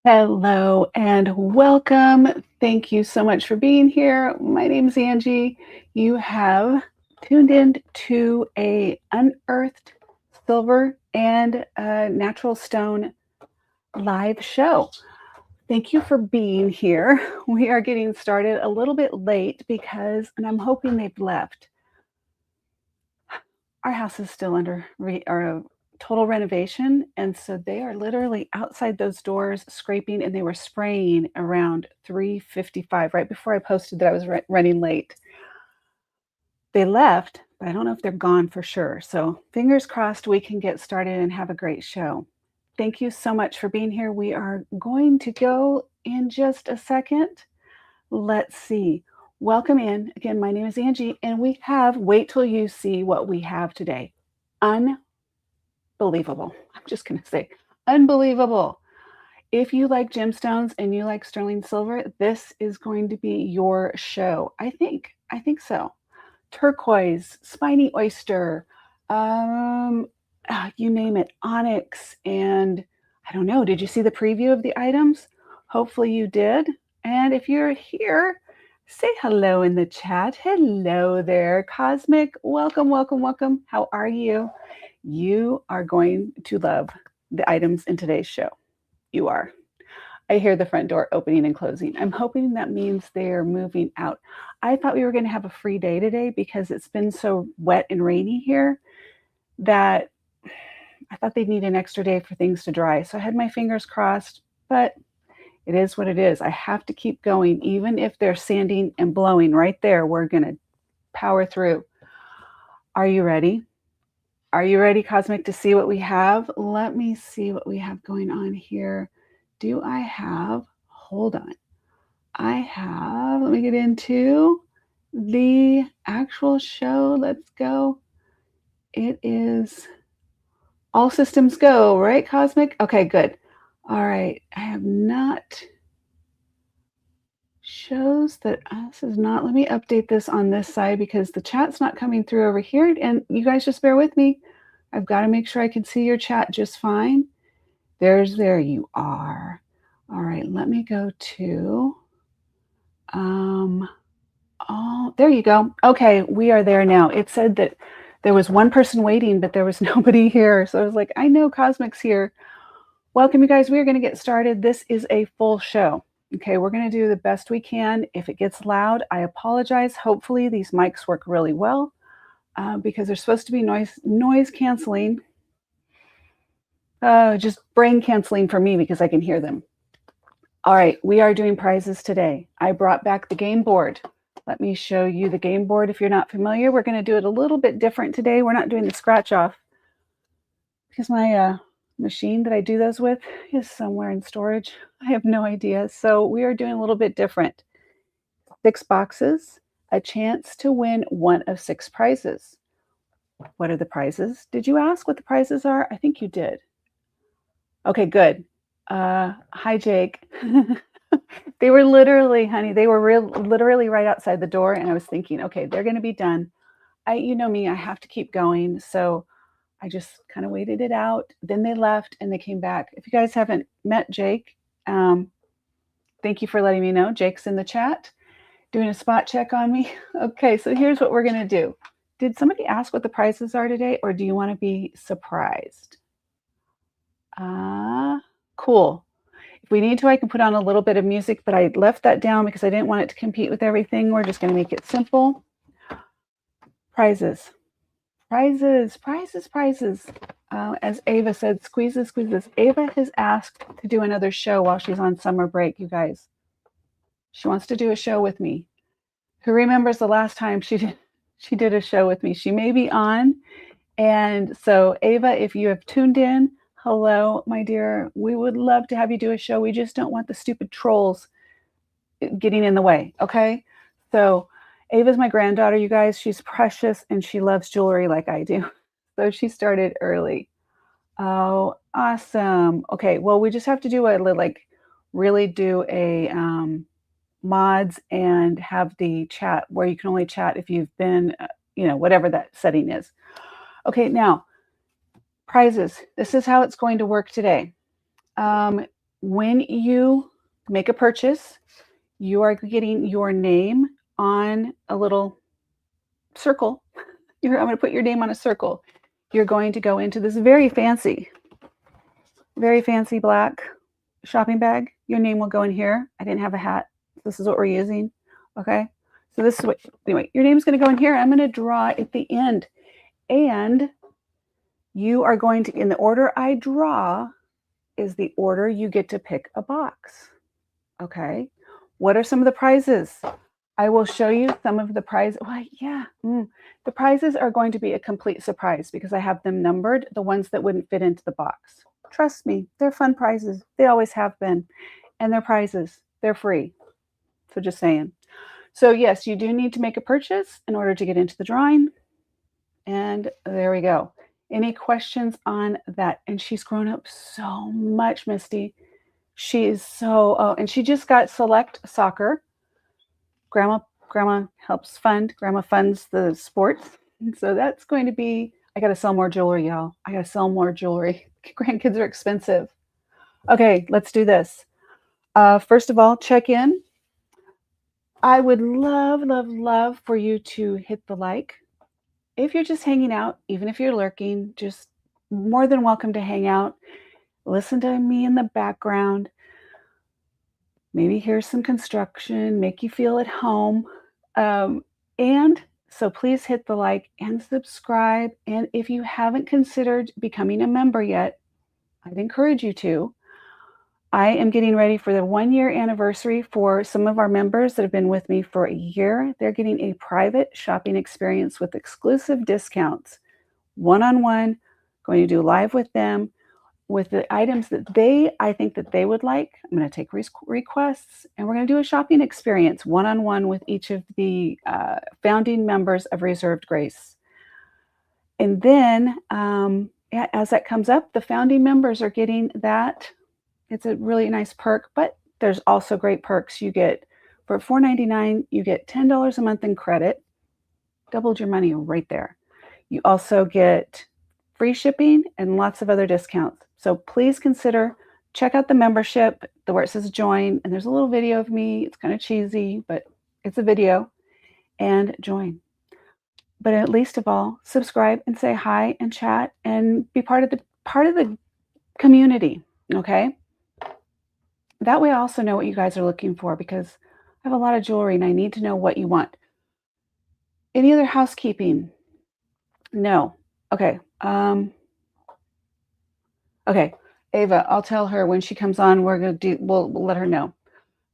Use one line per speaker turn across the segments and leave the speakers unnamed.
Hello and welcome. Thank you so much for being here. My name is Angie. You have tuned in to a unearthed silver and natural stone live show. Thank you for being here. We are getting started a little bit late and I'm hoping they've left. Our house is still under total renovation, and so they are literally outside those doors scraping, and they were spraying around 3:55 right before I posted that I was running late. They left, but I don't know if they're gone for sure. So fingers crossed we can get started and have a great show. Thank you so much for being here. We are going to go in just a second. Let's see. Welcome in. Again, my name is Angie, and we have, wait till you see what we have today. Unbelievable. I'm just going to say unbelievable. If you like gemstones and you like sterling silver, this is going to be your show. I think so. Turquoise, spiny oyster, you name it, onyx, and I don't know. Did you see the preview of the items? Hopefully you did. And if you're here, say hello in the chat. Hello there, Cosmic. Welcome, welcome, welcome. How are you? You are going to love the items in today's show. You are. I hear the front door opening and closing. I'm hoping that means they're moving out. I thought we were going to have a free day today because it's been so wet and rainy here that I thought they'd need an extra day for things to dry. So I had my fingers crossed, but it is what it is. I have to keep going. Even if they're sanding and blowing right there, we're going to power through. Are you ready? Are you ready, Cosmic, to see what we have? Let me see what we have going on here. Do I have, hold on. Let me get into the actual show. Let's go. It is all systems go, right, Cosmic? Okay, good. All right. I have not shows that this is not. Let me update this on this side because the chat's not coming through over here. And you guys just bear with me. I've got to make sure I can see your chat just fine. There you are. All right, let me go to, there you go. Okay, we are there now. It said that there was one person waiting, but there was nobody here. So I was like, I know Cosmic's here. Welcome, you guys. We are going to get started. This is a full show. Okay, we're going to do the best we can. If it gets loud, I apologize. Hopefully these mics work really well because they're supposed to be noise canceling. Just brain canceling for me because I can hear them. All right, we are doing prizes today. I brought back the game board. Let me show you the game board if you're not familiar. We're going to do it a little bit different today. We're not doing the scratch off because my machine that I do those with is somewhere in storage. I have no idea. So we are doing a little bit different. 6 boxes, a chance to win one of 6 prizes. What are the prizes? Did you ask what the prizes are? I think you did. Okay, good. Hi, Jake. They were literally, honey, they were literally right outside the door. And I was thinking, okay, they're going to be done. You know me, I have to keep going. So I just kind of waited it out. Then they left and they came back. If you guys haven't met Jake, thank you for letting me know. Jake's in the chat doing a spot check on me. Okay, so here's what we're going to do. Did somebody ask what the prizes are today, or do you want to be surprised? Cool. If we need to, I can put on a little bit of music, but I left that down because I didn't want it to compete with everything. We're just going to make it simple. Prizes. Prizes, prizes, prizes. As Ava said, squeezes, squeezes. Ava has asked to do another show while she's on summer break, you guys. She wants to do a show with me. Who remembers the last time she did a show with me? She may be on. And so, Ava, if you have tuned in, hello, my dear. We would love to have you do a show. We just don't want the stupid trolls getting in the way, okay? So Ava's my granddaughter, you guys. She's precious and she loves jewelry like I do. So she started early. Oh, awesome. Okay, well, we just have to do really do a mods and have the chat where you can only chat if you've been, whatever that setting is. Okay, now, prizes. This is how it's going to work today. When you make a purchase, you are getting your name on a little circle. I'm going to put your name on a circle. You're going to go into this very fancy black shopping bag. Your name will go in here. I didn't have a hat. This is what we're using. Okay. So this is what, anyway, your name's going to go in here. I'm going to draw at the end. And you are going to, in the order I draw, is the order you get to pick a box. Okay. What are some of the prizes? I will show you some of the prizes. Well, yeah. The prizes are going to be a complete surprise because I have them numbered, the ones that wouldn't fit into the box. Trust me, they're fun prizes. They always have been. And they're prizes. They're free. So just saying. So yes, you do need to make a purchase in order to get into the drawing. And there we go. Any questions on that? And she's grown up so much, Misty. She is so, oh, and she just got select soccer. Grandma helps fund. Grandma funds the sports. So that's going to be, I got to sell more jewelry, y'all. I got to sell more jewelry. Grandkids are expensive. Okay, let's do this. First of all, check in. I would love for you to hit the like. If you're just hanging out, even if you're lurking, just more than welcome to hang out. Listen to me in the background. Maybe hear some construction, make you feel at home. And so please hit the like and subscribe. And if you haven't considered becoming a member yet, I'd encourage you to. I am getting ready for the 1-year anniversary for some of our members that have been with me for a year. They're getting a private shopping experience with exclusive discounts, one-on-one, going to do live with them with the items that I think that they would like. I'm going to take requests and we're going to do a shopping experience one-on-one with each of the founding members of Reserved Grace. And then as that comes up, the founding members are getting that. It's a really nice perk, but there's also great perks. You get, for $4.99, you get $10 a month in credit, doubled your money right there. You also get free shipping and lots of other discounts. So please consider, check out the membership, where it says join, and there's a little video of me. It's kind of cheesy, but it's a video, and join. But at least of all, subscribe and say hi and chat and be part of the community, okay? That way I also know what you guys are looking for because I have a lot of jewelry and I need to know what you want. Any other housekeeping? No. Okay. Okay. Ava, I'll tell her when she comes on, we'll let her know.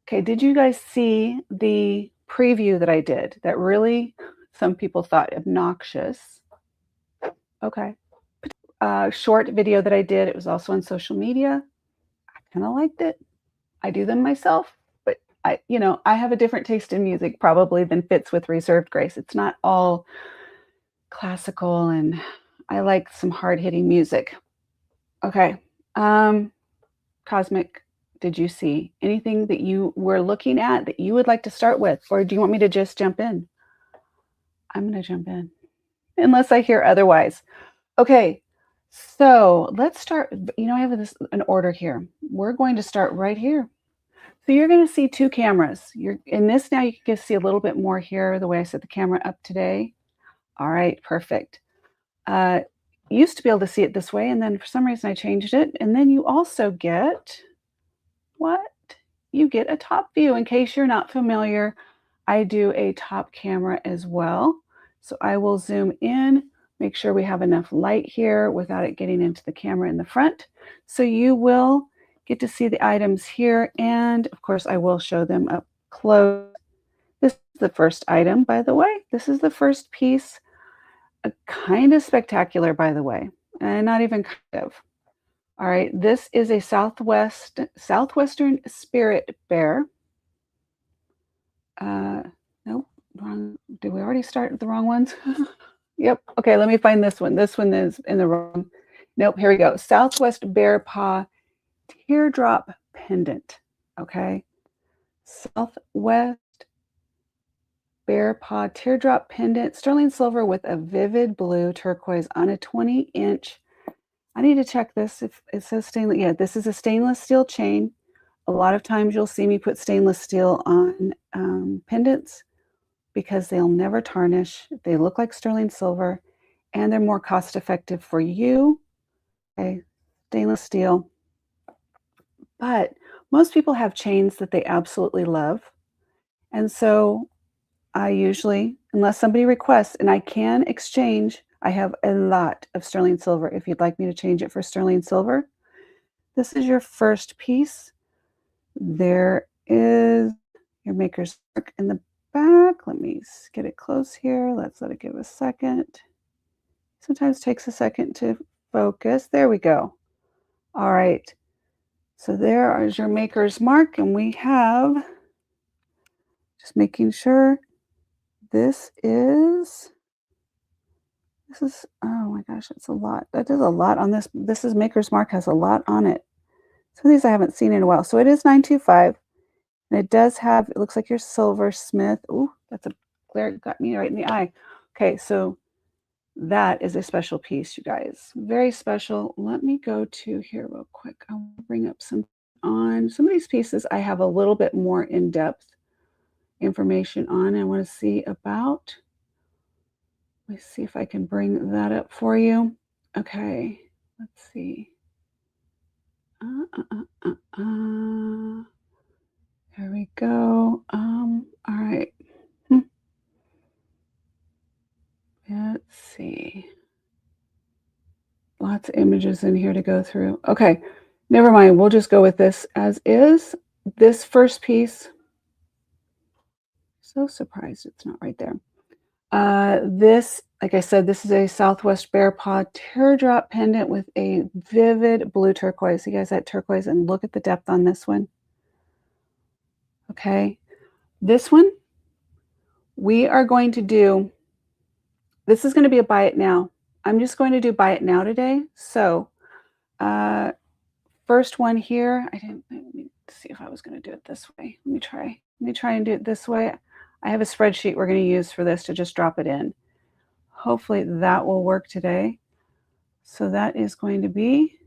Okay. Did you guys see the preview that I did that really some people thought obnoxious? Okay. Short video that I did. It was also on social media. I kind of liked it. I do them myself, but I have a different taste in music probably than fits with Reserved Grace. It's not all classical and I like some hard-hitting music. Okay. Cosmic, did you see anything that you were looking at that you would like to start with? Or do you want me to just jump in? I'm going to jump in unless I hear otherwise. Okay. So let's start. I have an order here. We're going to start right here. So you're going to see two cameras. You're in this now. You can see a little bit more here, the way I set the camera up today. All right, perfect. Used to be able to see it this way, and then for some reason I changed it. And then you also get what? You get a top view. In case you're not familiar, I do a top camera as well. So I will zoom in, make sure we have enough light here without it getting into the camera in the front. So you will get to see the items here. And of course, I will show them up close. This is the first item, by the way. This is the first piece. Kind of spectacular, by the way. And not even kind of. All right, this is a southwestern spirit bear. Nope, wrong. Did we already start with the wrong ones? Yep. Okay, let me find this one. This one is in the wrong. Nope, here we go. Southwest bear paw teardrop pendant. Okay. Southwest bear paw teardrop pendant, sterling silver with a vivid blue turquoise on a 20-inch I need to check this if it says stainless. Yeah, this is a stainless steel chain. A lot of times you'll see me put stainless steel on pendants because they'll never tarnish. They look like sterling silver and they're more cost effective for you. Okay, stainless steel. But most people have chains that they absolutely love. And so I usually, unless somebody requests, and I can exchange, I have a lot of sterling silver. If you'd like me to change it for sterling silver, this is your first piece. There is your maker's mark in the back. Let me get it close here. Let's let it give a second. Sometimes it takes a second to focus. There we go. All right. So there is your maker's mark, and we have, just making sure, this is, oh my gosh, it's a lot. That is a lot on this. This is Maker's Mark, has a lot on it. Some of these I haven't seen in a while. So it is 925, and it does have, it looks like your silversmith. Ooh, that's a glare, got me right in the eye. Okay, so that is a special piece, you guys. Very special. Let me go to here real quick. I'll bring up some on some of these pieces. I have a little bit more in-depth information on. I want to see about. Let's see if I can bring that up for you. Okay, let's see. There we go. All right. Let's see. Lots of images in here to go through. Okay, never mind. We'll just go with this as is. This first piece, so surprised it's not right there. This, like I said, this is a Southwest Bear Paw teardrop pendant with a vivid blue turquoise. You guys, that turquoise, and look at the depth on this one. Okay, this one, we are going to do, this is going to be a buy it now. I'm just going to do buy it now today. So first one here, let me see if I was going to do it this way. Let me try and do it this way. I have a spreadsheet we're going to use for this to just drop it in. Hopefully that will work today. So that is going to be,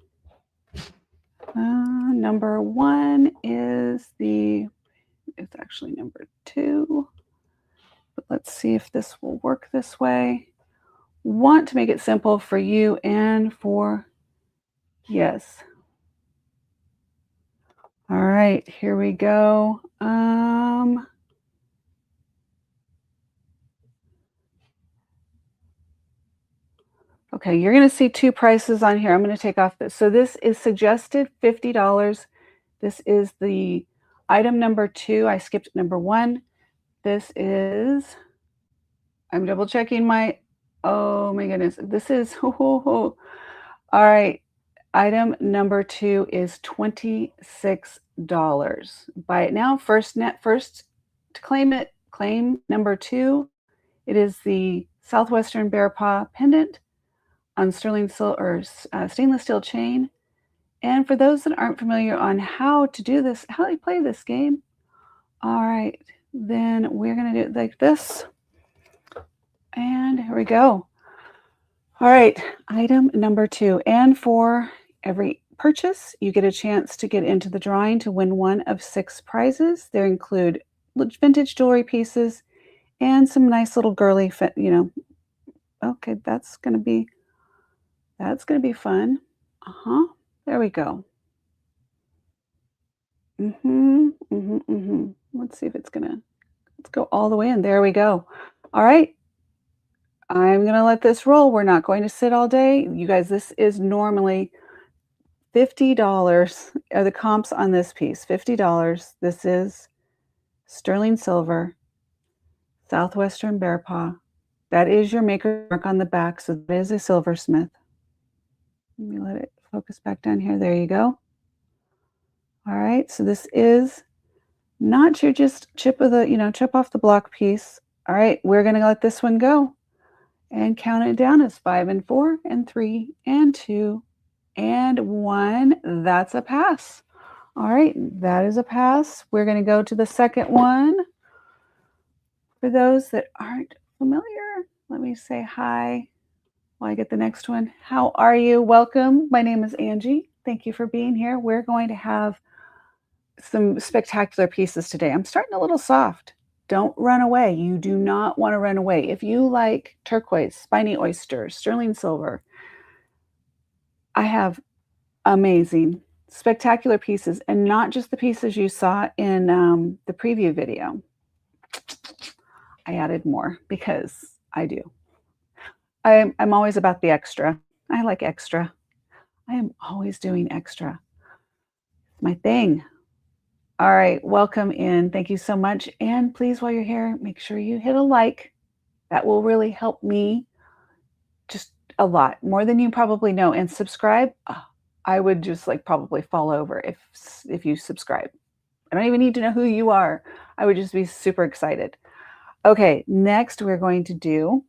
number one is it's actually number two. But let's see if this will work this way. Want to make it simple for you and for, yes. All right, here we go. Okay, you're going to see two prices on here. I'm going to take off this. So this is suggested $50. This is the item number two. I skipped number one. This is, I'm double checking my, oh my goodness. This is, all right. Item number two is $26. Buy it now. First to claim it, claim number two. It is the Southwestern Bear Paw pendant on stainless steel chain. And for those that aren't familiar on how to do this, how to play this game, all right, then we're going to do it like this. And here we go. All right, item number two. And for every purchase, you get a chance to get into the drawing to win one of 6 prizes. There include vintage jewelry pieces and some nice little girly, okay, that's going to be fun. There we go. Let's see if it's gonna, let's go all the way in. There we go. All right. I'm gonna let this roll. We're not going to sit all day. You guys, this is normally $50 are the comps on this piece. $50. This is sterling silver, Southwestern Bear Paw. That is your maker mark on the back. So that is a silversmith. Let me let it focus back down here. There you go. All right. So this is not your just chip off the block piece. All right. We're going to let this one go and count it down as 5 and 4 and 3 and 2 and 1. That's a pass. All right, that is a pass. We're going to go to the second one. For those that aren't familiar, let me say hi. while I get the next one. How are you? Welcome. My name is Angie. Thank you for being here. We're going to have some spectacular pieces today. I'm starting a little soft. Don't run away. You do not want to run away. If you like turquoise, spiny oyster, sterling silver, I have amazing, spectacular pieces, and not just the pieces you saw in the preview video. I added more because I do. I'm always about the extra. I like extra. I am always doing extra. It's my thing. All right, welcome in. Thank you so much. And please, while you're here, make sure you hit a like. That will really help me just a lot, more than you probably know. And subscribe. Oh, I would just like probably fall over if you subscribe. I don't even need to know who you are. I would just be super excited. Okay, next we're going to do,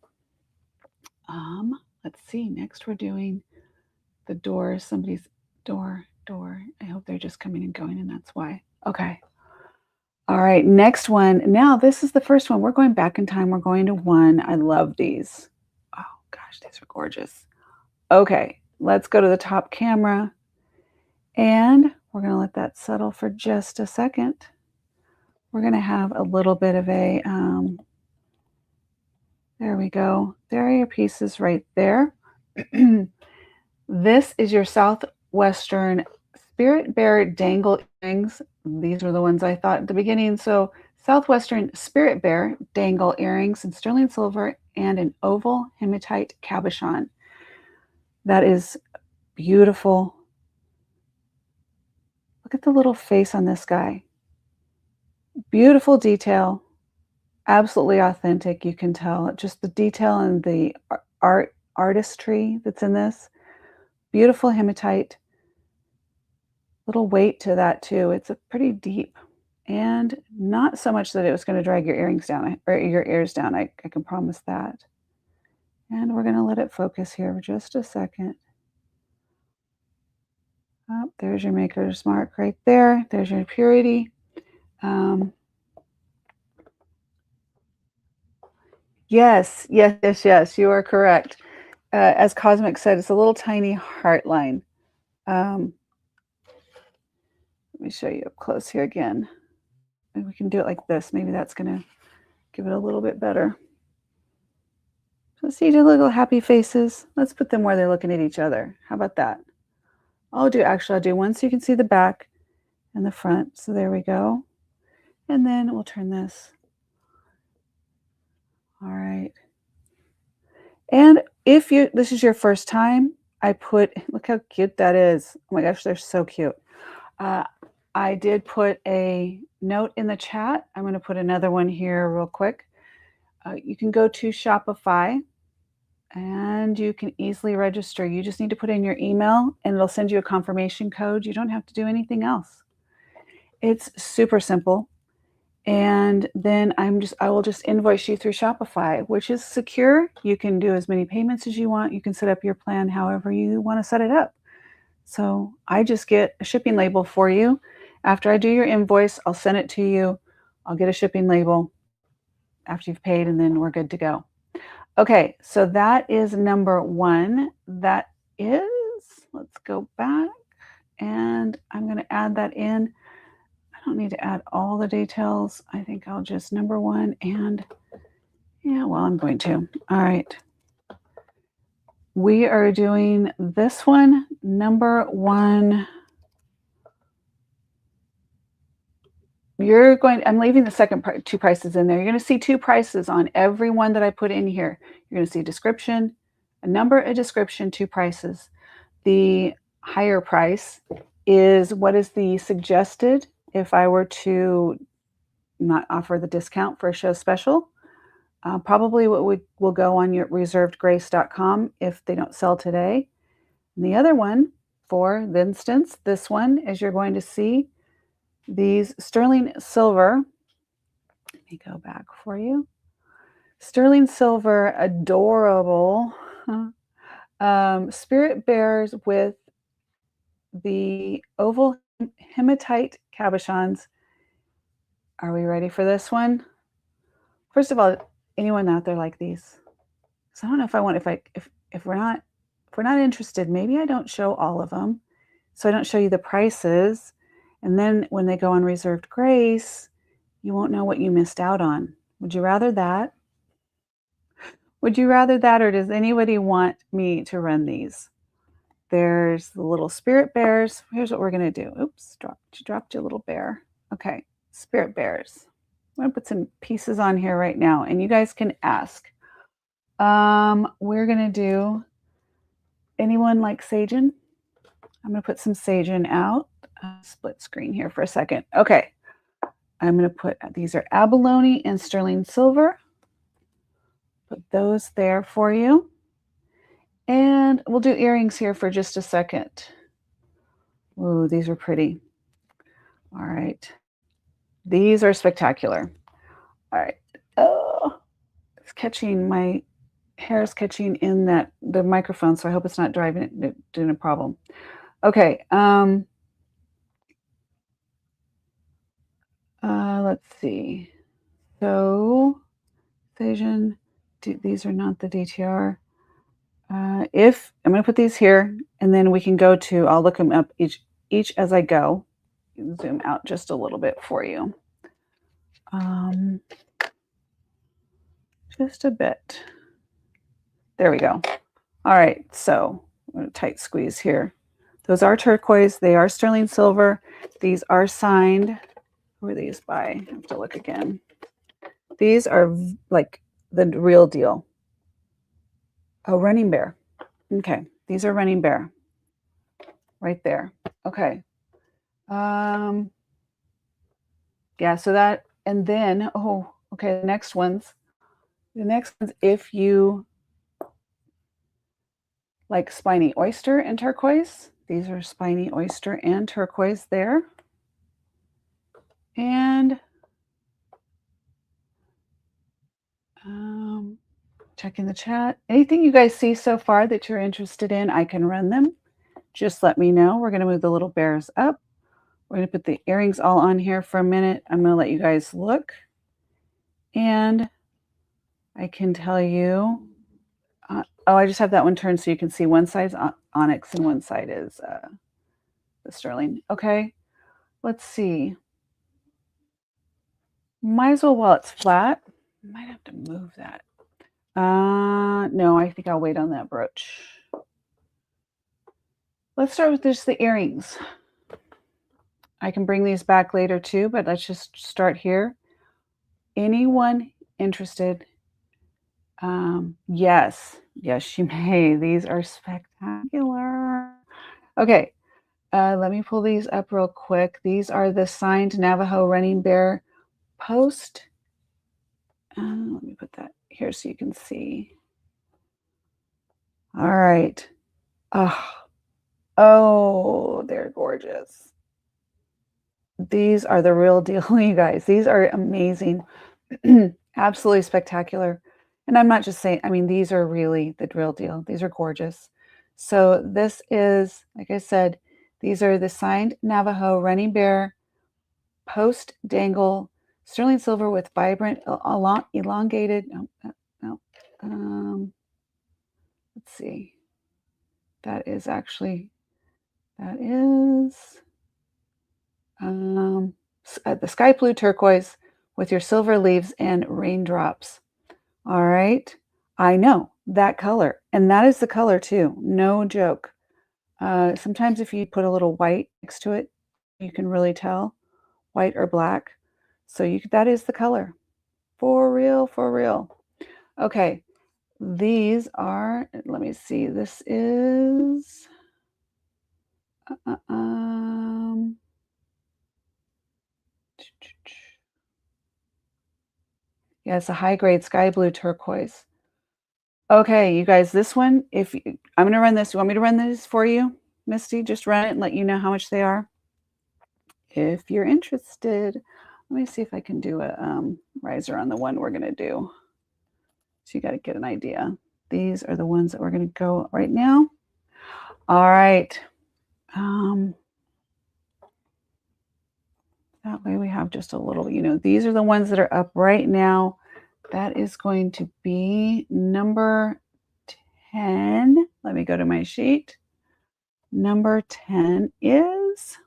let's see, next we're doing the door, somebody's door. I hope they're just coming and going and that's why. Okay. All right, next one. Now this is the first one. We're going back in time. We're going to one. I love these. Oh gosh, these are gorgeous. Okay, let's go to the top camera and we're going to let that settle for just a second. We're going to have a little bit of a, there we go. There are your pieces right there. This is your Southwestern Spirit Bear Dangle earrings. These were the ones I thought at the beginning. So Southwestern Spirit Bear Dangle earrings in sterling silver and an oval hematite cabochon. That is beautiful. Look at the little face on this guy. Beautiful detail. Absolutely authentic, you can tell. Just the detail and the artistry that's in this. Beautiful hematite. Little weight to that too. It's a pretty deep and not so much that it was going to drag your earrings down or your ears down. I can promise that. And we're going to let it focus here for just a second. Oh, there's your maker's mark right there. There's your purity. Yes. You are correct. As Cosmic said, it's a little tiny heart line. Let me show you up close here again. And we can do it like this. Maybe that's going to give it a little bit better. So see the little happy faces. Let's put them where they're looking at each other. How about that? I'll do one so you can see the back and the front. So there we go. And then we'll turn this. All right. And if this is your first time, look how cute that is. Oh my gosh, they're so cute. I did put a note in the chat. I'm going to put another one here real quick. You can go to Shopify and you can easily register. You just need to put in your email and it'll send you a confirmation code. You don't have to do anything else. It's super simple. And then I will just invoice you through Shopify, which is secure. You can do as many payments as you want. You can set up your plan however you want to set it up. So I just get a shipping label for you. After I do your invoice, I'll send it to you. I'll get a shipping label after you've paid, and then we're good to go. Okay, so that is number one. That is, let's go back, and I'm going to add that in. I don't need to add all the details. I think I'll just number one, and yeah, well, I'm going to. All right. We are doing this one, number one. I'm leaving the second two prices in there. You're going to see two prices on every one that I put in here. You're going to see a description, a number, a description, two prices. The higher price is what is the suggested if I were to not offer the discount for a show special. Probably what will go on your reservedgrace.com if they don't sell today. And the other one, for instance, this one, as you're going to see, these sterling silver, let me go back for you. Sterling silver, adorable spirit bears with the oval hematite cabochons. Are we ready for this one? First of all, anyone out there like these? So I don't know if if we're not interested, maybe I don't show all of them. So I don't show you the prices. And then when they go on reserved grace, you won't know what you missed out on. Would you rather that? Would you rather that, or does anybody want me to run these? There's the little spirit bears. Here's what we're going to do. Oops, dropped your little bear. Okay, spirit bears. I'm going to put some pieces on here right now, and you guys can ask. We're going to do, anyone like Sagen? I'm going to put some Sagen out. Split screen here for a second. Okay, I'm going to put, these are abalone and sterling silver. Put those there for you. And we'll do earrings here for just a second. Ooh, these are pretty. All right. These are spectacular. All right. Oh, it's catching, my hair is catching in the microphone, so I hope it's not doing a problem. Okay. Let's see. So, Asian, these are not the DTR. If I'm going to put these here, and then we can go to, I'll look them up each as I go. Zoom out just a little bit for you. Just a bit. There we go. All right, so I'm going to tight squeeze here. Those are turquoise. They are sterling silver. These are signed. Who are these by? I have to look again. These are like the real deal. Oh, running bear. Okay, these are running bear. Right there. Okay. Yeah, so that, and then, oh, okay, the next ones, if you like spiny oyster and turquoise, these are spiny oyster and turquoise there. And checking the chat. Anything you guys see so far that you're interested in, I can run them. Just let me know. We're going to move the little bears up. We're going to put the earrings all on here for a minute. I'm going to let you guys look. And I can tell you, oh, I just have that one turned so you can see one side's onyx and one side is the sterling. Okay, let's see. Might as well while it's flat. Might have to move that. No, I think I'll wait on that brooch. Let's start with just the earrings. I can bring these back later too, but let's just start here. Anyone interested? Yes, you may. These are spectacular. Okay, let me pull these up real quick. These are the signed Navajo running bear post. Let me put that here so you can see. All right. Oh, they're gorgeous. These are the real deal, you guys. These are amazing. Absolutely spectacular. And I'm not just saying, I mean, these are really the real deal. These are gorgeous. So this is, like I said, these are the signed Navajo running bear post dangle sterling silver with vibrant elongated. Let's see. That is the sky blue turquoise with your silver leaves and raindrops. All right. I know that color. And that is the color too. No joke. Sometimes if you put a little white next to it, you can really tell, white or black. So that is the color. For real, for real. Okay. These are, let me see. This is yeah, it's a high-grade sky blue turquoise. Okay, you guys, this one, I'm going to run this. You want me to run this for you, Misty? Just run it and let you know how much they are. If you're interested, let me see if I can do a riser on the one we're going to do. So you got to get an idea. These are the ones that we're going to go right now. All right. That way we have just a little, these are the ones that are up right now. That is going to be number 10, let me go to my sheet. Number 10 is,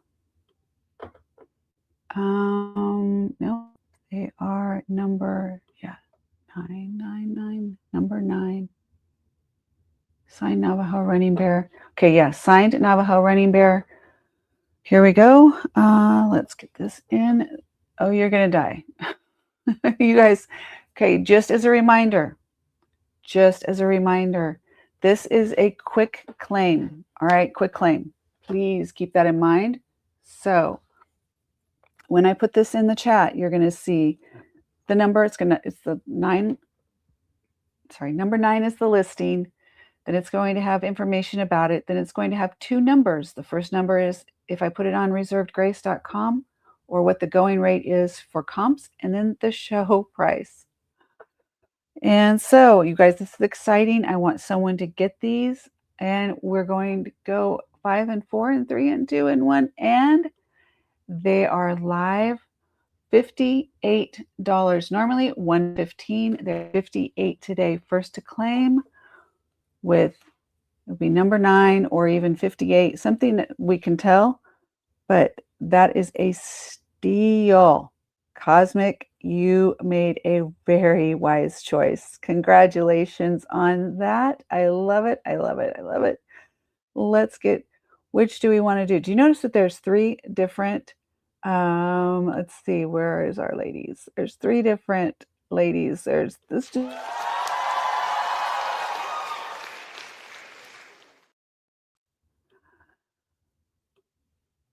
no, they are number, 999, number 9. Signed Navajo running bear. Okay, yeah, signed Navajo running bear. Here we go. Let's get this in. Oh, you're going to die. You guys, okay, just as a reminder, this is a quick claim. All right, quick claim. Please keep that in mind. So when I put this in the chat, you're going to see the number. It's the 9. Sorry, number 9 is the listing. Then it's going to have information about it. Then it's going to have 2 numbers. The first number is if I put it on reservedgrace.com, or what the going rate is for comps, and then the show price. And so, you guys, this is exciting. I want someone to get these, and we're going to go 5 and 4 and 3 and 2 and 1, and they are live. $58. Normally $115. They're $58 today. First to claim with, it'll be number 9 or even 58, something that we can tell, but that is a steal. Cosmic, you made a very wise choice. Congratulations on that. I love it. I love it. I love it. Let's get, which do we want to do? Do you notice that there's 3 different, let's see, where is our ladies? There's 3 different ladies. There's this.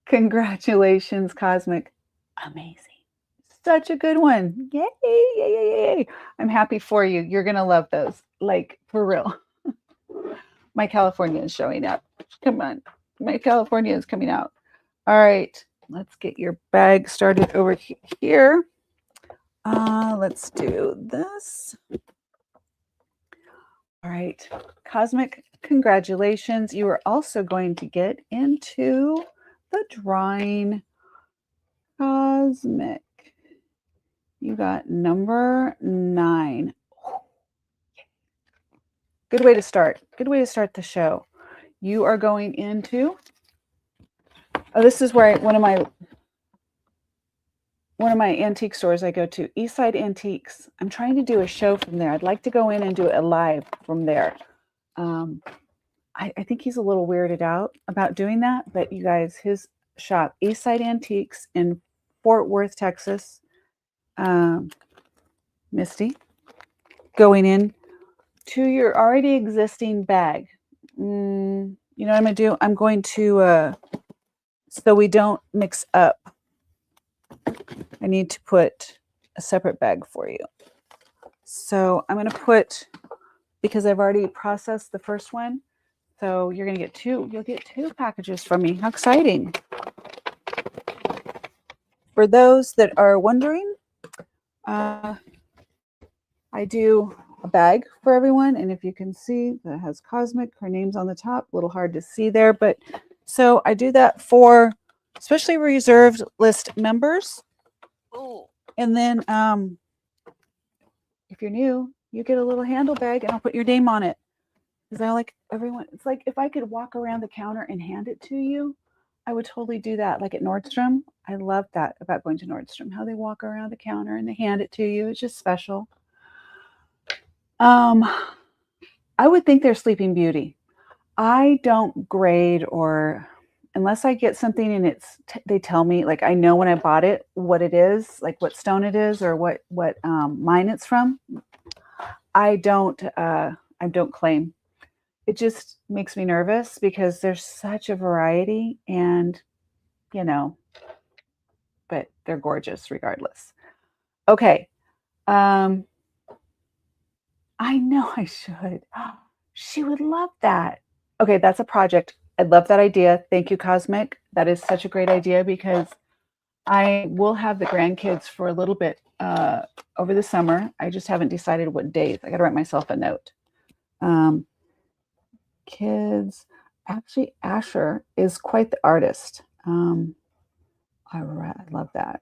Congratulations, Cosmic. Amazing. Such a good one. Yay, yay, yay, yay. I'm happy for you. You're going to love those. Like, for real. My California is showing up. Come on. My California is coming out. All right. Let's get your bag started over here. Let's do this. All right. Cosmic, congratulations. You are also going to get into the drawing. Cosmic. You got number 9. Good way to start. Good way to start the show. You are going into, oh, this is where one of my antique stores I go to, Eastside Antiques. I'm trying to do a show from there. I'd like to go in and do it live from there. I think he's a little weirded out about doing that, but you guys, his shop, Eastside Antiques in Fort Worth, Texas. Misty, going in to your already existing bag. You know what I'm going to do? I'm going to, so we don't mix up, I need to put a separate bag for you. So I'm going to put, because I've already processed the first one, so you're going to get 2, you'll get 2 packages from me. How exciting. For those that are wondering, I do a bag for everyone, and if you can see, that has Cosmic, her name's on the top, a little hard to see there, but so I do that for especially reserved list members. And then if you're new, you get a little handle bag, and I'll put your name on it, because I like everyone. It's like if I could walk around the counter and hand it to you, I would totally do that, like at Nordstrom. I love that about going to Nordstrom, how they walk around the counter and they hand it to you. It's just special. I would think they're Sleeping Beauty. I don't grade, or unless I get something and they tell me, like I know when I bought it what it is, like what stone it is, or what mine it's from. I don't claim. It just makes me nervous because there's such a variety, and but they're gorgeous regardless. Okay. I know I should. She would love that. Okay, that's a project. I love that idea. Thank you, Cosmic. That is such a great idea, because I will have the grandkids for a little bit over the summer. I just haven't decided what days. I got to write myself a note. Kids. Actually, Asher is quite the artist. I love that.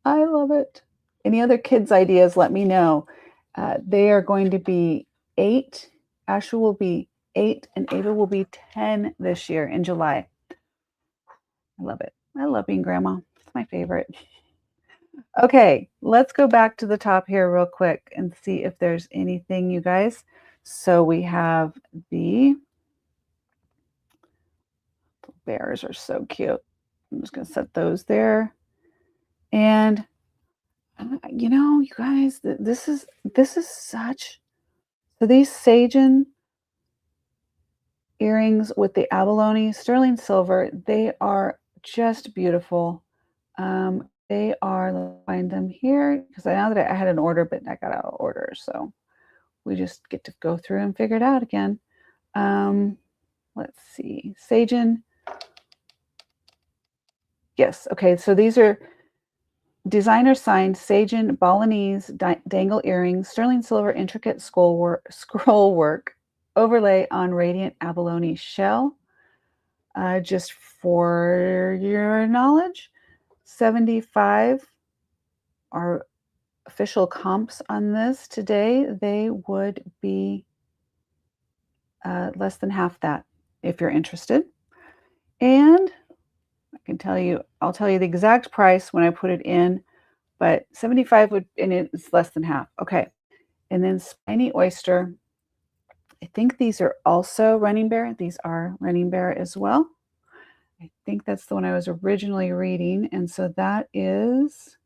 I love it. Any other kids' ideas, let me know. They are going to be 8. Asher will be 8, and Ava will be 10 this year in July. I love it. I love being grandma. It's my favorite. Okay, let's go back to the top here real quick and see if there's anything, you guys. So we have the bears are so cute. I'm just going to set those there. And you know, you guys, this is such, so these Sagen earrings with the abalone sterling silver, they are just beautiful. They are, let's find them here, because I know that I had an order, but I got out of order, so we just get to go through and figure it out again. Let's see, Sagen. Yes, okay, so these are designer signed Sagen Balinese dangle earrings, sterling silver intricate scroll work, overlay on radiant abalone shell. Just for your knowledge, 75 are official comps on this today. They would be less than half that if you're interested. And I can tell you, I'll tell you the exact price when I put it in, but 75 would, and it's less than half. Okay. And then spiny oyster. I think these are also running bear. These are running bear as well. I think that's the one I was originally reading. And so that is,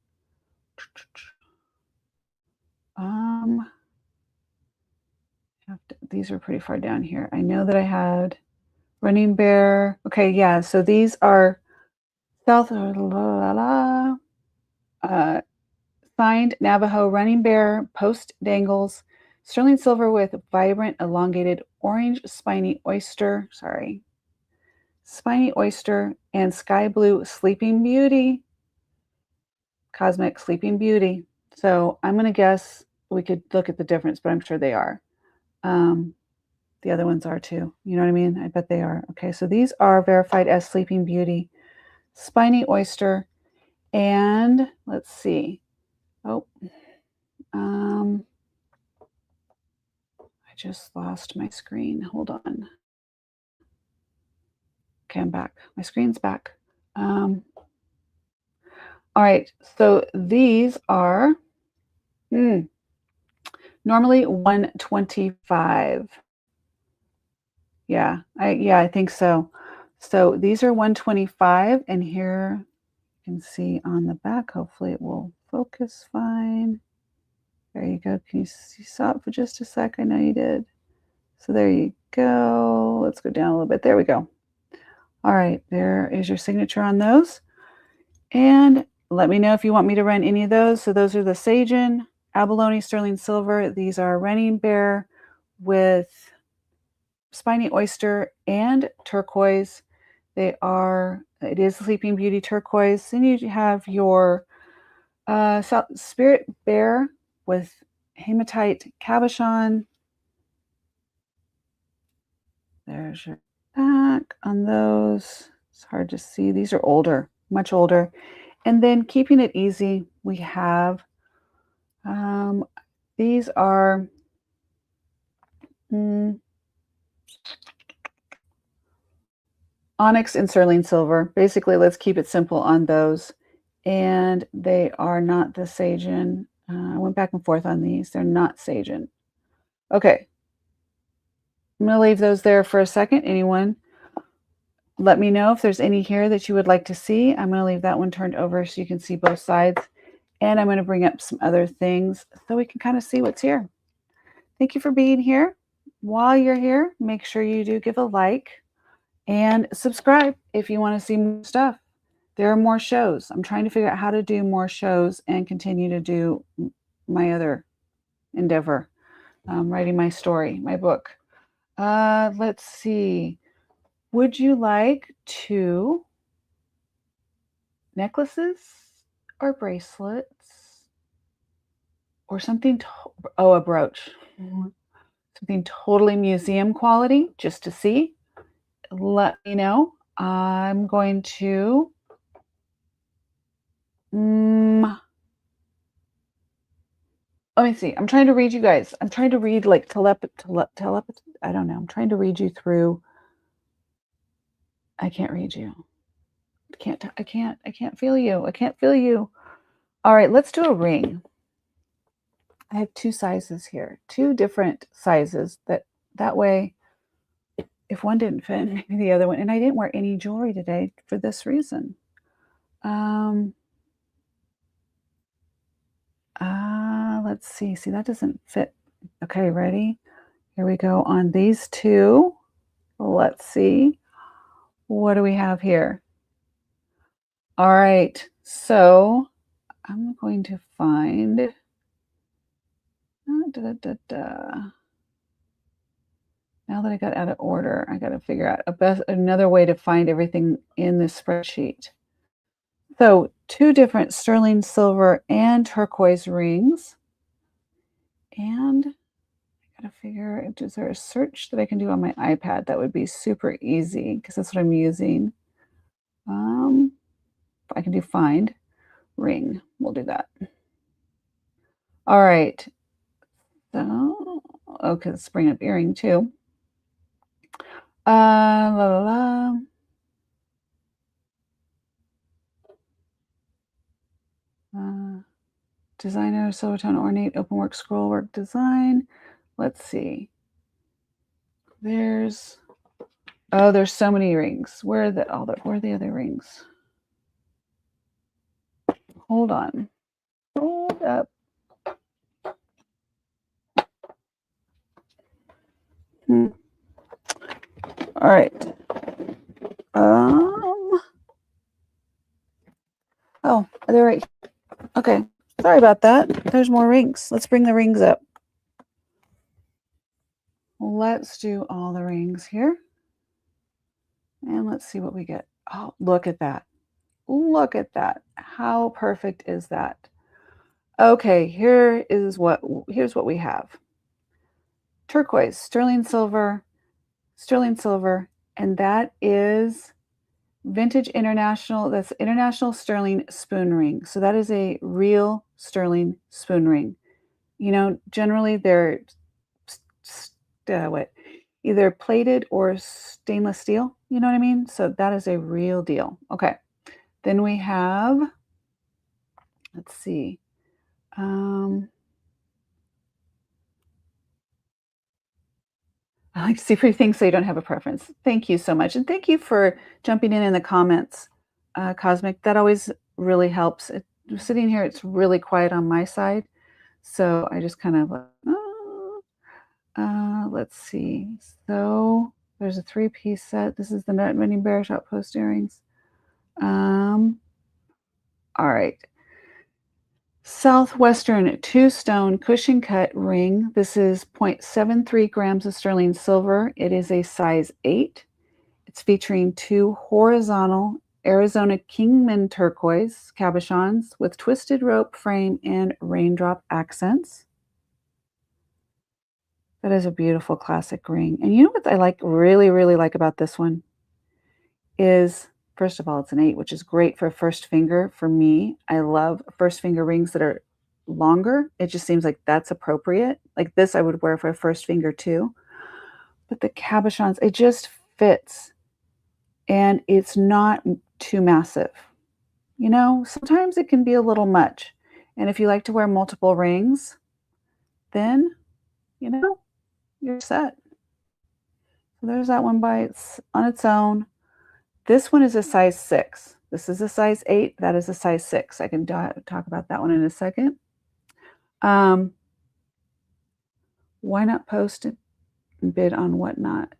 these are pretty far down here. I know that I had running bear. Okay, yeah. So these are South signed Navajo running bear post dangles, sterling silver with vibrant elongated orange spiny oyster. Sorry, spiny oyster and sky blue sleeping beauty, cosmic sleeping beauty. So I'm gonna guess we could look at the difference, but I'm sure they are. The other ones are too. You know what I mean? I bet they are. Okay, so these are verified as Sleeping Beauty, Spiny Oyster, and let's see. Oh, I just lost my screen. Hold on. Okay, I'm back. My screen's back. All right, so these are normally 125. Yeah, I think so. So these are 125, and here you can see on the back, hopefully it will focus fine. There you go. Can you saw it for just a sec? I know you did. So there you go. Let's go down a little bit. There we go. All right, there is your signature on those. And let me know if you want me to run any of those. So those are the Sagen, abalone, sterling silver. These are running bear with spiny oyster and turquoise. It is Sleeping Beauty turquoise. Then you have your spirit bear with hematite cabochon. There's your back on those. It's hard to see. These are older, much older. And then keeping it easy, we have these are onyx and sterling silver. Basically, let's keep it simple on those. And they are not the Sagen. I went back and forth on these. They're not Sagen. Okay. I'm going to leave those there for a second. Anyone, let me know if there's any here that you would like to see. I'm going to leave that one turned over so you can see both sides. And I'm going to bring up some other things so we can kind of see what's here. Thank you for being here. While you're here, make sure you do give a like and subscribe if you want to see more stuff. There are more shows. I'm trying to figure out how to do more shows and continue to do my other endeavor, writing my story, my book. Let's see. Would you like necklaces or bracelets or something? A brooch. Something totally museum quality just to see. Let me know. I'm going to let me see. I'm trying to read you guys. I'm trying to read like telepathy. I don't know. I'm trying to read you through. I can't read you. I can't feel you. I can't feel you. All right, let's do a ring. I have two sizes here, two different sizes that way if one didn't fit, maybe the other one. And I didn't wear any jewelry today for this reason. Let's see. See, that doesn't fit. Okay, ready? Here we go on these two. Let's see. What do we have here? All right. So I'm going to find. Now that I got out of order, I got to figure out another way to find everything in this spreadsheet. So 2 different sterling silver and turquoise rings. And I got to figure, is there a search that I can do on my iPad? That would be super easy because that's what I'm using. I can do find ring. We'll do that. All right. So, okay, let's bring up earring too. La la la. Designer, silvertone, ornate, openwork, scrollwork design. Let's see. There's so many rings. Where are the other rings? Hold on. Hold up. All right. Oh, they're right. Okay. Sorry about that. There's more rings. Let's bring the rings up. Let's do all the rings here. And let's see what we get. Oh, look at that. Look at that. How perfect is that? Okay, here's what we have. Turquoise, sterling silver, and that is vintage international. That's international sterling spoon ring. So that is a real sterling spoon ring. You know, generally they're either plated or stainless steel. You know what I mean? So that is a real deal. Okay. Then we have, let's see. I like to see pretty things so you don't have a preference. Thank you so much. And thank you for jumping in the comments, Cosmic. That always really helps. Sitting here, it's really quiet on my side. So I just kind of, let's see. So there's a 3-piece set. This is the Nut Winning Bear Shop Post earrings. All right. Southwestern 2-stone cushion cut ring. This is 0.73 grams of sterling silver. It is a size 8. It's featuring 2 horizontal Arizona Kingman turquoise cabochons with twisted rope frame and raindrop accents. That is a beautiful classic ring. And you know what I really like about this one is, first of all, it's an 8, which is great for a first finger. For me, I love first finger rings that are longer. It just seems like that's appropriate. Like this, I would wear for a first finger too. But the cabochons, it just fits. And it's not too massive. You know, sometimes it can be a little much. And if you like to wear multiple rings, then, you know, you're set. So there's that one on its own. This one is a size 6. This is a size 8. That is a size 6. I can talk about that one in a second. Why not post and bid on Whatnot?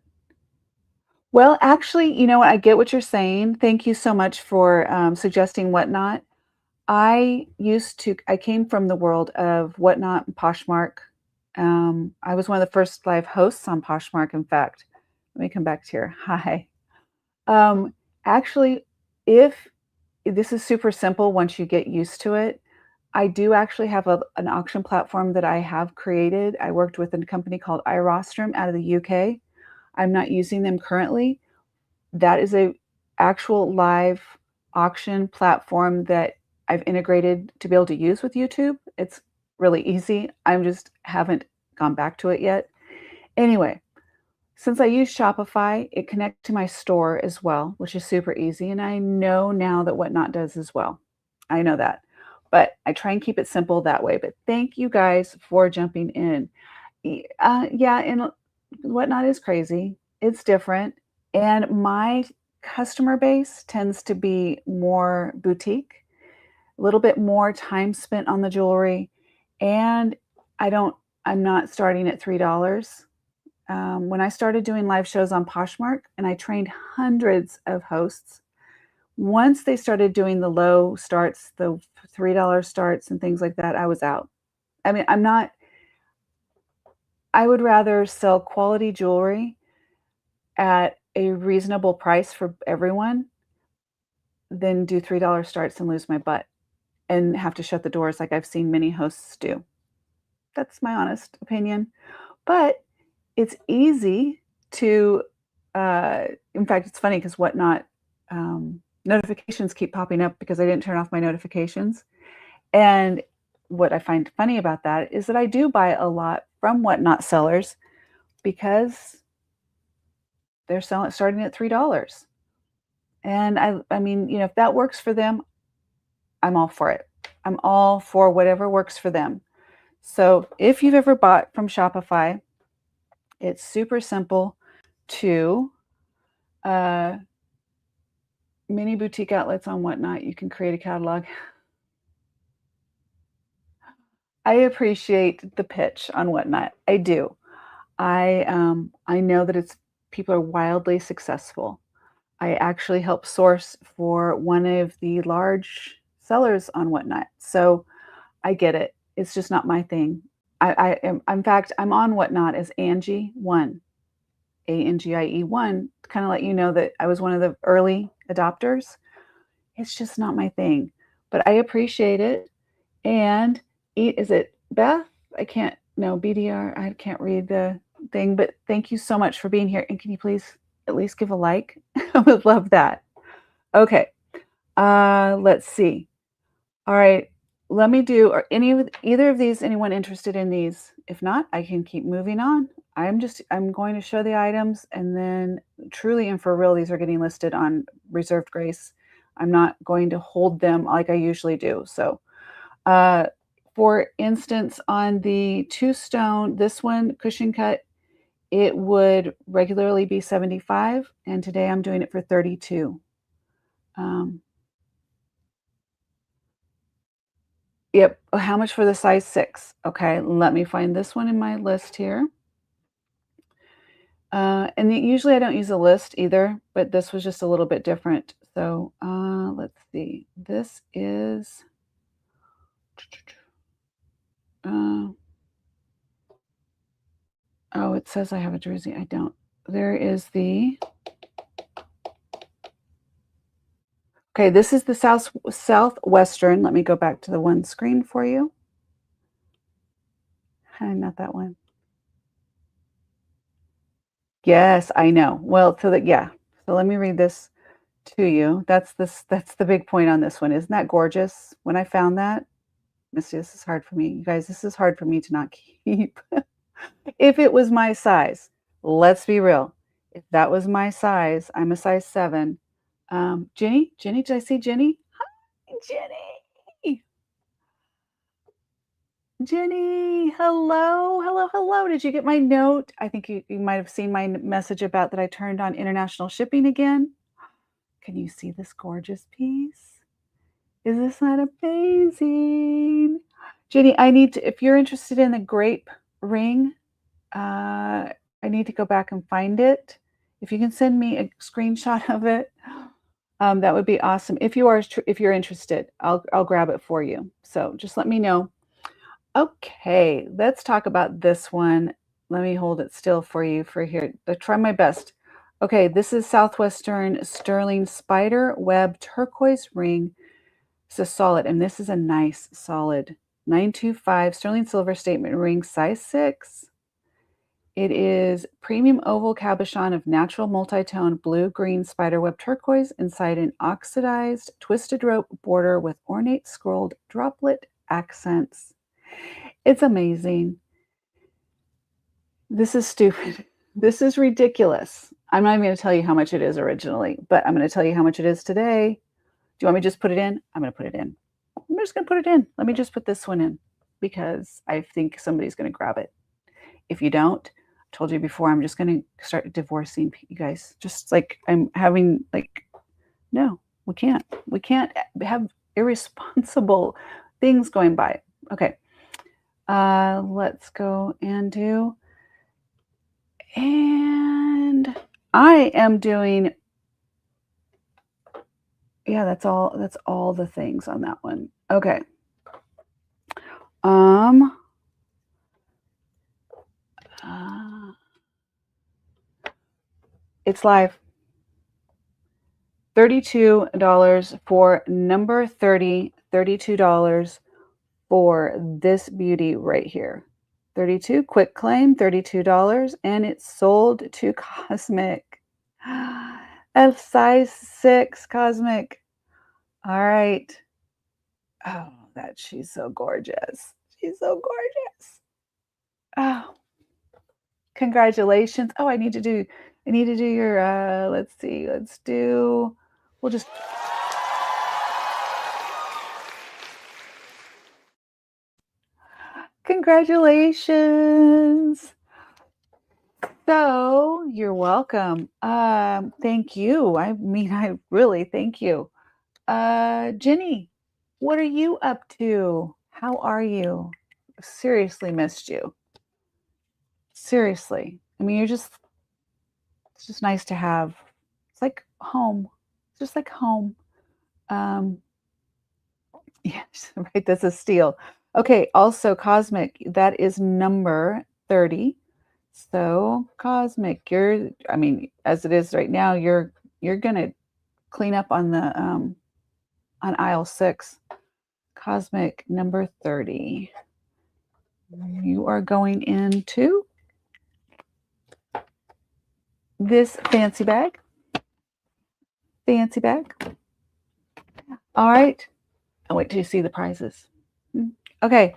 Well, actually, you know what? I get what you're saying. Thank you so much for suggesting Whatnot. I came from the world of Whatnot and Poshmark. I was one of the first live hosts on Poshmark, in fact. Let me come back to here. Hi. Actually, if this is super simple once you get used to it, I do actually have an auction platform that I have created. I worked with a company called iRostrum out of the UK. I'm not using them currently. That is a actual live auction platform that I've integrated to be able to use with YouTube. It's really easy. I just haven't gone back to it yet. Anyway, since I use Shopify, it connects to my store as well, which is super easy, and I know now that Whatnot does as well. I know that, but I try and keep it simple that way, but thank you guys for jumping in. Yeah, and Whatnot is crazy. It's different, and my customer base tends to be more boutique, a little bit more time spent on the jewelry, and I don't I'm not starting at $3. When I started doing live shows on Poshmark and I trained hundreds of hosts, once they started doing the low starts, the $3 starts and things like that, I was out. I mean, I would rather sell quality jewelry at a reasonable price for everyone than do $3 starts and lose my butt and have to shut the doors like I've seen many hosts do. That's my honest opinion. But it's easy to, in fact, it's funny because Whatnot notifications keep popping up because I didn't turn off my notifications. And what I find funny about that is that I do buy a lot from Whatnot sellers because they're starting at $3. And I mean, if that works for them, I'm all for it. I'm all for whatever works for them. So if you've ever bought from Shopify, it's super simple to many boutique outlets on Whatnot. You can create a catalog. I appreciate the pitch on Whatnot. I do. I know that people are wildly successful. I actually help source for one of the large sellers on Whatnot, so I get it. It's just not my thing. I am, in fact, I'm on Whatnot as Angie1, ANGIE1, to kind of let you know that I was one of the early adopters. It's just not my thing, but I appreciate it. And is it Beth? I can't, no, BDR. I can't read the thing, but thank you so much for being here. And can you please at least give a like? I would love that. Okay. Let's see. All right. Let me do, or either of these, anyone interested in these? If not, I can keep moving on. I'm going to show the items and then truly and for real, these are getting listed on Reserved Grace. I'm not going to hold them like I usually do. So, for instance, on the 2-stone, this one, cushion cut, it would regularly be 75, and today I'm doing it for 32. Yep. How much for the size 6? Okay, let me find this one in my list here. Usually I don't use a list either, but this was just a little bit different. So let's see. This is oh, it says I have a jersey. I don't. There is the okay. This is the southwestern. Let me go back to the one screen for you. Not that one. Yes, I know. Well, yeah. So let me read this to you. That's the big point on this one. Isn't that gorgeous? When I found that, Missy, this is hard for me. You guys, this is hard for me to not keep. If it was my size, let's be real. If that was my size, I'm a size 7. Jenny, did I see Jenny? Hi, Jenny. Jenny, hello, hello, hello. Did you get my note? I think you might have seen my message about that I turned on international shipping again. Can you see this gorgeous piece? Is this not amazing? Jenny, if you're interested in the grape ring, I need to go back and find it. If you can send me a screenshot of it, that would be awesome. If you're interested, I'll grab it for you. So just let me know. Okay, let's talk about this one. Let me hold it still for you for here. I'll try my best. Okay, this is Southwestern Sterling Spider Web Turquoise Ring. It's a solid, and this is a nice solid 925 sterling silver statement ring, size 6. It is premium oval cabochon of natural multi-tone blue-green spiderweb turquoise inside an oxidized twisted rope border with ornate scrolled droplet accents. It's amazing. This is stupid. This is ridiculous. I'm not even going to tell you how much it is originally, but I'm going to tell you how much it is today. Do you want me to just put it in? I'm going to put it in. I'm just going to put it in. Let me just put this one in because I think somebody's going to grab it. If you don't, I told you before, I'm just going to start divorcing you guys. Just like I'm having like, no, we can't. We can't have irresponsible things going by. Okay. Let's go and do, and I am doing, yeah, that's all the things on that one. Okay. It's live. $32 for number 30, $32 for this beauty right here. 32, quick claim, $32, and it's sold to Cosmic. A size 6 Cosmic. All right. Oh, she's so gorgeous. She's so gorgeous. Oh, congratulations. Oh, I need to do your let's see. We'll just congratulations. So, you're welcome. Thank you. I mean, I really thank you. Jenny, what are you up to? How are you? Seriously missed you. Seriously. I mean, it's just nice to have. It's like home. It's just like home. Um, yes, right. That's a steal. Okay, also Cosmic, that is number 30. So Cosmic, I mean, as it is right now, you're gonna clean up on the on aisle 6. Cosmic number 30. You are going into this fancy bag. Fancy bag. All right. Oh, wait till you see the prizes. Okay,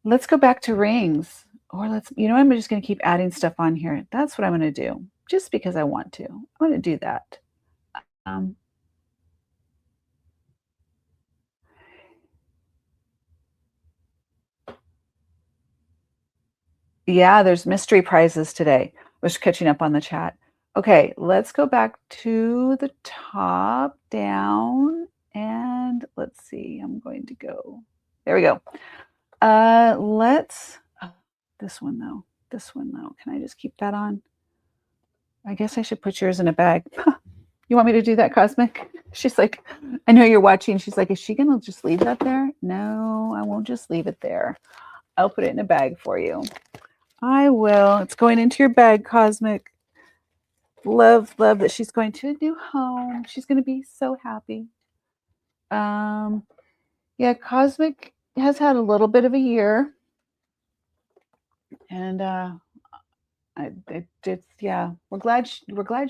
let's go back to rings. Or I'm just going to keep adding stuff on here. That's what I'm going to do, just because I want to. I'm going to do that. Yeah, there's mystery prizes today. I was catching up on the chat. Okay, let's go back to the top, down, and let's see. I'm going to go. There we go. This one though. Can I just keep that on? I guess I should put yours in a bag. You want me to do that, Cosmic? She's like, I know you're watching. She's like, is she going to just leave that there? No, I won't just leave it there. I'll put it in a bag for you. I will. It's going into your bag, Cosmic. Love that she's going to a new home. She's going to be so happy. Yeah, Cosmic has had a little bit of a year. And yeah, we're glad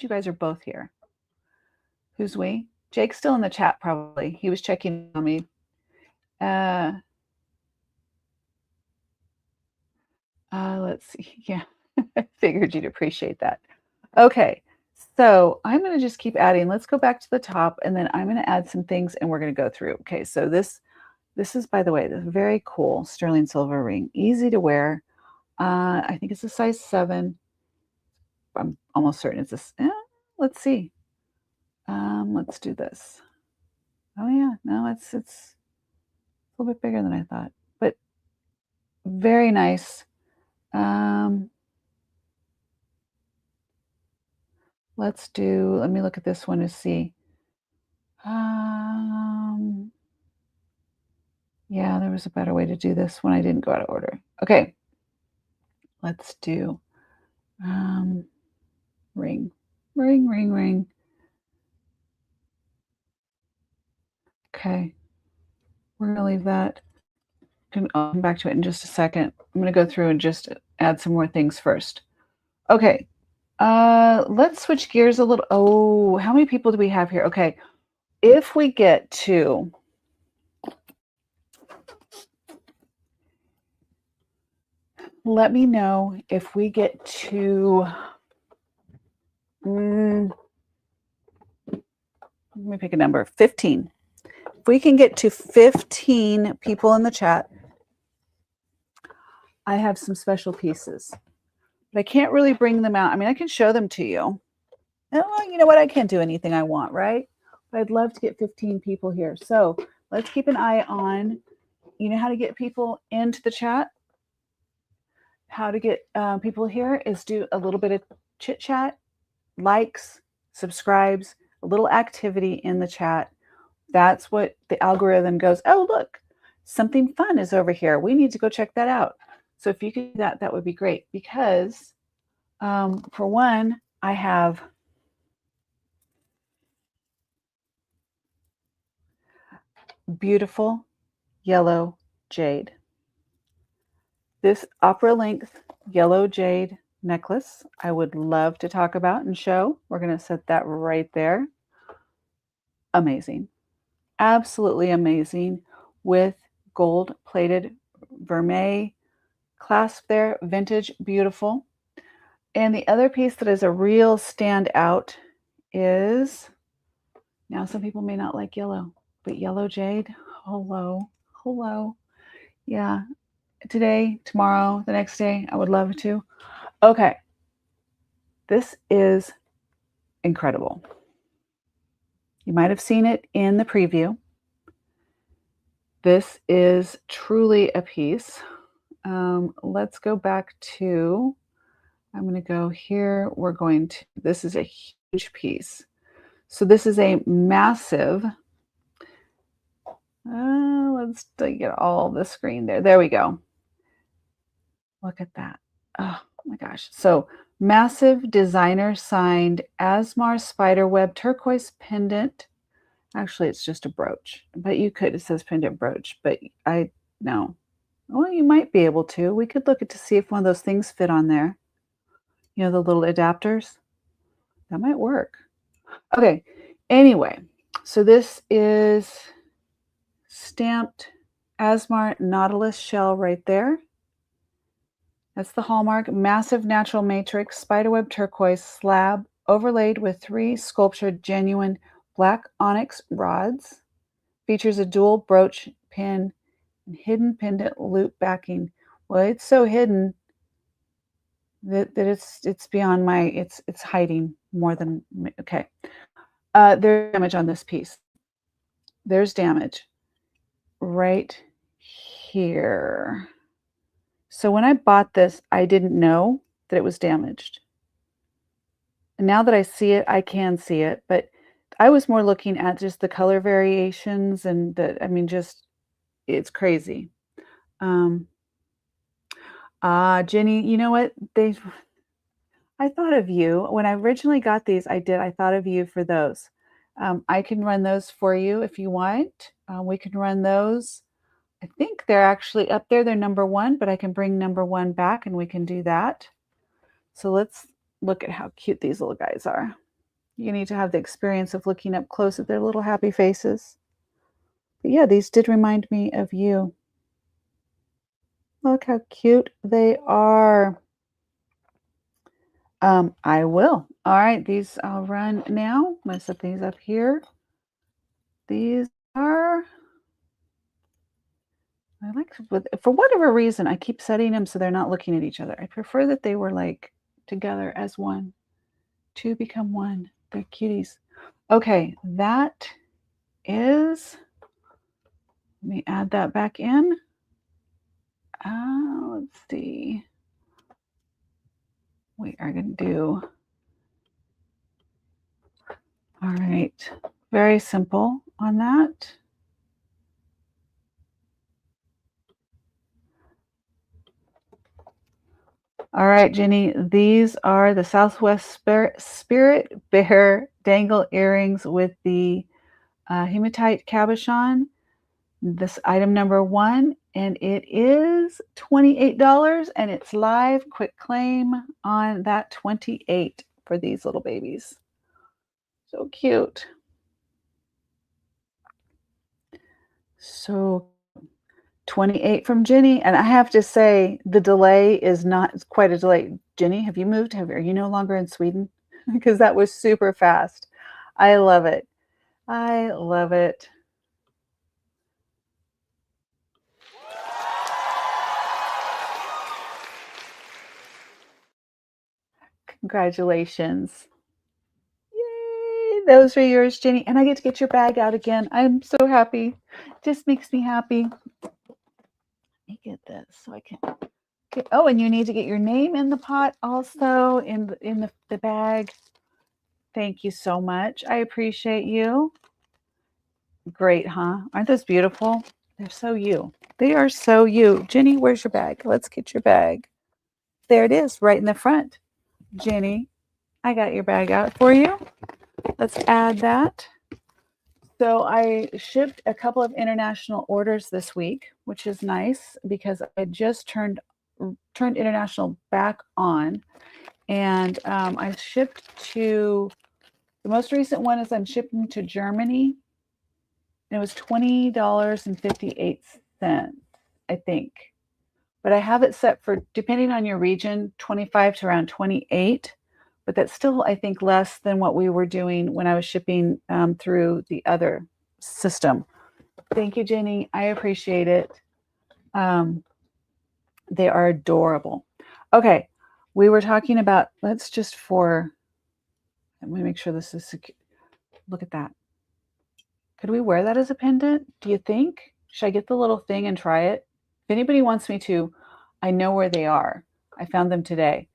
you guys are both here. Who's we? Jake's still in the chat probably. He was checking on me. Let's see. Yeah, I figured you'd appreciate that. Okay, so I'm going to just keep adding. Let's go back to the top, and then I'm going to add some things, and we're going to go through. Okay, so this is, by the way, this very cool sterling silver ring. Easy to wear. I think it's a size 7. I'm almost certain it's this. Let's see. Let's do this. Oh yeah, no, it's a little bit bigger than I thought, but very nice. Let me look at this one to see. Yeah, there was a better way to do this when I didn't go out of order. Okay. Let's do ring. Okay. We're going to leave that. I'll come back to it in just a second. I'm going to go through and just add some more things first. Okay. Let's switch gears a little. Oh, how many people do we have here? Okay. If we get to let me know if we get to, let me pick a number, 15. If we can get to 15 people in the chat, I have some special pieces. But I can't really bring them out. I mean, I can show them to you. Well, you know what? I can't do anything I want, right? But I'd love to get 15 people here. So let's keep an eye on, you know how to get people into the chat? How to get people here is do a little bit of chit chat, likes, subscribes, a little activity in the chat. That's what the algorithm goes, oh, look, something fun is over here. We need to go check that out. So if you could do that, that would be great because for one, I have beautiful yellow jade. This opera length yellow jade necklace, I would love to talk about and show. We're going to set that right there. Amazing. Absolutely amazing with gold plated vermeil clasp there. Vintage, beautiful. And the other piece that is a real standout is, now some people may not like yellow, but yellow jade, hello, hello. Yeah, today, tomorrow, the next day, I would love to. Okay, this is incredible. You might have seen it in the preview. This is truly a piece. Let's go back to, I'm going to go here. We're going to, this is a huge piece. So this is a massive, let's get all the screen there. There we go. Look at that. Oh my gosh. So massive designer signed Asmar spiderweb turquoise pendant. Actually, it's just a brooch, but you could, it says pendant brooch, but I, no. Well, you might be able to. We could look at to see if one of those things fit on there. You know, the little adapters. That might work. Okay. Anyway, so this is stamped Asmar Nautilus shell right there. That's the hallmark. Massive natural matrix spiderweb turquoise slab overlaid with 3 sculptured genuine black onyx rods. Features a dual brooch pin and hidden pendant loop backing. Well, it's so hidden that it's beyond my, it's hiding more than, okay. There's damage on this piece. There's damage right here. So when I bought this, I didn't know that it was damaged. And now that I see it, I can see it, but I was more looking at just the color variations and the, I mean, just, it's crazy. Jenny, you know what? I thought of you. When I originally got these, I thought of you for those. I can run those for you if you want. We can run those. I think they're actually up there. They're number 1, but I can bring number 1 back and we can do that. So let's look at how cute these little guys are. You need to have the experience of looking up close at their little happy faces. But yeah, these did remind me of you. Look how cute they are. I will. All right, these I'll run now. I'm going to set these up here. These are, I like, for whatever reason, I keep setting them so they're not looking at each other. I prefer that they were like together as one. 2 become 1. They're cuties. Okay, that is, let me add that back in. Let's see. We are going to do, all right, very simple on that. All right, Jenny, these are the Southwest Spirit Bear dangle earrings with the hematite cabochon. This item number 1, and it is $28, and it's live. Quick claim on that 28 for these little babies. So cute. So 28 from Jenny. And I have to say, the delay is not quite a delay. Jenny, have you moved? Are you no longer in Sweden? Because that was super fast. I love it. I love it. Congratulations. Yay! Those are yours, Jenny. And I get to get your bag out again. I'm so happy. Just makes me happy. Let me get this so I can get, oh, and you need to get your name in the pot also in the bag. Thank you so much. I appreciate you. Great, huh? Aren't those beautiful? They're so you. They are so you. Jenny, where's your bag? Let's get your bag. There it is, right in the front. Jenny, I got your bag out for you. Let's add that. So I shipped a couple of international orders this week, which is nice because I just turned international back on. And I shipped to, the most recent one is I'm shipping to Germany. And it was $20.58, I think. But I have it set for, depending on your region, 25 to around 28. But that's still, I think, less than what we were doing when I was shipping through the other system. Thank you, Jenny. I appreciate it. They are adorable. Okay, we were talking about, let me make sure this is secure. Look at that. Could we wear that as a pendant? Do you think? Should I get the little thing and try it? If anybody wants me to, I know where they are. I found them today.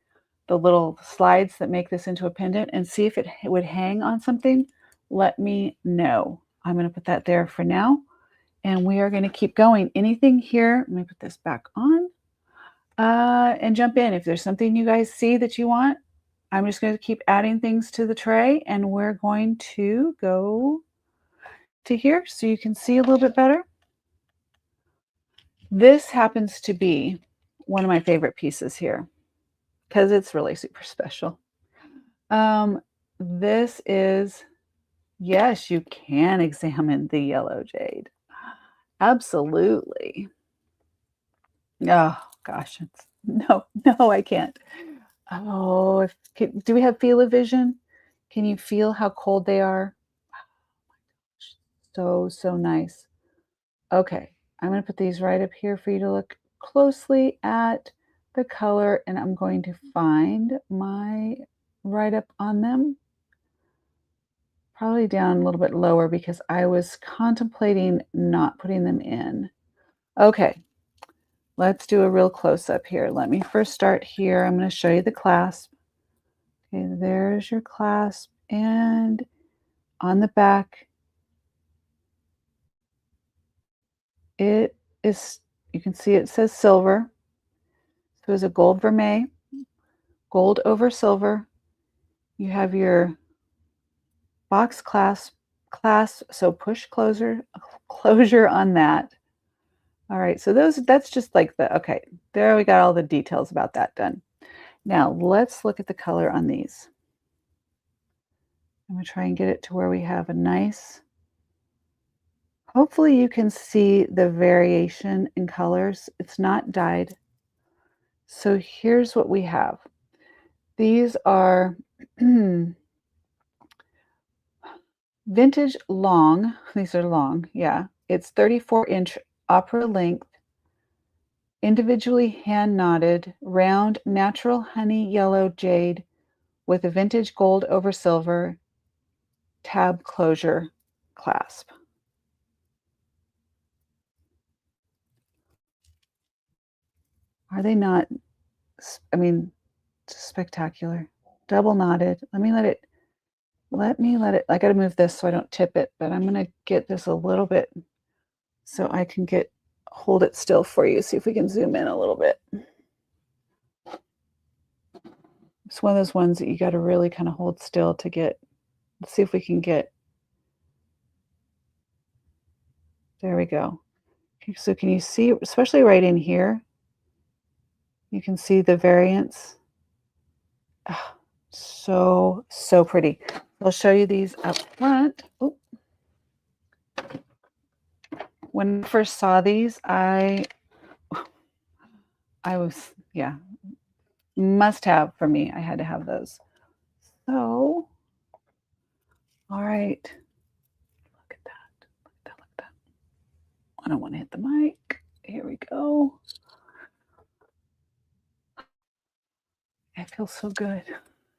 The little slides that make this into a pendant, and see if it would hang on something. Let me know. I'm going to put that there for now. And we are going to keep going. Anything here? Let me put this back on. And jump in. If there's something you guys see that you want, I'm just going to keep adding things to the tray, and we're going to go to here so you can see a little bit better. This happens to be one of my favorite pieces here because it's really super special. This is, yes, you can examine the yellow jade. Absolutely. Oh gosh, no, I can't. Oh, do we have feel-o-vision? Can you feel how cold they are? So nice. Okay, I'm going to put these right up here for you to look closely at the color, and I'm going to find my write-up on them. Probably down a little bit lower because I was contemplating not putting them in. Okay, let's do a real close-up here. Let me first start here. I'm going to show you the clasp. Okay, there's your clasp, and on the back, it is, you can see it says silver. So it's a gold vermeil, gold over silver. You have your box clasp, so push closure on that. All right, so that's just like okay, there we got all the details about that done. Now let's look at the color on these. I'm gonna try and get it to where we have a nice, hopefully you can see the variation in colors. It's not dyed. So here's what we have. These are vintage long. These are long, yeah. It's 34-inch opera length, individually hand knotted, round, natural honey yellow jade with a vintage gold over silver tab closure clasp. Are they not, I mean, spectacular. Double knotted. Let me let it, I got to move this so I don't tip it, but I'm going to get this a little bit so I can hold it still for you. See if we can zoom in a little bit. It's one of those ones that you got to really kind of hold still to get. Let's see if we can get. There we go. Okay, so can you see, especially right in here, you can see the variance. Oh, so pretty. I'll show you these up front. Ooh. When I first saw these, I I was, yeah, must have for me. I had to have those. So, all right. Look at that. Look at that. Look at that. I don't want to hit the mic. Here we go. It feels so good.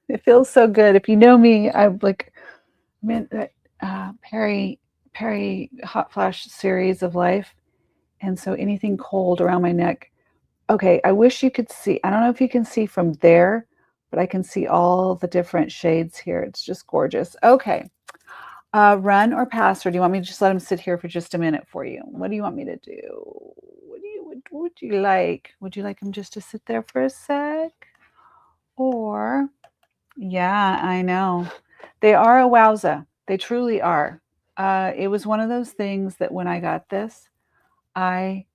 It feels so good. If you know me, I'm like, I'm in that Perry hot flash series of life, and so anything cold around my neck. Okay, I wish you could see. I don't know if you can see from there, but I can see all the different shades here. It's just gorgeous. Okay, run or pass, or do you want me to just let him sit here for just a minute for you? What do you want me to do? What would you like? Would you like him just to sit there for a sec? Or, yeah, I know. They are a wowza. They truly are. It was one of those things that when I got this, I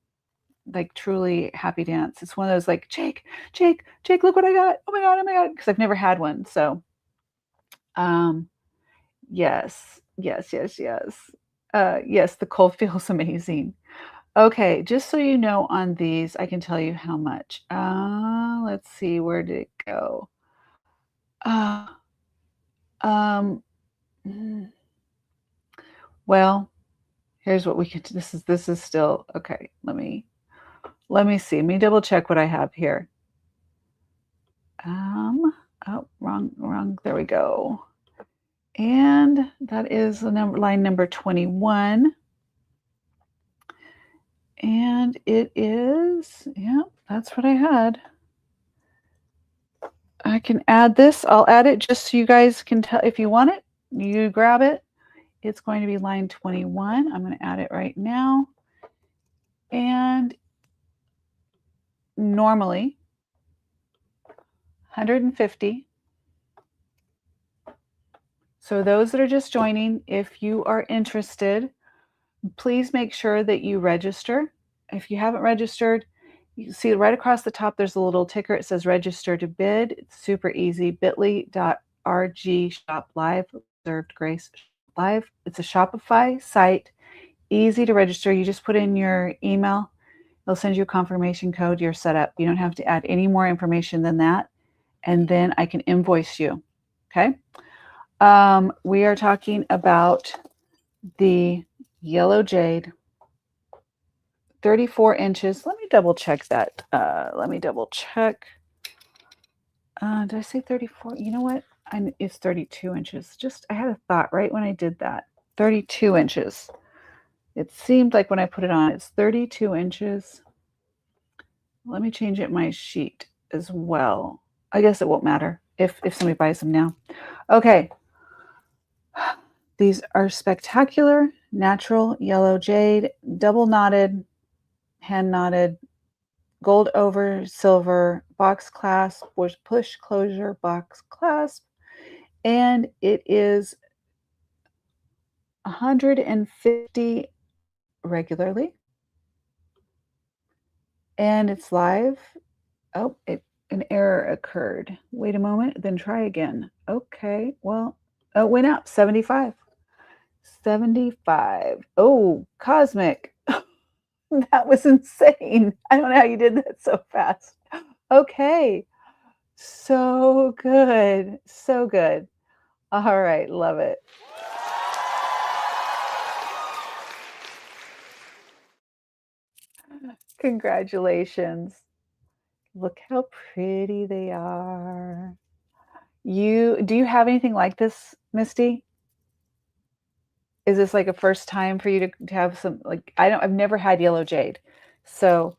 like truly happy dance. It's one of those like, Jake, Jake, Jake, look what I got. Oh my God, oh my God. Because I've never had one. So, um, yes, yes, yes, yes. Yes, the cold feels amazing. Okay, just so you know on these, I can tell you how much. Let's see, where did it go? Uh, um, mm, well, here's what we could. This is still okay. Let me see. Let me double check what I have here. Oh, wrong. There we go. And that is the line number 21. And it is, yeah, that's what I had. I can add this. I'll add it just so you guys can tell if you want it. You grab it. It's going to be line 21. I'm going to add it right now. And normally 150. So those that are just joining, if you are interested, please make sure that you register. If you haven't registered, you see right across the top, there's a little ticker. It says register to bid. It's super easy. bit.ly.rg shop live, reserved grace live. It's a Shopify site, easy to register. You just put in your email. They'll send you a confirmation code. You're set up. You don't have to add any more information than that. And then I can invoice you. Okay. We are talking about the yellow jade, 34 inches. Let me double check that. Let me double check. Did I say 34? You know what? It's 32 inches. Just, I had a thought right when I did that. 32 inches. It seemed like when I put it on, it's 32 inches. Let me change it my sheet as well. I guess it won't matter if somebody buys them now. Okay. These are spectacular, natural yellow jade, double knotted, hand knotted, gold over silver box clasp, push closure box clasp, and it is 150 regularly, and it's live. Oh, an error occurred. Wait a moment, then try again. Okay, well, oh, it went up 75. 75. Oh, cosmic. That was insane. I don't know how you did that so fast. Okay. So good. So good. All right. Love it. Congratulations. Look how pretty they are. Do you have anything like this, Misty? Is this like a first time for you to have some like I've never had yellow jade. So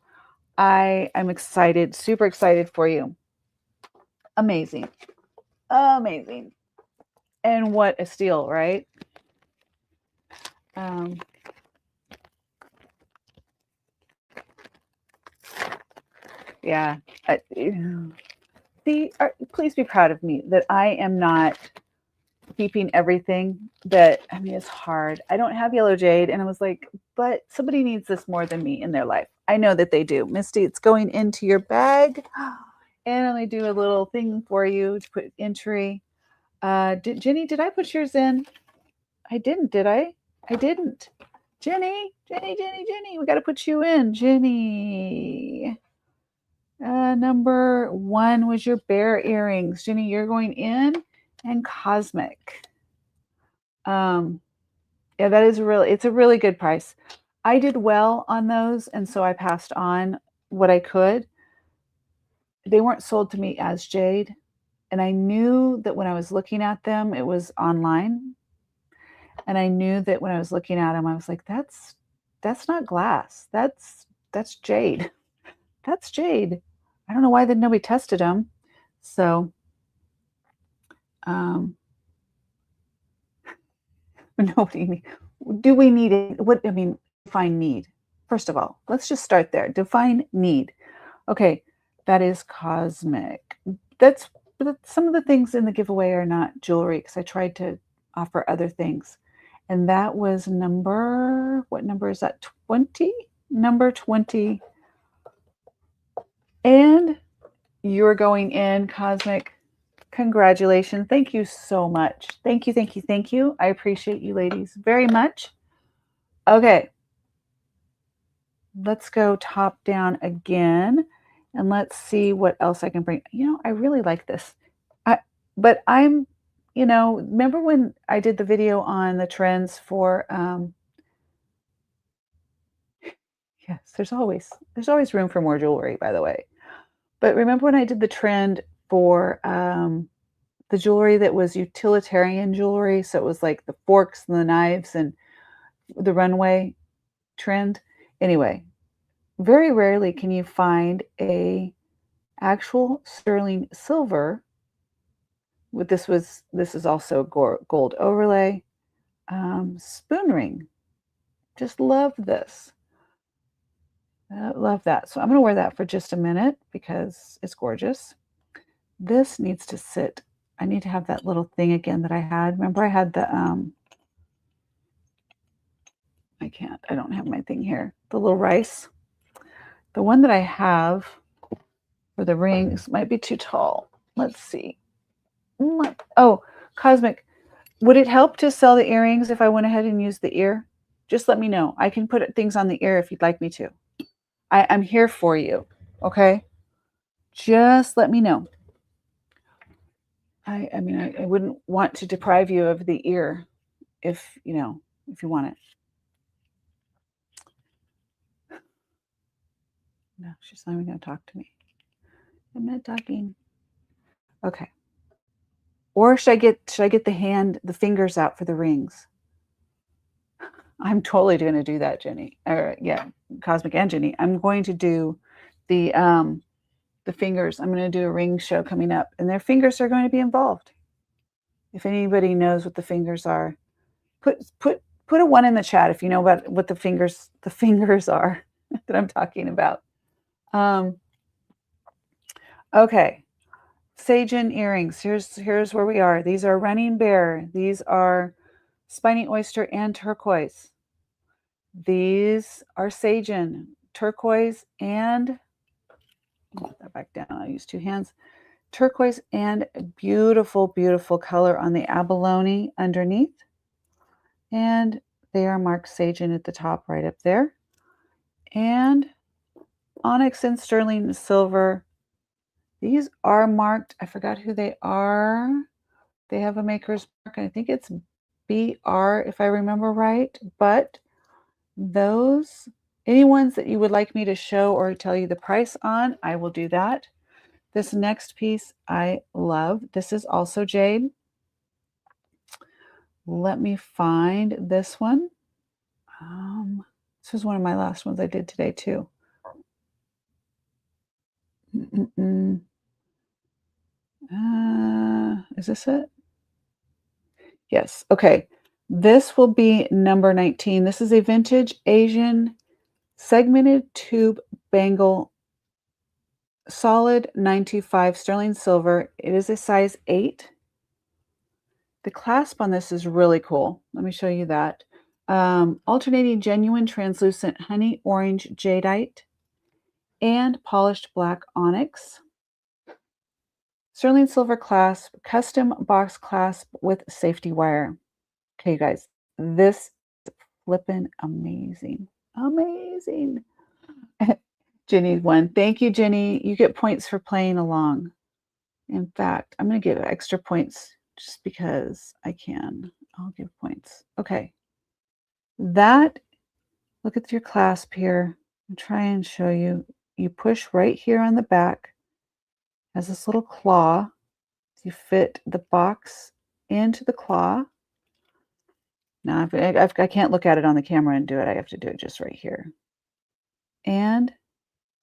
I'm excited, super excited for you. Amazing. Amazing. And what a steal, right? Um, yeah. Please be proud of me that I am not keeping everything that, I mean, it's hard. I don't have yellow jade. And I was like, but somebody needs this more than me in their life. I know that they do. Misty, it's going into your bag. And I'm going to do a little thing for you to put entry. Jenny, did I put yours in? I didn't, did I? I didn't. Jenny, we got to put you in. Jenny. Number 1 was your bear earrings. Jenny, you're going in, and cosmic. Yeah, that is it's a really good price. I did well on those, and so I passed on what I could. They weren't sold to me as jade, and I knew that when I was looking at them, it was online, and I knew that when I was looking at them, I was like, that's not glass. That's jade. That's jade. I don't know why nobody tested them. So, um, nobody. Do we need it? What I mean, define need. First of all, let's just start there. Define need. Okay, that is cosmic. That's some of the things in the giveaway are not jewelry because I tried to offer other things. And that was what number is that? 20? Number 20. And you're going in cosmic. Congratulations. Thank you so much. Thank you, thank you, thank you. I appreciate you ladies very much. Okay. Let's go top down again and let's see what else I can bring. I really like this. But I'm, remember when I did the video on the trends for yes, there's always room for more jewelry, by the way. But remember when I did the trend for the jewelry that was utilitarian jewelry, so it was like the forks and the knives and the runway trend. Anyway, very rarely can you find a actual sterling silver. This is also gold overlay spoon ring. Just love this. Love that. So I'm going to wear that for just a minute because it's gorgeous. This needs to sit. I need to have that little thing again that I had. Remember I had the I don't have my thing here. The little rice. The one that I have for the rings might be too tall. Let's see. Oh, cosmic. Would it help to sell the earrings if I went ahead and used the ear? Just let me know. I can put things on the ear if you'd like me to. I'm here for you. Okay? Just let me know. I mean, I wouldn't want to deprive you of the ear if you want it. No, she's not even going to talk to me. I'm not talking. Okay. Or should I get the fingers out for the rings? I'm totally going to do that, Jenny. Yeah, Cosmic and Jenny. I'm going to do the fingers. I'm going to do a ring show coming up, and their fingers are going to be involved. If anybody knows what the fingers are, put a 1 in the chat if you know about what the fingers are that I'm talking about. Okay. Sagen earrings. Here's where we are. These are running bear. These are spiny oyster and turquoise. These are Sagen, turquoise, and put that back down. I'll use 2 hands. Turquoise and beautiful, beautiful color on the abalone underneath. And they are marked Sagen at the top right up there. And onyx and sterling silver. These are marked. I forgot who they are. They have a maker's mark. I think it's BR if I remember right. But those, any ones that you would like me to show or tell you the price on, I will do that. This next piece I love. This is also jade. Let me find this one. This was one of my last ones I did today too. Is this it? Yes. Okay. This will be number 19. This is a vintage Asian segmented tube bangle, solid 925 sterling silver. It is a size 8. The clasp on this is really cool. Let me show you that. Alternating genuine translucent honey orange jadeite and polished black onyx. Sterling silver clasp, custom box clasp with safety wire. Okay, guys, this is flippin' amazing. Amazing. Jenny won. Thank you, Jenny. You get points for playing along. In fact, I'm going to give extra points just because I can. I'll give points. Okay. That, look at your clasp here. I'll try and show you. You push right here on the back. Has this little claw. You fit the box into the claw. Now, I can't look at it on the camera and do it. I have to do it just right here. And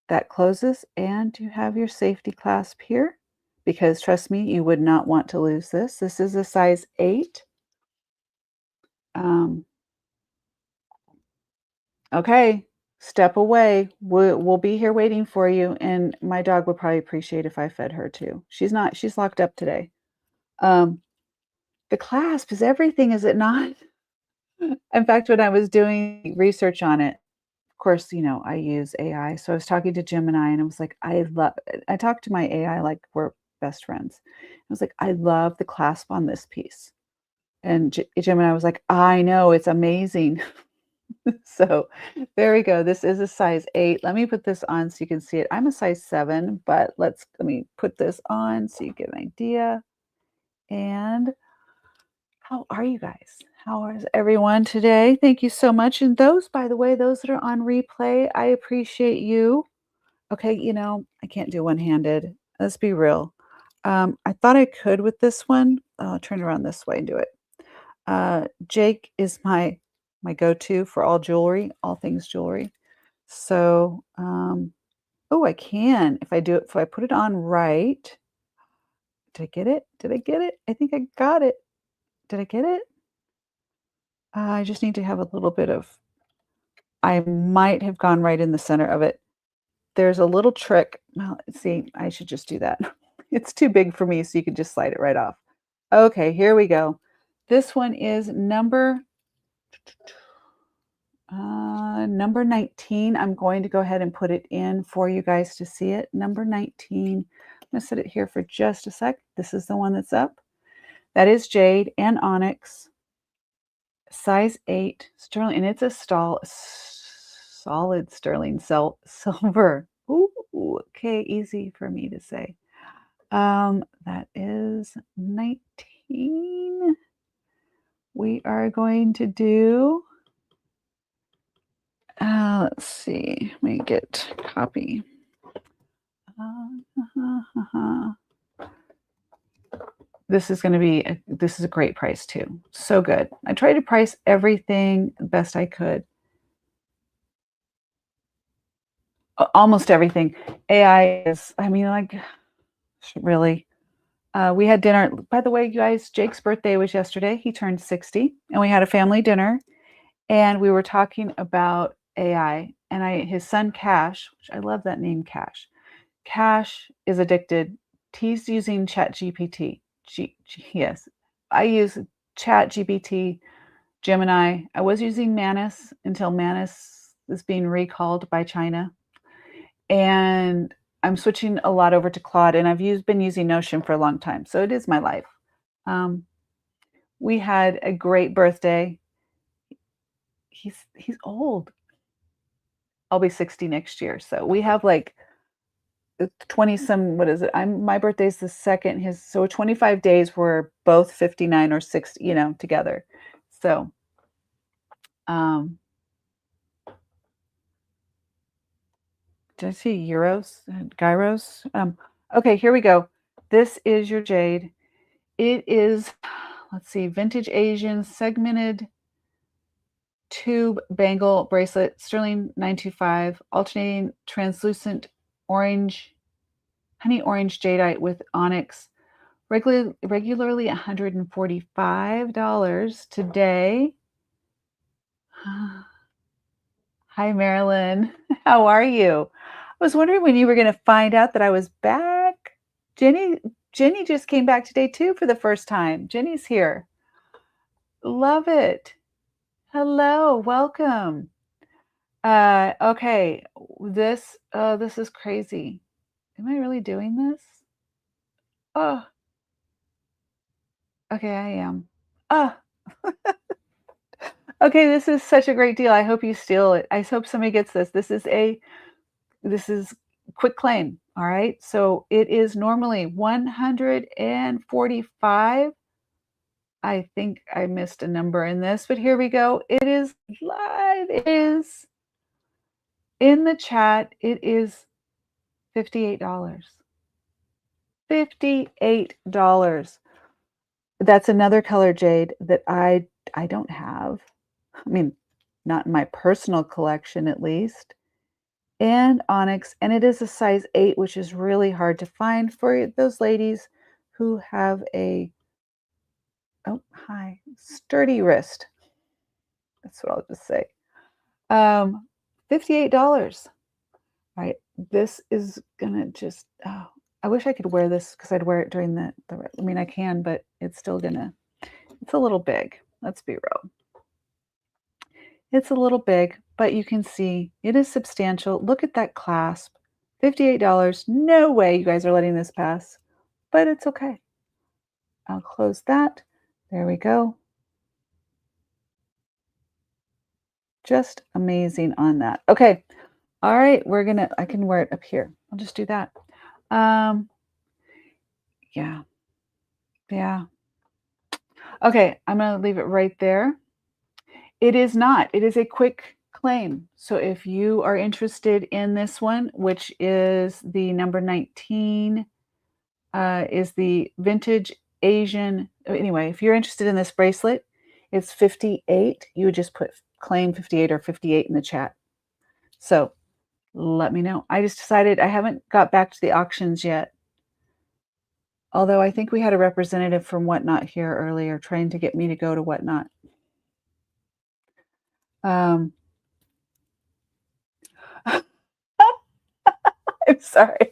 that closes, and you have your safety clasp here. Because trust me, you would not want to lose this. This is a size 8. Okay, step away. We'll be here waiting for you, and my dog would probably appreciate if I fed her too. She's locked up today. The clasp is everything, is it not? In fact, when I was doing research on it, of course, I use AI. So I was talking to Gemini and I was like, I talked to my AI like we're best friends. I was like, I love the clasp on this piece. And Gemini was like, I know, it's amazing. So there we go. This is a size 8. Let me put this on so you can see it. I'm a size 7, but let me put this on so you get an idea. And how are you guys? How is everyone today? Thank you so much. And those, by the way, those that are on replay, I appreciate you. Okay, I can't do one-handed. Let's be real. I thought I could with this one. I'll turn around this way and do it. Jake is my go-to for all jewelry, all things jewelry. So, oh, I can if I put it on right. Did I get it? Did I get it? I think I got it. Did I get it? I just need to have a little bit of, I might have gone right in the center of it. There's a little trick. Well, see, I should just do that. It's too big for me, so you can just slide it right off. Okay, here we go. This one is number 19. I'm going to go ahead and put it in for you guys to see it. Number 19. I'm going to set it here for just a sec. This is the one that's up. That is jade and onyx. Size 8 sterling, and it's a solid sterling silver. Ooh, okay, easy for me to say. That is 19. We are going to do, let's see, let me get copy. This is a great price too. So good. I tried to price everything the best I could. Almost everything. AI is, like, really. We had dinner. By the way, you guys, Jake's birthday was yesterday. He turned 60, and we had a family dinner, and we were talking about AI. And his son Cash, which I love that name, Cash. Cash is addicted. He's using ChatGPT. Yes, I use ChatGPT, Gemini. I was using Manus until Manus is being recalled by China. And I'm switching a lot over to Claude, and I've been using Notion for a long time, so it is my life. We had a great birthday. He's old. I'll be 60 next year, so we have like 20 some. What is it? My birthday's the second. So 25 days we're both 59 or 60, together. So, did I see euros, gyros? Okay, here we go. This is your jade. It is, let's see, vintage Asian segmented tube bangle bracelet, sterling 925, alternating translucent orange, honey orange jadeite with onyx, regularly $145 today. Hi, Marilyn. How are you? I was wondering when you were going to find out that I was back. Jenny just came back today too for the first time. Jenny's here. Love it. Hello, welcome. Okay, this is crazy. Am I really doing this? Oh, okay, I am. Oh, okay, this is such a great deal. I hope you steal it. I hope somebody gets this. This is a this is quick claim. All right. So it is normally 145. I think I missed a number in this, but here we go. It is live. It is in the chat. It is $58. $58. That's another color jade that I don't have. I mean, not in my personal collection at least. And onyx, and it is a size 8, which is really hard to find for those ladies who have a sturdy wrist. That's what I'll just say. $58. All right, this is gonna just, oh, I wish I could wear this because I'd wear it during the, I mean, I can, but it's still gonna, it's a little big. Let's be real. It's a little big, but you can see it is substantial. Look at that clasp. $58. No way you guys are letting this pass, but it's okay. I'll close that. There we go. Just amazing on that. Okay. All right. I can wear it up here. I'll just do that. Yeah. Yeah. Okay. I'm going to leave it right there. It is not. It is a quick claim. So if you are interested in this one, which is the number 19, is the vintage Asian. Anyway, if you're interested in this bracelet, it's 58. You would just put claim 58 or 58 in the chat. So let me know. I just decided I haven't got back to the auctions yet. Although I think we had a representative from Whatnot here earlier trying to get me to go to Whatnot. I'm sorry.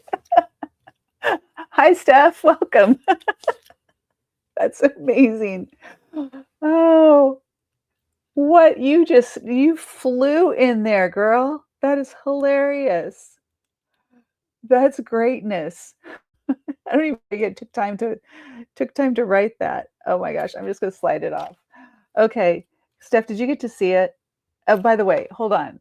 Hi, Steph. Welcome. That's amazing. Oh, what you flew in there, girl. That is hilarious. That's greatness. I don't even think it took time to write that. Oh my gosh, I'm just gonna slide it off. Okay, Steph, did you get to see it? By the way, hold on.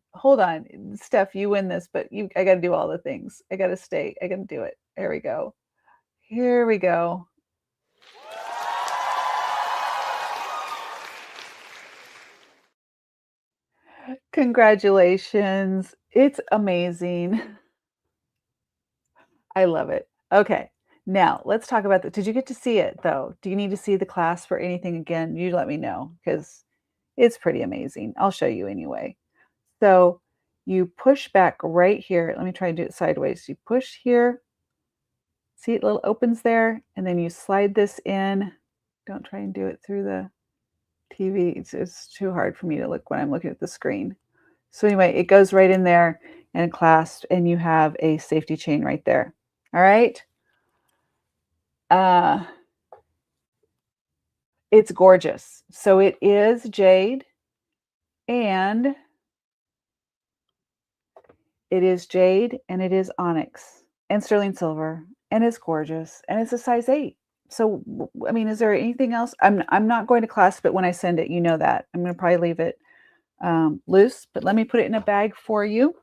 Steph, you win this, but I gotta do all the things. I gotta do it. There we go. Here we go. Congratulations. It's amazing. I love it. Okay. Now let's talk about did you get to see it though? Do you need to see the clasp or anything again? You let me know because it's pretty amazing. I'll show you anyway. So you push back right here. Let me try and do it sideways. You push here. See it little opens there, and then you slide this in. Don't try and do it through the TV. It's too hard for me to look when I'm looking at the screen. So anyway, it goes right in there and clasped, and you have a safety chain right there. All right. It's gorgeous. So it is jade, and it is onyx and sterling silver, and it's gorgeous, and it's a size 8. So I mean, is there anything else? I'm not going to clasp it when I send it. You know that. I'm going to probably leave it loose, but let me put it in a bag for you.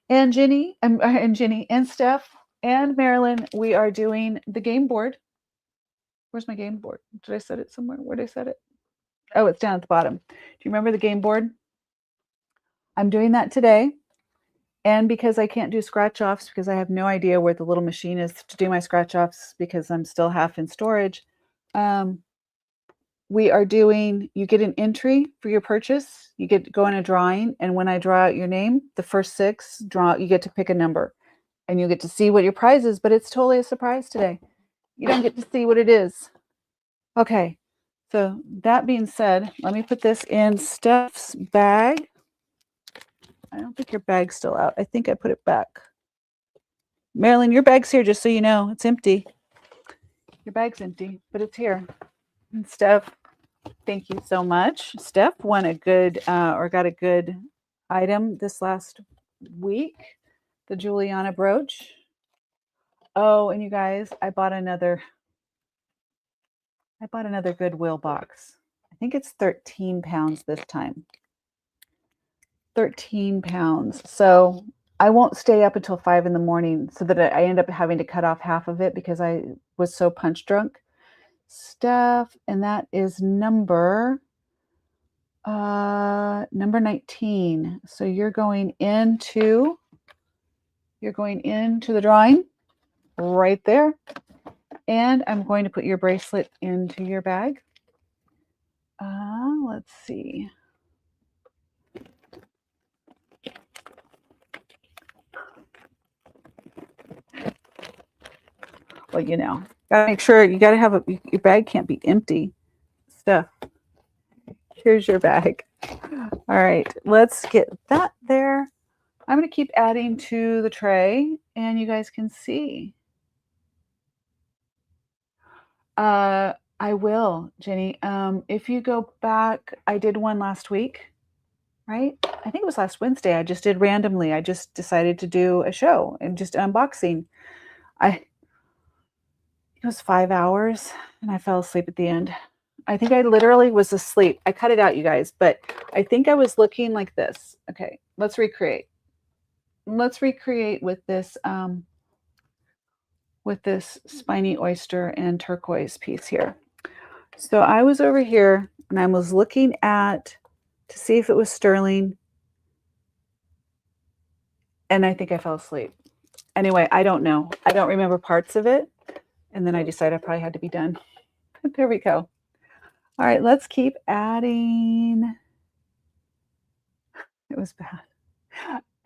And Jenny and Steph and Marilyn, we are doing the game board. Where's my game board? Did I set it somewhere? Where did I set it? Oh, it's down at the bottom. Do you remember the game board? I'm doing that today. And because I can't do scratch offs because I have no idea where the little machine is to do my scratch offs because I'm still half in storage. We are doing, you get an entry for your purchase. You get to go in a drawing. And when I draw out your name, the first 6 you get to pick a number and you get to see what your prize is, but it's totally a surprise today. You don't get to see what it is. Okay. So that being said, let me put this in Steph's bag. I don't think your bag's still out. I think I put it back. Marilyn, your bag's here, just so you know. It's empty. Your bag's empty, but it's here. And Steph, thank you so much. Steph won a good, or got a good item this last week. The Juliana brooch. Oh, and you guys, I bought another Goodwill box. I think it's 13 pounds this time. 13 pounds. So I won't stay up until 5 in the morning so that I end up having to cut off half of it because I was so punch drunk. Stuff, and that is number 19. So you're going into the drawing right there. And I'm going to put your bracelet into your bag. Let's see. Well, you know, gotta make sure you gotta have your bag can't be empty. Stuff. Here's your bag. All right, let's get that there. I'm going to keep adding to the tray, and you guys can see. I will, Jenny. If you go back, I did one last week, right? I think it was last Wednesday. I just did randomly. I just decided to do a show and just unboxing. It was 5 hours, and I fell asleep at the end. I think I literally was asleep. I cut it out, you guys, but I think I was looking like this. Okay, let's recreate. Let's recreate with this spiny oyster and turquoise piece here. So I was over here and I was looking at to see if it was sterling, and I think I fell asleep. Anyway, I don't know. I don't remember parts of it, and then I decided I probably had to be done. There we go. All right, let's keep adding. It was bad.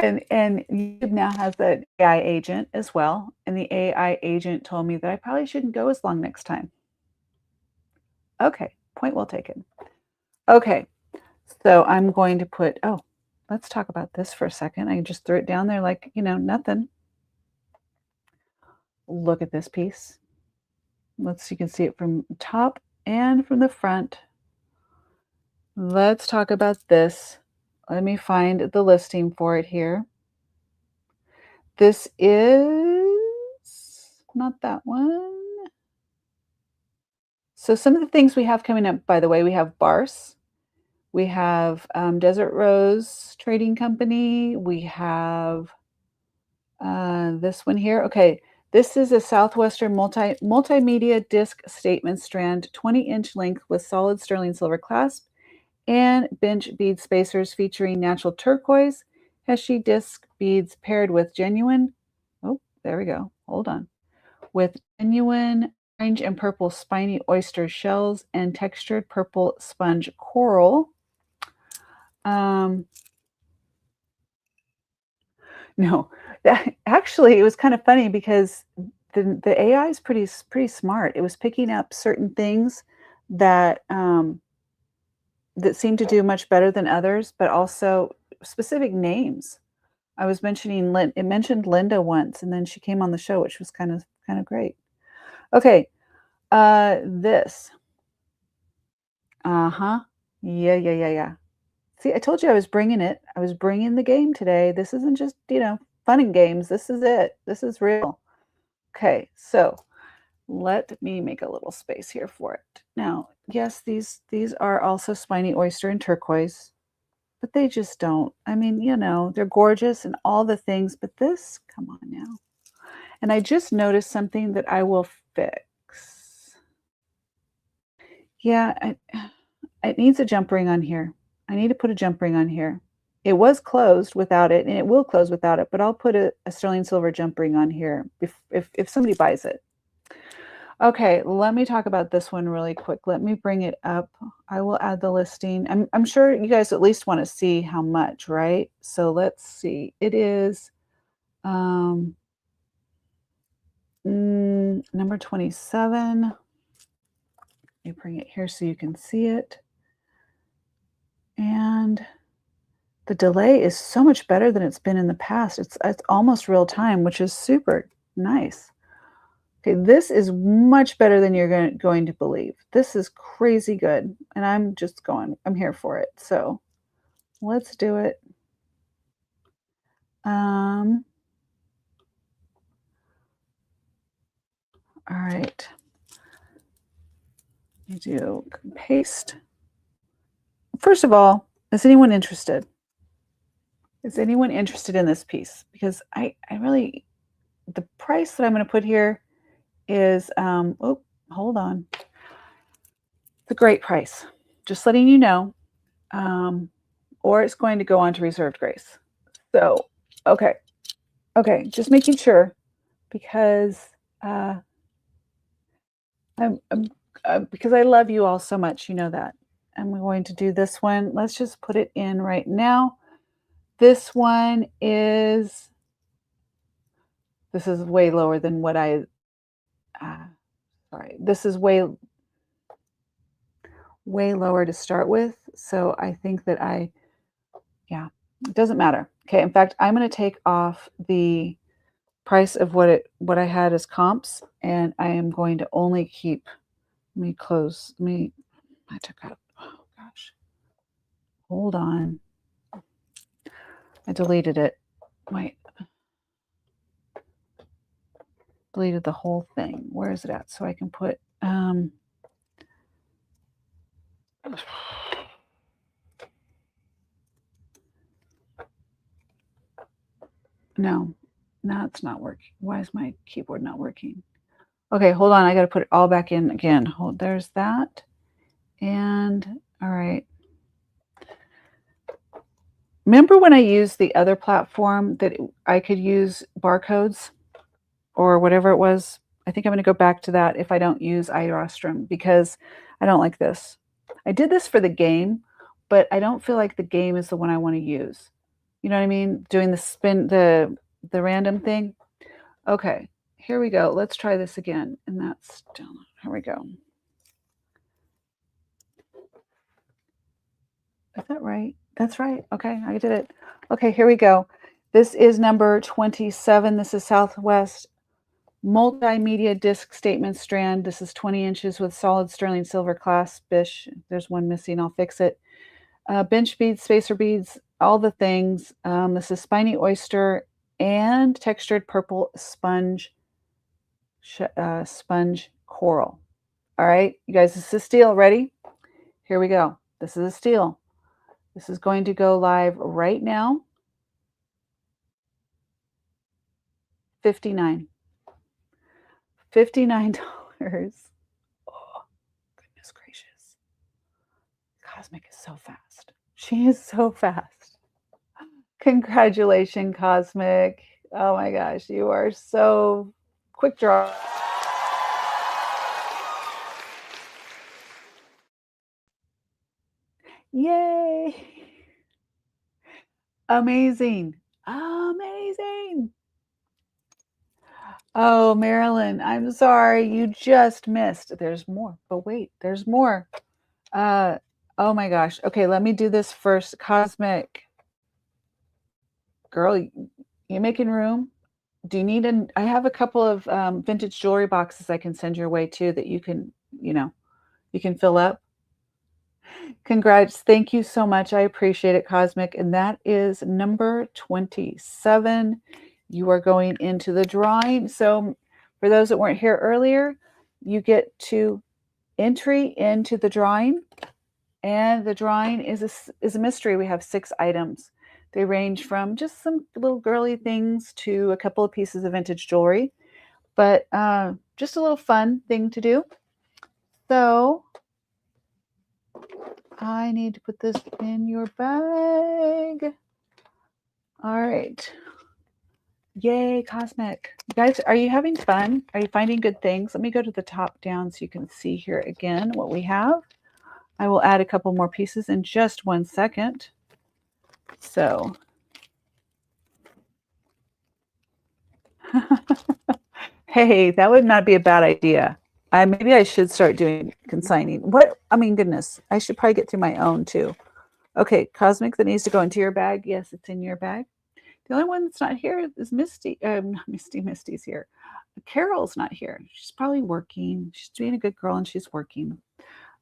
And YouTube now has the AI agent as well, and the AI agent told me that I probably shouldn't go as long next time. Okay, point well taken. Okay, so I'm going to put, let's talk about this for a second. I just threw it down there like, nothing. Look at this piece. You can see it from the top and from the front. Let's talk about this. Let me find the listing for it here. This is not that one. So some of the things we have coming up, by the way, we have Barse, we have Desert Rose Trading Company, we have this one here. Okay, this is a Southwestern multimedia disc statement strand, 20-inch length with solid sterling silver clasp and bench bead spacers featuring natural turquoise, Heshi disc beads paired with genuine, there we go, hold on, with genuine orange and purple spiny oyster shells and textured purple sponge coral. No, actually, it was kind of funny because the AI is pretty smart. It was picking up certain things that that seemed to do much better than others, but also specific names. I was mentioning it mentioned Linda once, and then she came on the show, which was kind of great. Okay, this. Yeah. See, I told you I was bringing it. I was bringing the game today. This isn't just, fun and games. This is it. This is real. Okay, so let me make a little space here for it. Now, yes, these are also spiny oyster and turquoise, but they just don't. I mean, they're gorgeous and all the things, but this, come on now. And I just noticed something that I will fix. Yeah, it needs a jump ring on here. I need to put a jump ring on here. It was closed without it, and it will close without it, but I'll put a sterling silver jump ring on here if somebody buys it. Okay, let me talk about this one really quick. Let me bring it up. I will add the listing. I'm sure you guys at least want to see how much, right? So let's see. It is number 27. Let me bring it here so you can see it. And the delay is so much better than it's been in the past. It's almost real time, which is super nice. Okay, this is much better than you're going to believe. This is crazy good, and I'm here for it. So let's do it. All right. You do paste. First of all, is anyone interested? Is anyone interested in this piece? Because I really, the price that I'm going to put here is, oh, hold on. It's a great price. Just letting you know. Or it's going to go on to reserved grace. So, okay. Okay, just making sure because I'm because I love you all so much, you know that. I'm going to do this one. Let's just put it in right now. This one is this is way lower than what I sorry. This is way lower to start with. So I think that yeah, it doesn't matter. Okay, in fact, I'm going to take off the price of what I had as comps, and I am going to only keep. Let me close. I took out. Oh gosh, hold on. I deleted it. Wait, deleted the whole thing. Where is it at? So I can put. No, that's not working. Why is my keyboard not working? Okay, hold on. I got to put it all back in again. Hold. There's that. And all right. Remember when I used the other platform that I could use barcodes or whatever it was? I think I'm going to go back to that if I don't use iRostrum because I don't like this. I did this for the game, but I don't feel like the game is the one I want to use. You know what I mean? Doing the spin, the random thing. Okay, here we go. Let's try this again. And that's still, here we go. Is that right? That's right. Okay, I did it. Okay, here we go. This is number 27. This is Southwest Multimedia Disc Statement Strand. This is 20 inches with solid sterling silver clasp. Bish, there's one missing. I'll fix it. Bench beads, spacer beads, all the things. This is spiny oyster and textured purple sponge coral. All right, you guys, this is steel. Ready? Here we go. This is a steel. This is going to go live right now. 59. $59. Oh, goodness gracious. Cosmic is so fast. She is so fast. Congratulations, Cosmic. Oh my gosh, you are so quick draw. Yay! Amazing. Amazing. Oh, Marilyn, I'm sorry. You just missed. There's more. But wait, there's more. Oh my gosh. Okay, let me do this first. Cosmic. Girl, you making room? Do you need I have a couple of vintage jewelry boxes I can send your way too that you can, you can fill up. Congrats. Thank you so much. I appreciate it, Cosmic. And that is number 27. You are going into the drawing. So for those that weren't here earlier, you get to entry into the drawing. And the drawing is a mystery. We have 6 items. They range from just some little girly things to a couple of pieces of vintage jewelry, but just a little fun thing to do. So I need to put this in your bag. All right. Yay, Cosmic. You guys, are you having fun? Are you finding good things? Let me go to the top down so you can see here again what we have. I will add a couple more pieces in just 1 second. So, hey, that would not be a bad idea. Maybe I should start doing consigning. What? I mean, goodness, I should probably get through my own too. Okay, Cosmic, that needs to go into your bag. Yes, it's in your bag. The only one that's not here is Misty. Not Misty. Misty's here. Carol's not here. She's probably working. She's being a good girl and she's working.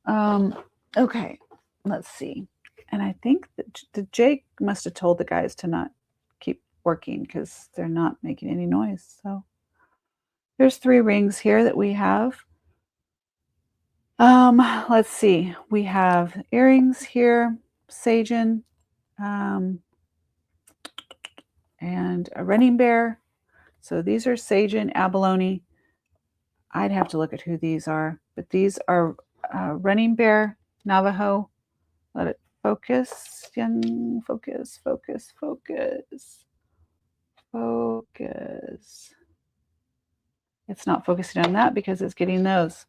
Okay, let's see. And I think that Jake must have told the guys to not keep working because they're not making any noise. So there's 3 rings here that we have. Let's see. We have earrings here, Sagen. and a running bear. So these are sage and abalone. I'd have to look at who these are, but these are running bear, Navajo. Let it focus, focus, focus, focus, focus. It's not focusing on that because it's getting those.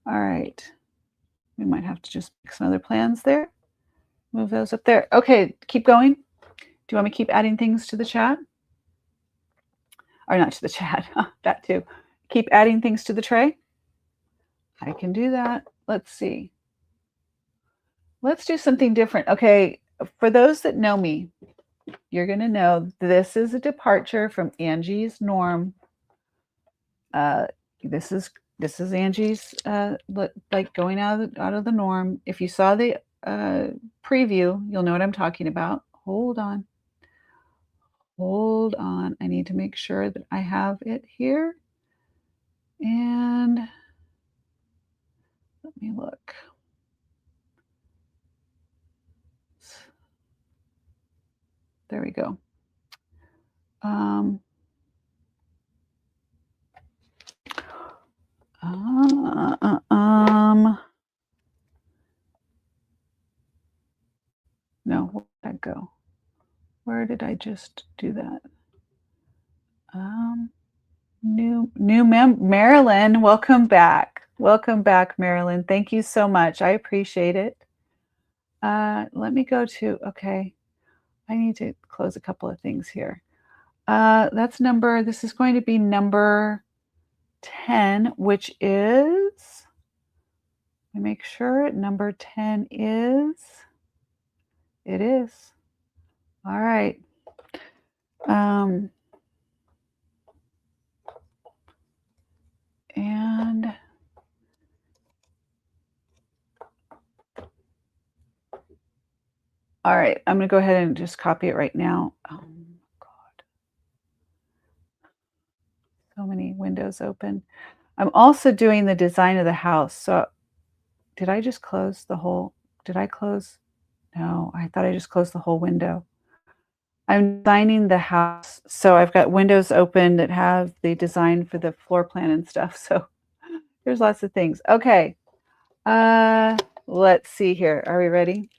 All right. We might have to just make some other plans there. Move those up there. Okay, keep going. Do you want me to keep adding things to the chat? Or not to the chat, that too. Keep adding things to the tray? I can do that. Let's see. Let's do something different. Okay, for those that know me, you're going to know this is a departure from Angie's norm. This is Angie's like going out of the norm. If you saw the preview, you'll know what I'm talking about. Hold on. Hold on. I need to make sure that I have it here. And let me look. There we go. No, where did that go? Where did I just do that? Marilyn, welcome back. Welcome back, Marilyn. Thank you so much. I appreciate it. Let me go to, okay. I need to close a couple of things here. This is going to be number 10, which is, let me make sure number 10 is, it is. All right. And all right, I'm going to go ahead and just copy it right now. Oh, God. So many windows open. I'm also doing the design of the house. So did I just close the whole, did I close? No, I thought I just closed the whole window. I'm designing the house. So I've got windows open that have the design for the floor plan and stuff. So there's lots of things. Okay. Let's see here. Are we ready?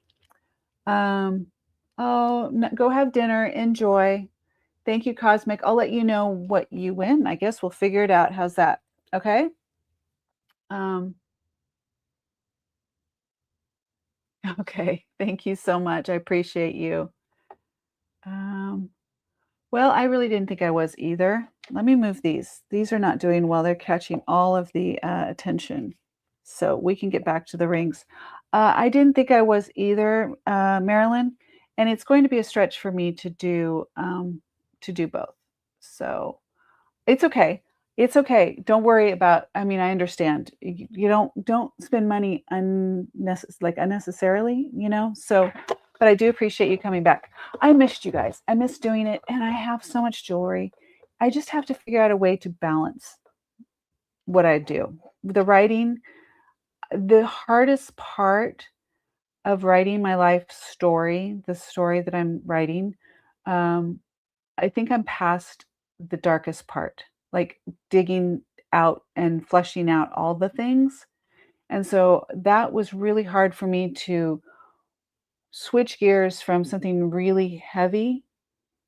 Go have dinner. Enjoy. Thank you, Cosmic. I'll let you know what you win. I guess we'll figure it out. How's that? Okay. Okay. Thank you so much. I appreciate you. Well, I really didn't think I was either. Let me move these. These are not doing well. They're catching all of the attention. So we can get back to the rings. I didn't think I was either, Marilyn, and it's going to be a stretch for me to do both. So it's okay. It's okay. Don't worry about. I mean, I understand. You don't spend money unnecessarily. So. But I do appreciate you coming back. I missed you guys. I missed doing it, and I have so much jewelry. I just have to figure out a way to balance what I do. The writing, the hardest part of writing my life story, the story that I'm writing, I think I'm past the darkest part, like digging out and fleshing out all the things. And so that was really hard for me to switch gears from something really heavy.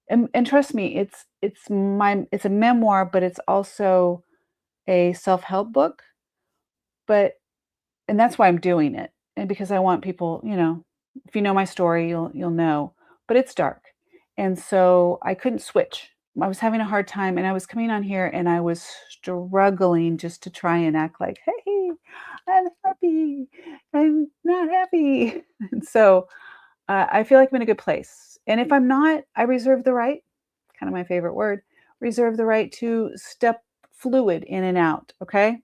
And trust me, it's a memoir, but it's also a self-help book. And that's why I'm doing it. And because I want people, if you know my story, you'll know. But it's dark. And so I couldn't switch. I was having a hard time, and I was coming on here and I was struggling just to try and act like, hey, I'm happy. I'm not happy. And so I feel like I'm in a good place. And if I'm not, I reserve the right, kind of my favorite word, reserve the right to step fluid in and out. Okay.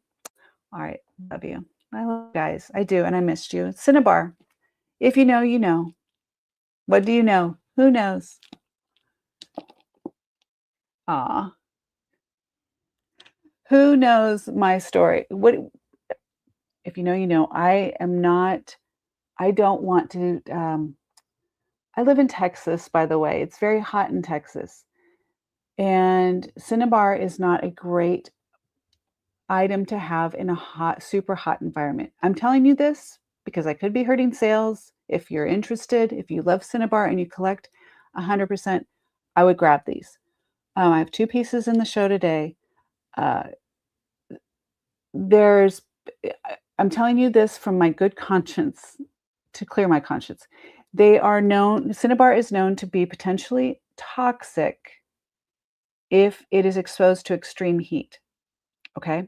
All right. Love you. I love you guys. I do. And I missed you. Cinnabar. If you know, you know. What do you know? Who knows? Aw. Who knows my story? If you know, you know. I don't want to, I live in Texas, by the way. It's very hot in Texas. And cinnabar is not a great item to have in a hot, super hot environment. I'm telling you this because I could be hurting sales. If you're interested, if you love cinnabar and you collect 100%, I would grab these. I have 2 pieces in the show today. Uh, there's, I'm telling you this from my good conscience to clear my conscience. They are known, cinnabar is known to be potentially toxic if it is exposed to extreme heat. Okay.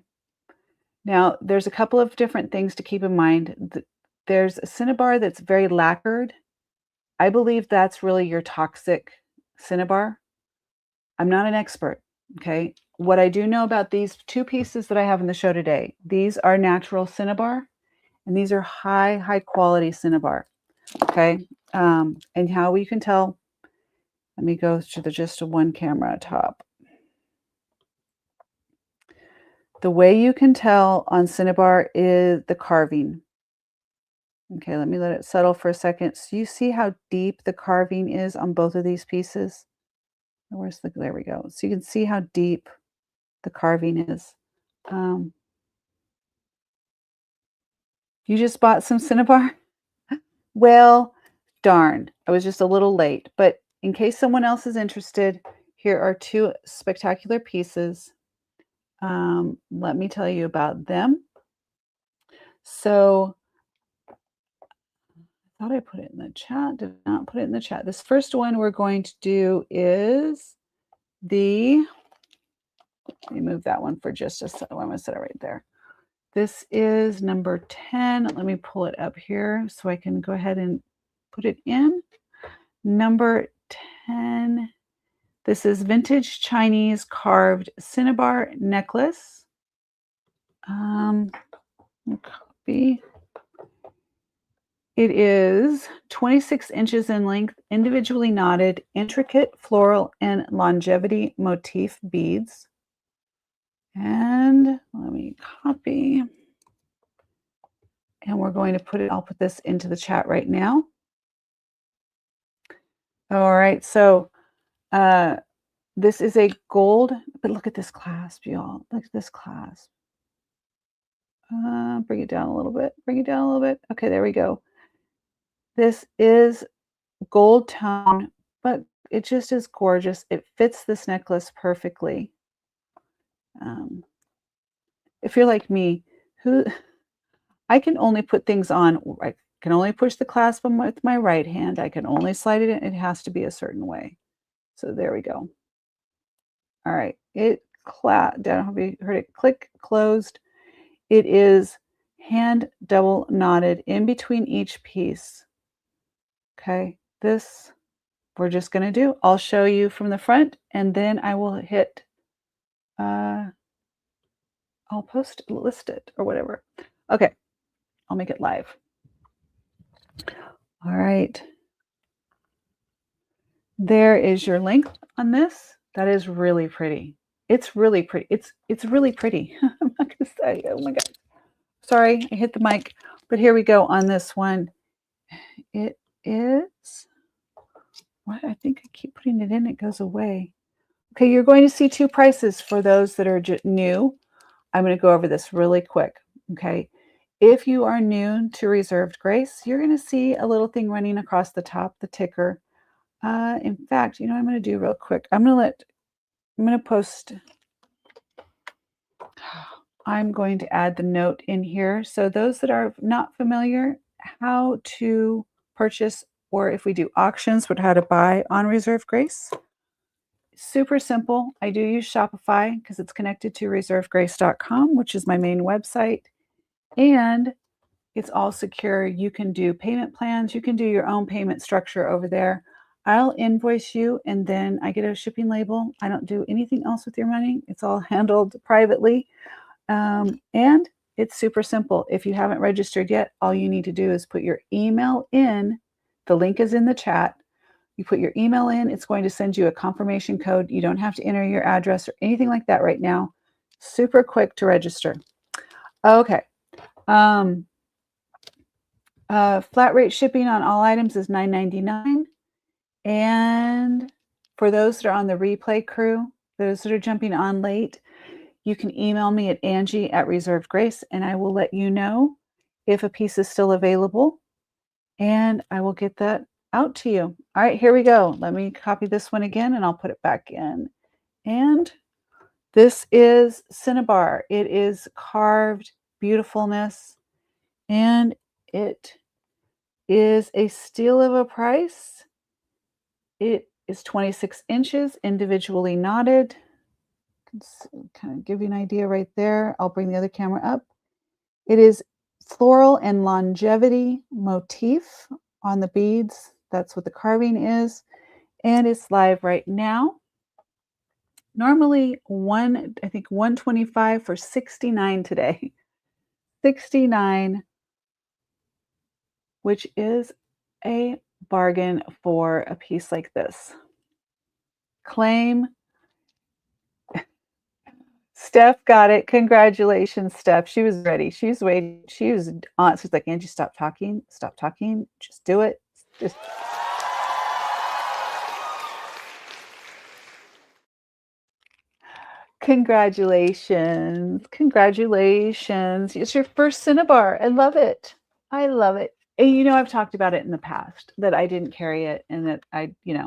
Now, there's a couple of different things to keep in mind. There's a cinnabar that's very lacquered. I believe that's really your toxic cinnabar. I'm not an expert, okay? What I do know about these 2 pieces that I have in the show today, these are natural cinnabar, and these are high quality cinnabar, okay? And how you can tell, let me go to the just one camera top. The way you can tell on cinnabar is the carving. Okay, let me let it settle for a second. So you see how deep the carving is on both of these pieces? There we go. So you can see how deep the carving is. You just bought some cinnabar? Well, darn, I was just a little late. But in case someone else is interested, here are 2 spectacular pieces. Let me tell you about them. So I thought I put it in the chat. Did not put it in the chat. This first one we're going to do is let me move that one for just a second. I'm going to set it right there. This is number 10. Let me pull it up here so I can go ahead and put it in. Number 10. This is vintage Chinese carved cinnabar necklace. Copy. It is 26 inches in length, individually knotted, intricate floral and longevity motif beads. And let me copy. And we're going to I'll put this into the chat right now. All right, so this is a gold, but look at this clasp, y'all. Look at this clasp. Bring it down a little bit. Bring it down a little bit. Okay, there we go. This is gold tone, but it just is gorgeous. It fits this necklace perfectly. If you're like me, I can only put things on, I can only push the clasp on with my right hand. I can only slide it in. It has to be a certain way. So there we go. All right. Down, have you heard it click, closed. It is hand double knotted in between each piece. Okay. This we're just going to do. I'll show you from the front and then I will hit, I'll list it or whatever. Okay. I'll make it live. All right. There is your length on this. That is really pretty. It's really pretty. It's really pretty. I'm not gonna say, oh my God. Sorry, I hit the mic. But here we go on this one. It is what I think I keep putting it in, it goes away. Okay, you're going to see 2 prices for those that are new. I'm going to go over this really quick. Okay. If you are new to Reserved Grace, you're going to see a little thing running across the top, the ticker. In fact, you know what I'm going to do real quick? I'm going to post, I'm going to add the note in here. So those that are not familiar, how to purchase, or if we do auctions, how to buy on Reserved Grace. Super simple. I do use Shopify because it's connected to reservedgrace.com, which is my main website. And it's all secure. You can do payment plans. You can do your own payment structure over there. I'll invoice you and then I get a shipping label. I don't do anything else with your money. It's all handled privately. And it's super simple. If you haven't registered yet, all you need to do is put your email in. The link is in the chat. You put your email in. It's going to send you a confirmation code. You don't have to enter your address or anything like that right now. Super quick to register. Okay. Flat rate shipping on all items is $9.99. And for those that are on the replay crew, those that are jumping on late, you can email me at Angie@reservedgrace, and I will let you know if a piece is still available, and I will get that out to you. All right, here we go. Let me copy this one again, and I'll put it back in. And this is cinnabar. It is carved beautifulness, and it is a steal of a price. It is 26 inches, individually knotted. Kind of give you an idea right there. I'll bring the other camera up. It is floral and longevity motif on the beads. That's what the carving is. And it's live right now. Normally I think 125 for 69 today. 69, which is a bargain for a piece like this. Claim. Steph got it. Congratulations, Steph. She was ready. She was waiting. She was on. She's like, Angie, stop talking. Stop talking. Just do it. Just. Congratulations. Congratulations. It's your first cinnabar. I love it. I love it. And you know, I've talked about it in the past that I didn't carry it and that I, yay,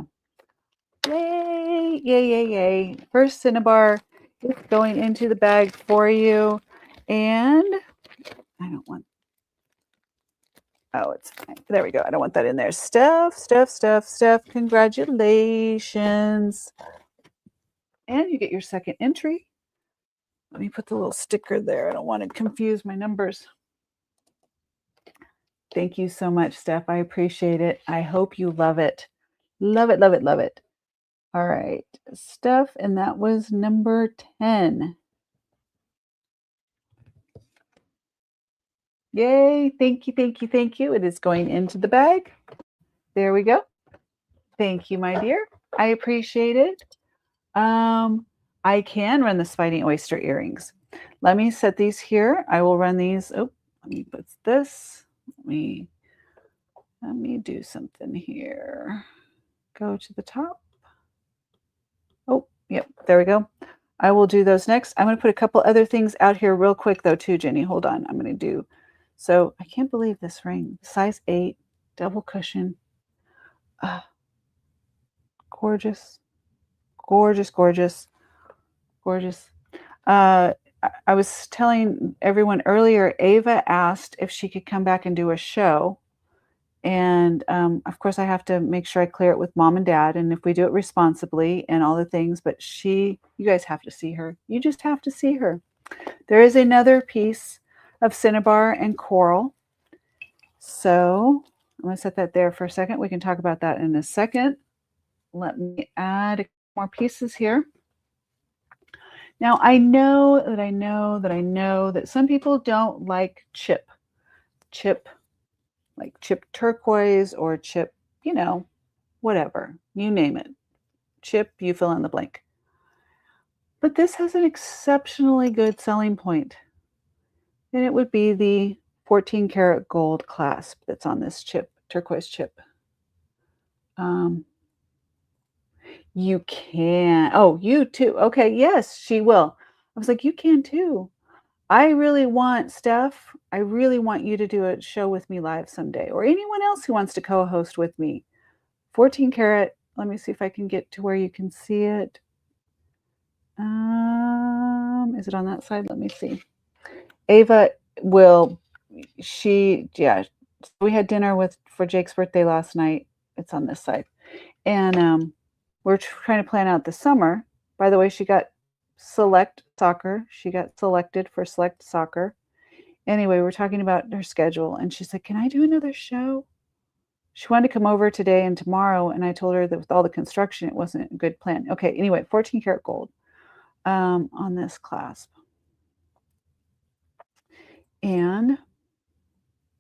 yay, yay, yay. First cinnabar is going into the bag for you. And I don't want, oh, it's fine. There we go. I don't want that in there. Steph, congratulations. And you get your second entry. Let me put the little sticker there. I don't want to confuse my numbers. Thank you so much, Steph. I appreciate it. I hope you love it. Love it, love it, love it. All right, Steph, and that was number 10. Yay, thank you, thank you, thank you. It is going into the bag. There we go. Thank you, my dear. I appreciate it. I can run the spiny oyster earrings. Let me set these here. I will run these. Oh, let me put this. Let me do something here. Go to the top. Oh, yep, there we go. I will do those next. I'm going to put a couple other things out here real quick though too, Jenny. Hold on. I'm going to do, so I can't believe this ring. Size 8, double cushion. Gorgeous. Gorgeous, gorgeous, gorgeous. I was telling everyone earlier, Ava asked if she could come back and do a show. And of course, I have to make sure I clear it with mom and dad. And if we do it responsibly and all the things, but you guys have to see her. You just have to see her. There is another piece of cinnabar and coral. So I'm going to set that there for a second. We can talk about that in a second. Let me add more pieces here. Now, I know that some people don't like chip, like chip turquoise or chip, whatever, you name it. Chip, you fill in the blank. But this has an exceptionally good selling point. And it would be the 14 karat gold clasp that's on this chip, turquoise chip. You can. Oh, you too. Okay, yes, she will. I was like, you can too. I really want, Steph, I really want you to do a show with me live someday, or anyone else who wants to co-host with me. 14 karat. Let me see if I can get to where you can see it. Is it on that side? Let me see. Ava will, we had dinner for Jake's birthday last night. It's on this side. And we're trying to plan out the summer. By the way, she got select soccer. She got selected for select soccer. Anyway, we're talking about her schedule, and she's like, can I do another show? She wanted to come over today and tomorrow, and I told her that with all the construction, it wasn't a good plan. Okay, anyway, 14 karat gold on this clasp. And,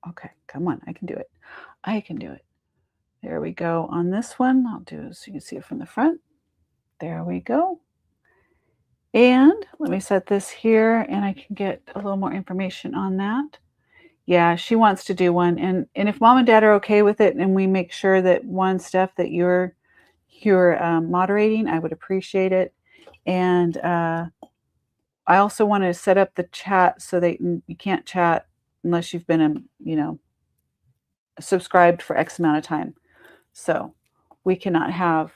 okay, come on, I can do it. I can do it. There we go on this one. I'll do it so you can see it from the front. There we go. And let me set this here, and I can get a little more information on that. Yeah, she wants to do one. And if mom and dad are okay with it, and we make sure that Steph, that you're moderating, I would appreciate it. And I also want to set up the chat so that you can't chat unless you've been, subscribed for X amount of time. So we cannot have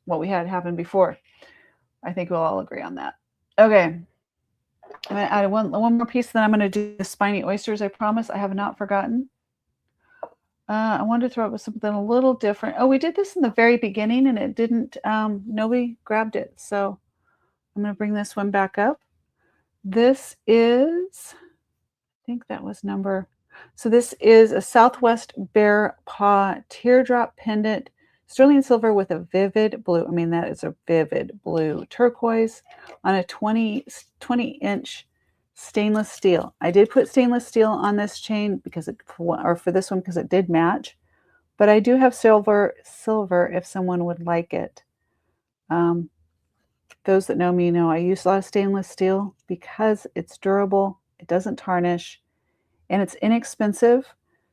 what we had happen before. I think we'll all agree on that. Okay. I'm going to add one more piece, then I'm going to do the spiny oysters. I promise I have not forgotten. I wanted to throw it with something a little different. Oh, we did this in the very beginning and it didn't, nobody grabbed it. So I'm going to bring this one back up. This is, I think that was so this is a Southwest Bear Paw teardrop pendant, sterling silver with a vivid blue. I mean, that is a vivid blue turquoise on a 20-inch stainless steel. I did put stainless steel on this chain because for this one because it did match, but I do have silver if someone would like it. Those that know me know I use a lot of stainless steel because it's durable, it doesn't tarnish, and it's inexpensive.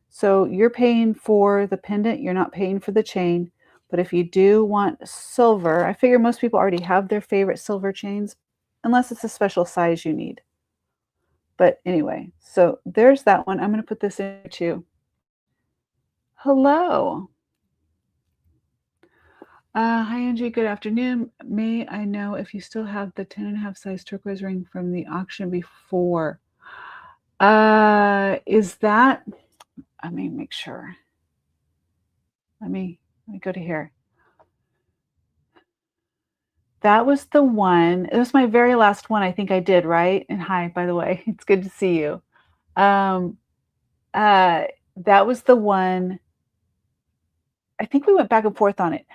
So you're paying for the pendant, you're not paying for the chain. But if you do want silver, I figure most people already have their favorite silver chains, unless it's a special size you need. But anyway, so there's that one. I'm going to put this in too. Hello. Hi, Angie. Good afternoon. May I know if you still have the 10.5 size turquoise ring from the auction before? Is that, let me make sure. Let me go to here. That was the one. It was my very last one. I think I did, right? And hi, by the way. It's good to see you. Um, that was the one. I think we went back and forth on it.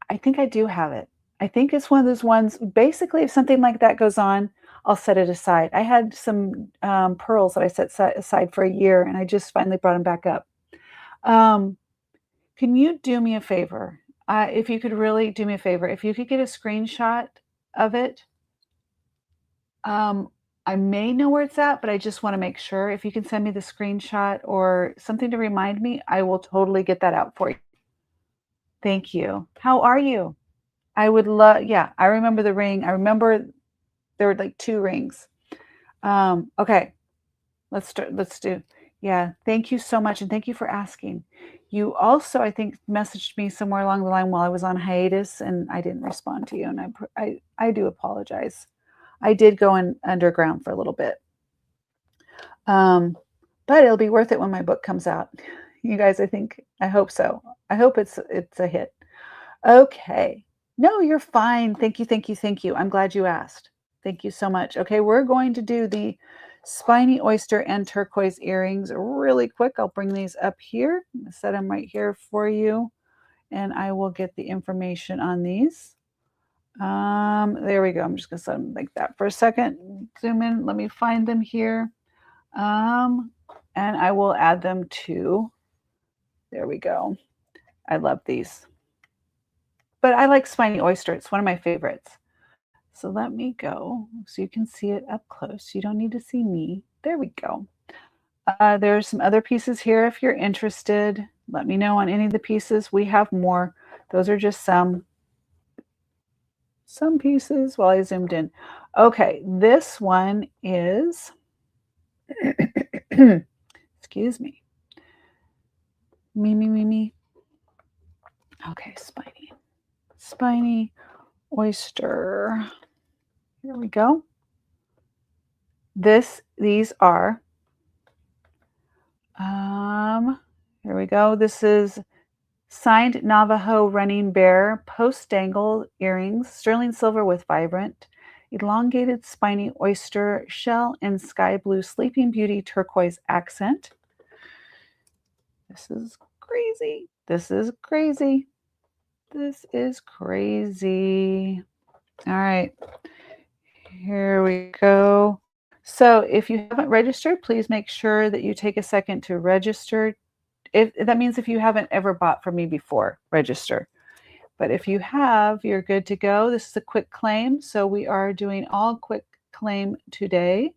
I think I do have it. I think it's one of those ones. Basically, if something like that goes on, I'll set it aside. I had some pearls that I set aside for a year, and I just finally brought them back up. Can you do me a favor? If you could really do me a favor, if you could get a screenshot of it, I may know where it's at, but I just want to make sure. If you can send me the screenshot or something to remind me, I will totally get that out for you. Thank you. How are you? I would love, yeah, I remember the ring. I remember there were like 2 rings. Okay, let's do. Yeah, thank you so much. And thank you for asking. You also, I think, messaged me somewhere along the line while I was on hiatus and I didn't respond to you. And I do apologize. I did go in underground for a little bit. But it'll be worth it when my book comes out. You guys, I hope so. I hope it's a hit. Okay. No, you're fine. Thank you. I'm glad you asked. Thank you so much. Okay, we're going to do the spiny oyster and turquoise earrings really quick. I'll bring these up here. Set them right here for you, and I will get the information on these. There we go. I'm just going to set them like that for a second. Zoom in. Let me find them here. And I will add them to, there we go. I love these. But I like spiny oyster. It's one of my favorites. So let me go so you can see it up close. You don't need to see me. There we go. There's some other pieces here if you're interested. Let me know on any of the pieces. We have more. Those are just some pieces while I zoomed in. Okay, this one is, excuse me. Me. Okay, spiny oyster. Here we go. These are, here we go. This is signed Navajo running bear post dangle earrings, sterling silver with vibrant, elongated spiny oyster shell and sky blue sleeping beauty turquoise accent. This is crazy. All right, here we go. So if you haven't registered, please make sure that you take a second to register. That means if you haven't ever bought from me before, register. But if you have, you're good to go. This is a quick claim. So we are doing all quick claim today.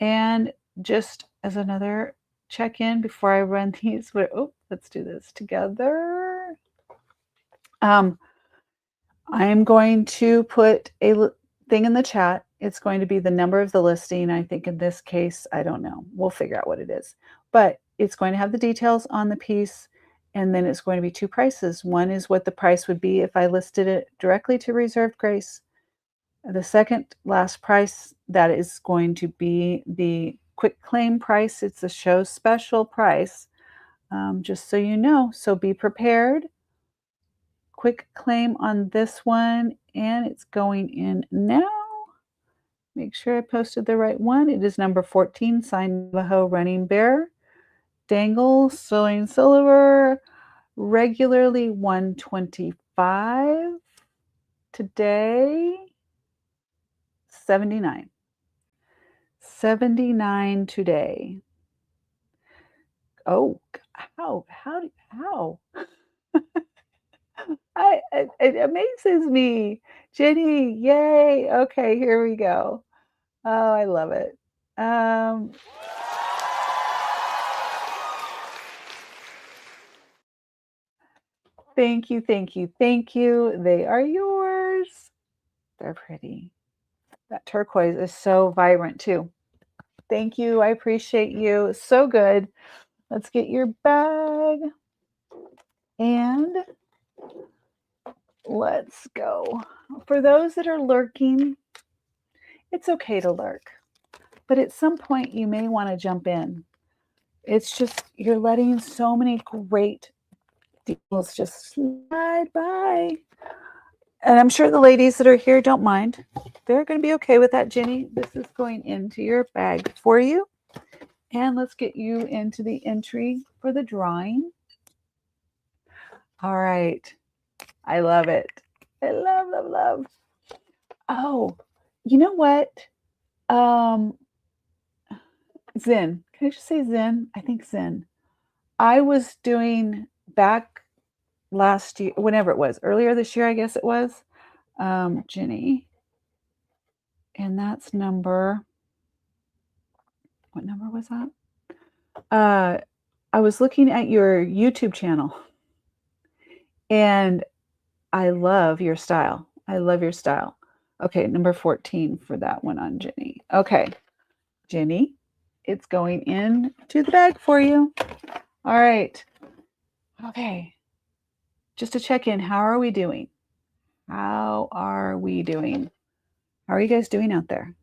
And just as another check-in before I run these, let's do this together. I am going to put a thing in the chat. It's going to be the number of the listing. I think in this case, I don't know. We'll figure out what it is. But it's going to have the details on the piece, and then it's going to be two prices. One is what the price would be if I listed it directly to Reserved Grace. The second last price, that is going to be the quick claim price. It's a show special price, just so you know. So be prepared. Quick claim on this one, and it's going in now. Make sure I posted the right one. It is number 14, signed Navajo Running Bear. Dangle, sterling silver, regularly 125. Today, 79. 79 today. Oh, how? It amazes me. Jenny, yay. Okay, here we go. Oh, I love it. Um, thank you, thank you, thank you. They are yours. They're pretty. That turquoise is so vibrant too. Thank you. I appreciate you. So good. Let's get your bag and let's go. For those that are lurking, it's okay to lurk, but at some point you may want to jump in. It's just you're letting so many great deals just slide by. And I'm sure the ladies that are here don't mind. They're going to be okay with that, Jenny. This is going into your bag for you. And let's get you into the entry for the drawing. All right. I love it. I love, love, love. Oh, you know what? Zen. Can I just say Zen? I think Zen. I was doing back last year, whenever it was, earlier this year, I guess it was, Jenny. And that's number, what number was that? I was looking at your YouTube channel and I love your style. I love your style. Okay, number 14 for that one on Jenny. Okay, Jenny, it's going into the bag for you. All right. Okay. Just to check in, how are we doing? How are we doing? How are you guys doing out there?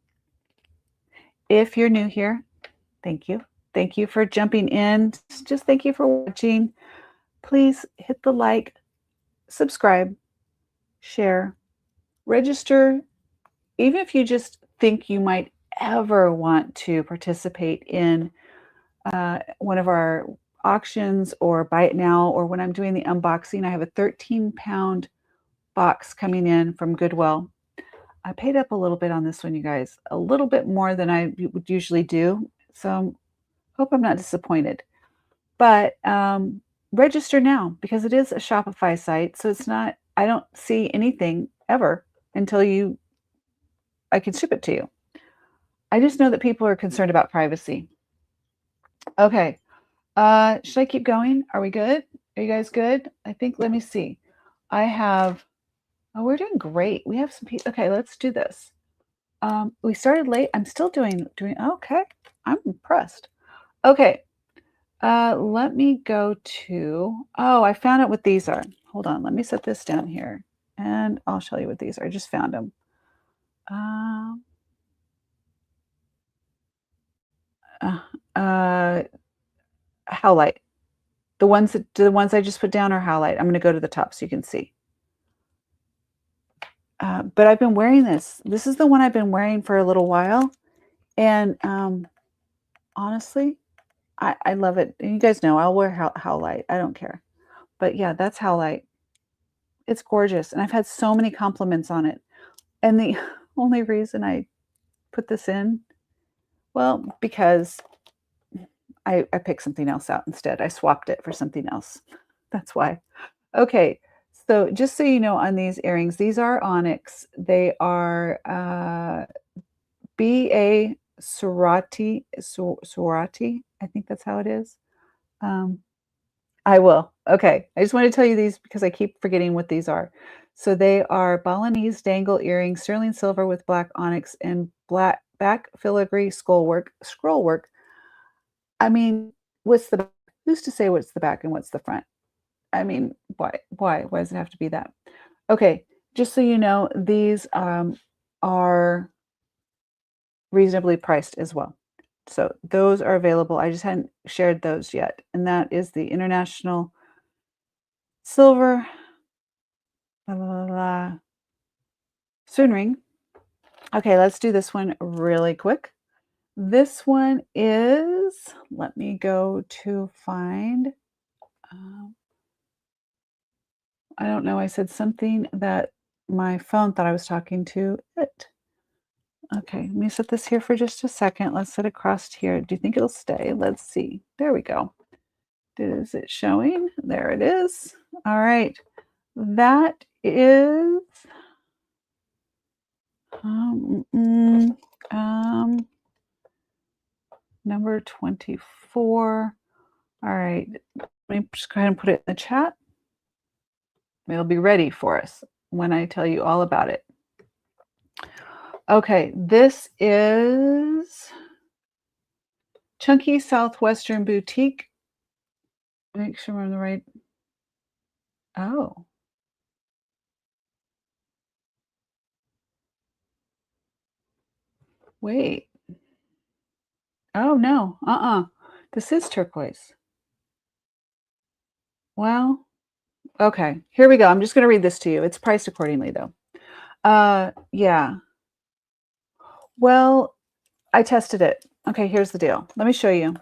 If you're new here, thank you. Thank you for jumping in. Just thank you for watching. Please hit the like, subscribe, share, register. Even if you just think you might ever want to participate in one of our auctions or buy it now, or when I'm doing the unboxing, I have a 13-pound box coming in from Goodwill. I paid up a little bit on this one, you guys, a little bit more than I would usually do. So hope I'm not disappointed. But register now because it is a Shopify site. So it's not, I don't see anything ever until I can ship it to you. I just know that people are concerned about privacy. Okay. Should I keep going? Are we good? Are you guys good? I think, let me see. I have, oh, we're doing great. We have some people. Okay, let's do this. We started late. I'm still doing, okay. I'm impressed. Okay. Let me go to, oh, I found out what these are. Hold on. Let me set this down here and I'll show you what these are. I just found them. Howlite. The ones I just put down are howlite. I'm going to go to the top so you can see. But I've been wearing this. This is the one I've been wearing for a little while. And honestly, I love it. And you guys know I'll wear howlite. I don't care. But yeah, that's howlite. It's gorgeous. And I've had so many compliments on it. And the only reason I put this in, well, because I picked something else out instead. I swapped it for something else. That's why. Okay. So just so you know, on these earrings, these are onyx. They are B.A. Sorati. I think that's how it is. I will. Okay. I just want to tell you these because I keep forgetting what these are. So they are Balinese dangle earrings, sterling silver with black onyx and black back filigree scroll work. I mean, what's the who's to say what's the back and what's the front? I mean, why? Why? Why does it have to be that? Okay, just so you know, these are reasonably priced as well. So those are available. I just hadn't shared those yet. And that is the International Silver la, la, la, Spoon Ring. Okay, let's do this one really quick. This one is, let me go to find, um, I don't know, I said something that my phone thought I was talking to it. Okay, let me set this here for just a second. Let's set it across here. Do you think it'll stay? Let's see. There we go. Is it showing? There it is. All right. That is um, mm, um, number 24. All right. Let me just go ahead and put it in the chat. It'll be ready for us when I tell you all about it. Okay, this is Chunky Southwestern Boutique. Make sure we're on the right. Oh. Wait. Oh, no. This is turquoise. Well, okay. Here we go. I'm just going to read this to you. It's priced accordingly, though. Yeah. Well, I tested it. Okay, here's the deal. Let me show you.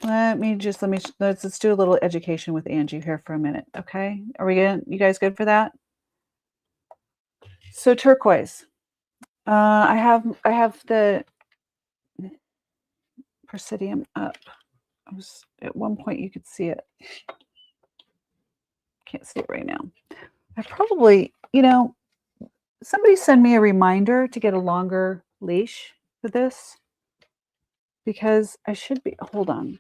Let's do a little education with Angie here for a minute, okay? Are we good? You guys good for that? So turquoise. I have the Presidium up. At one point you could see it. Can't see it right now. I probably, somebody send me a reminder to get a longer leash for this because I should be, hold on.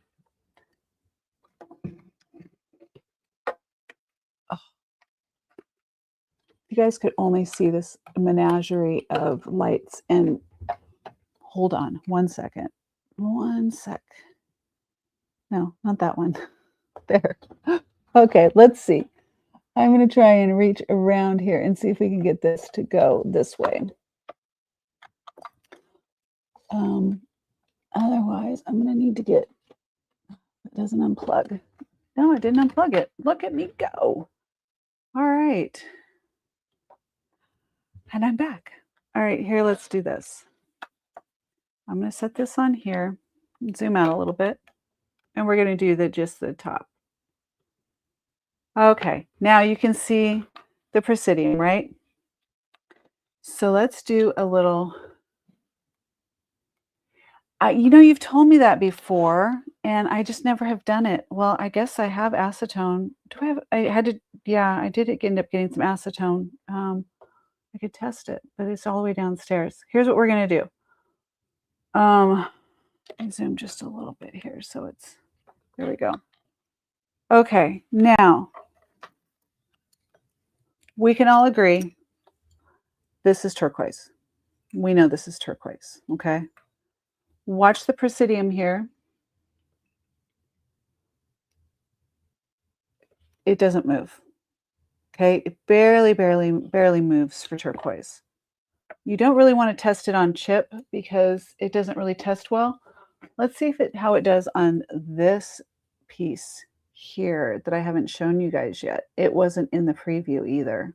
Oh, you guys could only see this menagerie of lights and hold on 1 second. 1 sec. No, not that one. There. Okay, let's see. I'm going to try and reach around here and see if we can get this to go this way. Otherwise, I'm going to need to get, it doesn't unplug. No, I didn't unplug it. Look at me go. All right. And I'm back. All right, here, let's do this. I'm going to set this on here, zoom out a little bit, and we're going to do just the top. Okay, now you can see the Presidium, right? So let's do a little, you've told me that before, and I just never have done it. Well, I guess I have acetone. I did end up getting some acetone. I could test it, but it's all the way downstairs. Here's what we're going to do. Zoom just a little bit here. So there we go. Okay, now we can all agree this is turquoise. We know this is turquoise, okay? Watch the Presidium here. It doesn't move, okay? It barely moves for turquoise. You don't really want to test it on chip because it doesn't really test well. Let's see how it does on this piece here that I haven't shown you guys yet. It wasn't in the preview either.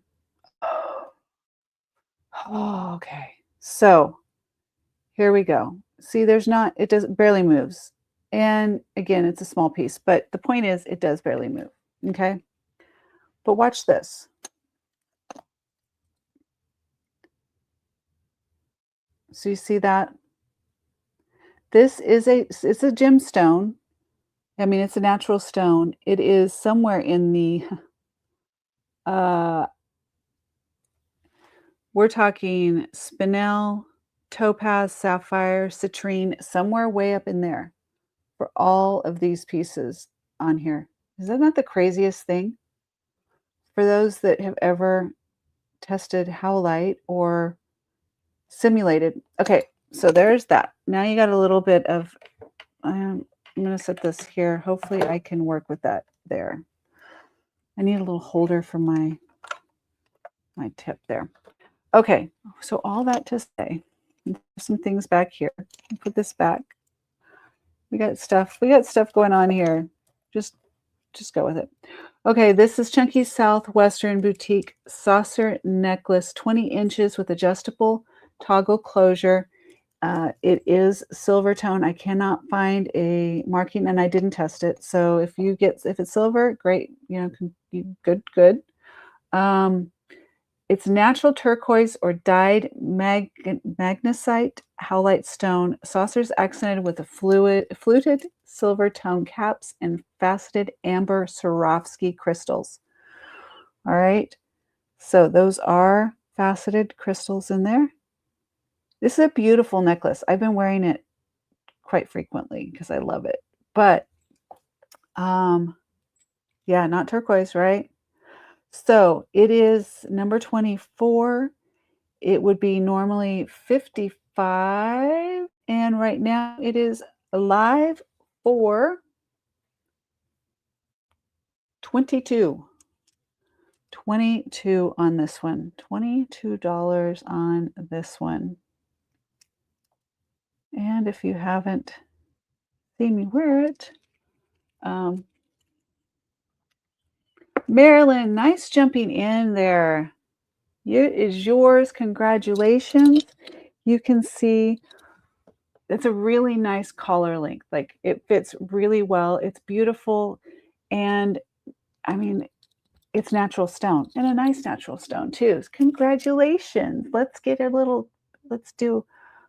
Oh, okay. So here we go. See, it does barely moves. And again, it's a small piece, but the point is it does barely move. Okay. But watch this. So you see that? It's a gemstone. I mean, it's a natural stone. It is somewhere in the, we're talking spinel, topaz, sapphire, citrine, somewhere way up in there for all of these pieces on here. Is that not the craziest thing? For those that have ever tested howlite or simulated. Okay, so there's that. Now you got a little bit of, I'm going to set this here. Hopefully I can work with that there. I need a little holder for my tip there. Okay, so all that to say, some things back here. Put this back. We got stuff going on here. Just go with it. Okay, this is Chunky Southwestern Boutique Saucer Necklace, 20 inches with adjustable toggle closure. It is silver tone. I cannot find a marking, and I didn't test it. So if it's silver, great. Good. It's natural turquoise or dyed magnesite howlite stone. Saucers accented with a fluted silver tone caps and faceted amber Swarovski crystals. All right. So those are faceted crystals in there. This is a beautiful necklace. I've been wearing it quite frequently because I love it. But yeah, not turquoise, right? So it is number 24. It would be normally 55, and right now it is live for 22. 22 on this one. $22 on this one. And if you haven't seen me wear it, Marilyn, nice jumping in there. It is yours. Congratulations. You can see it's a really nice collar length. Like, it fits really well. It's beautiful. And I mean, it's natural stone, and a nice natural stone too. Congratulations. Let's do,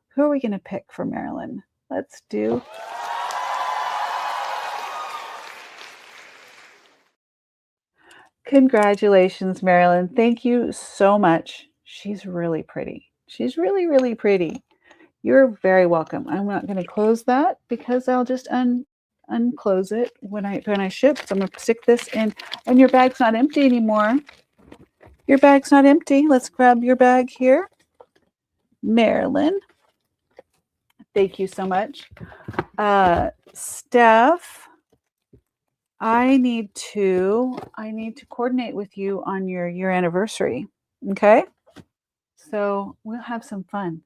who are we going to pick for Marilyn? Let's do. Congratulations, Marilyn. Thank you so much. She's really pretty. She's really, really pretty. You're very welcome. I'm not going to close that because I'll just unclose it when I ship. So I'm going to stick this in, and your bag's not empty anymore. Your bag's not empty. Let's grab your bag here. Marilyn, thank you so much. Steph, I need to coordinate with you on your anniversary. Okay? So we'll have some fun.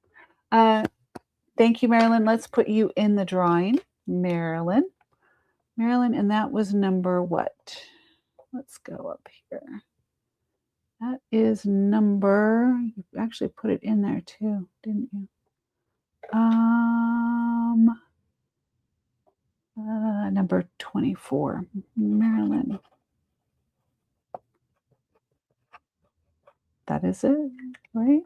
Thank you, Marilyn. Let's put you in the drawing. Marilyn, and that was number what? Let's go up here. That is number, you actually put it in there too, didn't you? Number 24, Marilyn. That is it, right?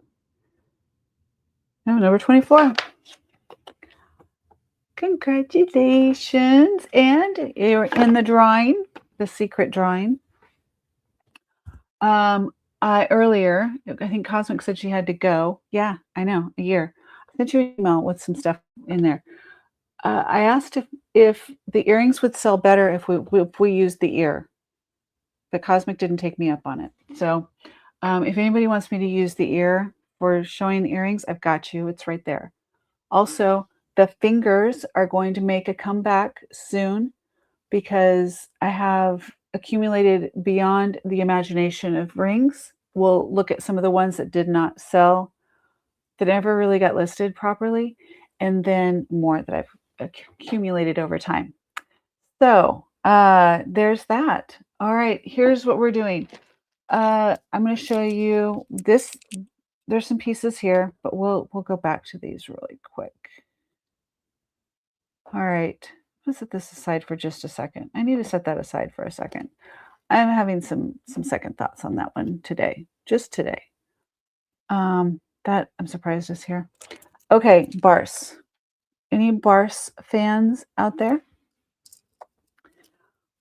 No, number 24. Congratulations. And you're in the drawing, the secret drawing. Earlier, I think Cosmic said she had to go. Yeah, I know, a year. I sent you an email with some stuff in there. I asked if the earrings would sell better if we used the ear, but Cosmic didn't take me up on it. So if anybody wants me to use the ear for showing the earrings, I've got you. It's right there. Also, the fingers are going to make a comeback soon because I have accumulated beyond the imagination of rings. We'll look at some of the ones that did not sell, that never really got listed properly, and then more that I've accumulated over time. So there's that. All right, here's what we're doing. I'm going to show you this. There's some pieces here, but we'll go back to these really quick. All right, let's set this aside for just a second. I need to set that aside for a second. I'm having some second thoughts on that one today, just today. That I'm surprised is here. Okay, Barse. Any Barse fans out there?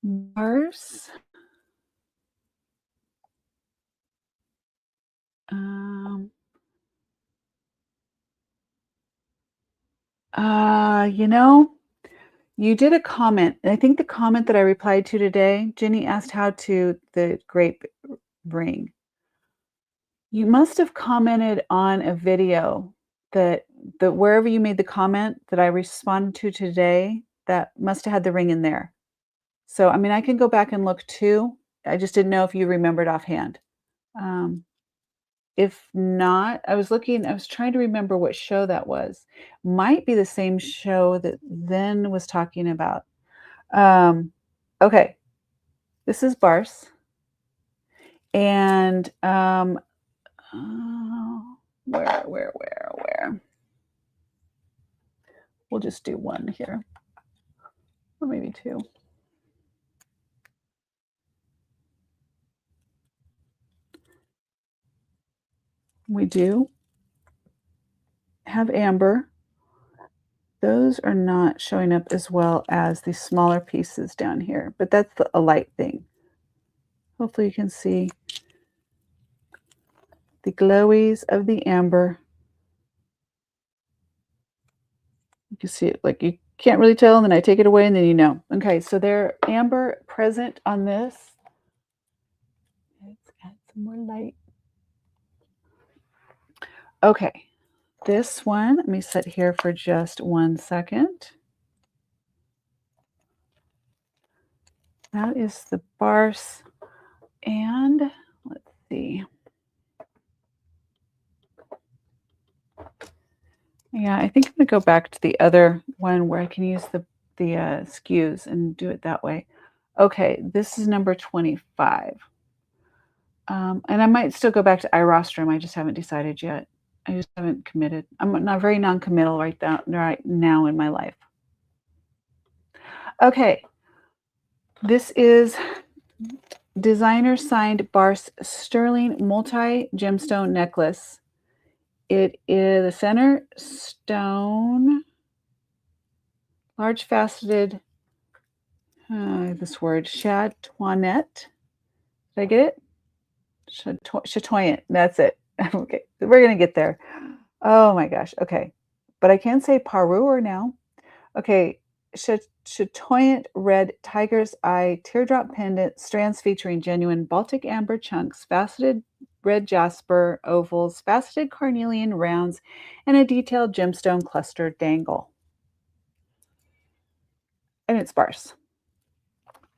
Barse. You did a comment. I think the comment that I replied to today, Jenny asked how to the grape ring. You must have commented on a video that wherever you made the comment that I responded to today, that must have had the ring in there. So, I mean, I can go back and look too. I just didn't know if you remembered offhand. Um, if not, I was trying to remember what show that was. Might be the same show that Zen was talking about. Um, okay, this is Barse. And where? We'll just do one here, or maybe two. We do have amber. Those are not showing up as well as the smaller pieces down here, but that's a light thing. Hopefully you can see the glowies of the amber. You can see it, like you can't really tell, and then I take it away and then you know. Okay, so they're amber present on this. Let's add some more light. Okay, this one, let me sit here for just 1 second. That is the Barse, and let's see. Yeah, I think I'm gonna go back to the other one where I can use the skews and do it that way. Okay, this is number 25. And I might still go back to iRostrum. I just haven't decided yet. I just haven't committed. I'm not very non-committal right now in my life. Okay, this is designer signed Barse sterling multi gemstone necklace. It is the center stone, large faceted, this word, chatoinette. Did I get it? Chatoyant. That's it. Okay, we're going to get there. Oh my gosh. Okay. But I can say parure now. Okay. Chatoyant red tiger's eye teardrop pendant strands featuring genuine Baltic amber chunks, faceted red jasper ovals, faceted carnelian rounds, and a detailed gemstone cluster dangle. And it's sparse.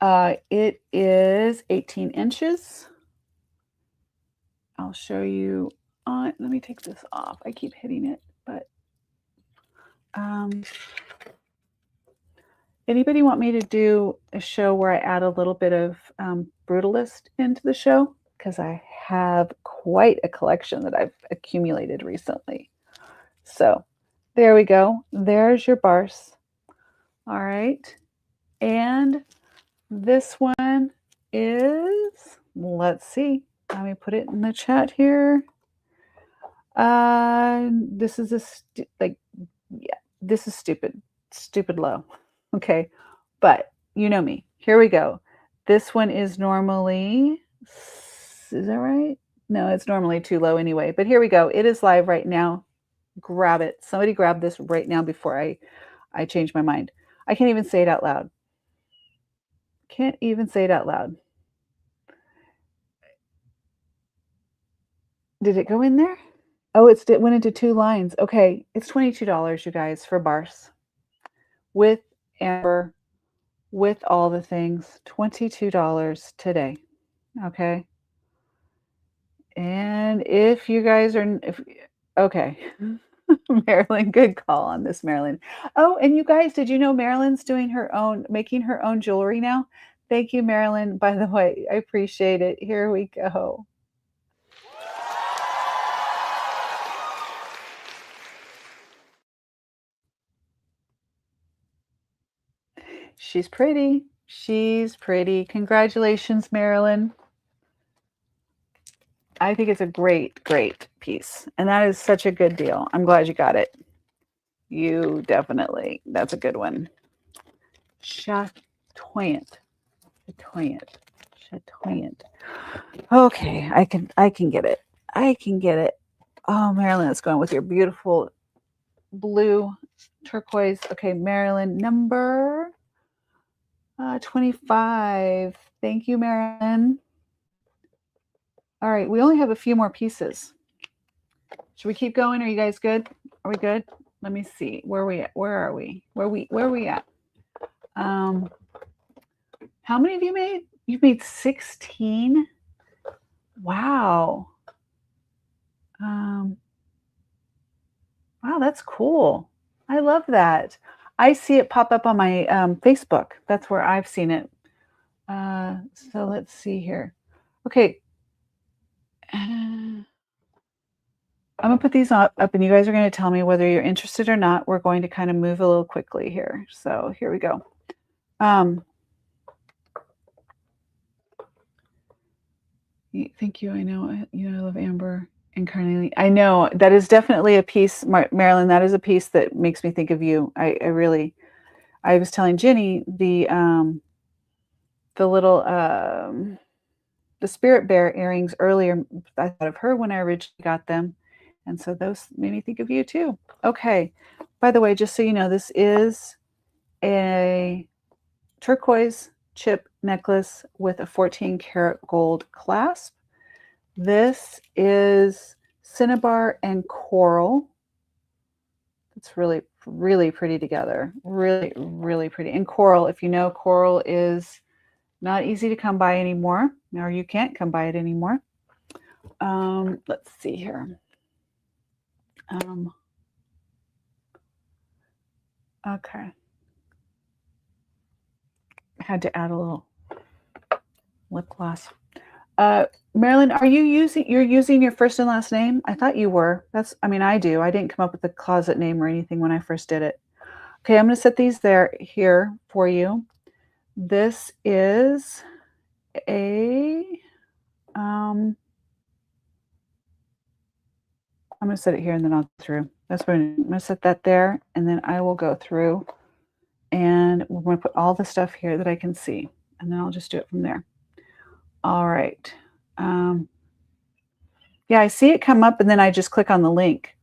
It is 18 inches. I'll show you on, let me take this off. I keep hitting it, but anybody want me to do a show where I add a little bit of brutalist into the show? Because I have quite a collection that I've accumulated recently. So there we go. There's your Barse. All right. And this one is, let's see. Let me put it in the chat here. This is this is stupid low. Okay, but you know me. Here we go. This one is normally, is that right? No, it's normally too low anyway, but here we go. It is live right now. Grab it. Somebody grab this right now before I change my mind. I can't even say it out loud. Can't even say it out loud. Did it go in there? Oh, it went into 2 lines. Okay, it's $22, you guys, for Barse. With amber, with all the things, $22 today. Okay. And if you guys are, okay. Marilyn, good call on this, Marilyn. Oh, and you guys, did you know Marilyn's making her own jewelry now? Thank you, Marilyn. By the way, I appreciate it. Here we go. She's pretty. She's pretty. Congratulations, Marilyn. I think it's a great, great piece. And that is such a good deal. I'm glad you got it. You definitely, that's a good one. Chatoyant. Okay, I can get it. I can get it. Oh, Marilyn, it's going with your beautiful blue turquoise. Okay, Marilyn, number 25. Thank you, Marilyn. All right, we only have a few more pieces. Should we keep going? Are you guys good? Are we good? Let me see. Where are we at? Where are we? Where are we at? How many have you made? You've made 16? Wow. Wow, that's cool. I love that. I see it pop up on my Facebook. That's where I've seen it. So let's see here. Okay. I'm going to put these up and you guys are going to tell me whether you're interested or not. We're going to kind of move a little quickly here. So here we go. Thank you. I know, I love amber and carnelian. I know that is definitely a piece, Marilyn. That is a piece that makes me think of you. I was telling Ginny the little the spirit bear earrings earlier. I thought of her when I originally got them, and so those made me think of you too. Okay. By the way, just so you know, this is a turquoise chip necklace with a 14 karat gold clasp. This is cinnabar and coral. It's really, really pretty together. Really, really pretty. And coral, if you know, coral is not easy to come by anymore, or you can't come by it anymore. Let's see here. Okay. I had to add a little lip gloss. Marilyn, you're using your first and last name? I thought you were. I do. I didn't come up with a closet name or anything when I first did it. Okay, I'm going to set these here for you. This is a, I'm going to set it here and then I'll go through. That's what I'm going to set that there and then I will go through and we're going to put all the stuff here that I can see and then I'll just do it from there. All right. Yeah, I see it come up and then I just click on the link.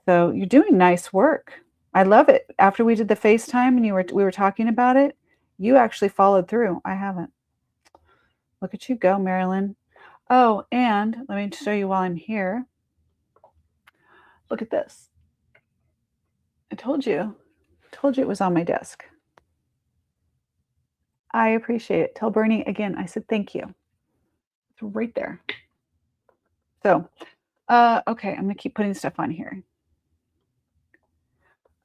So you're doing nice work. I love it. After we did the FaceTime and we were talking about it, you actually followed through. I haven't. Look at you go, Marilyn. Oh, and let me show you while I'm here. Look at this. I told you it was on my desk. I appreciate it. Tell Bernie again, I said thank you. It's right there. So, okay, I'm gonna keep putting stuff on here.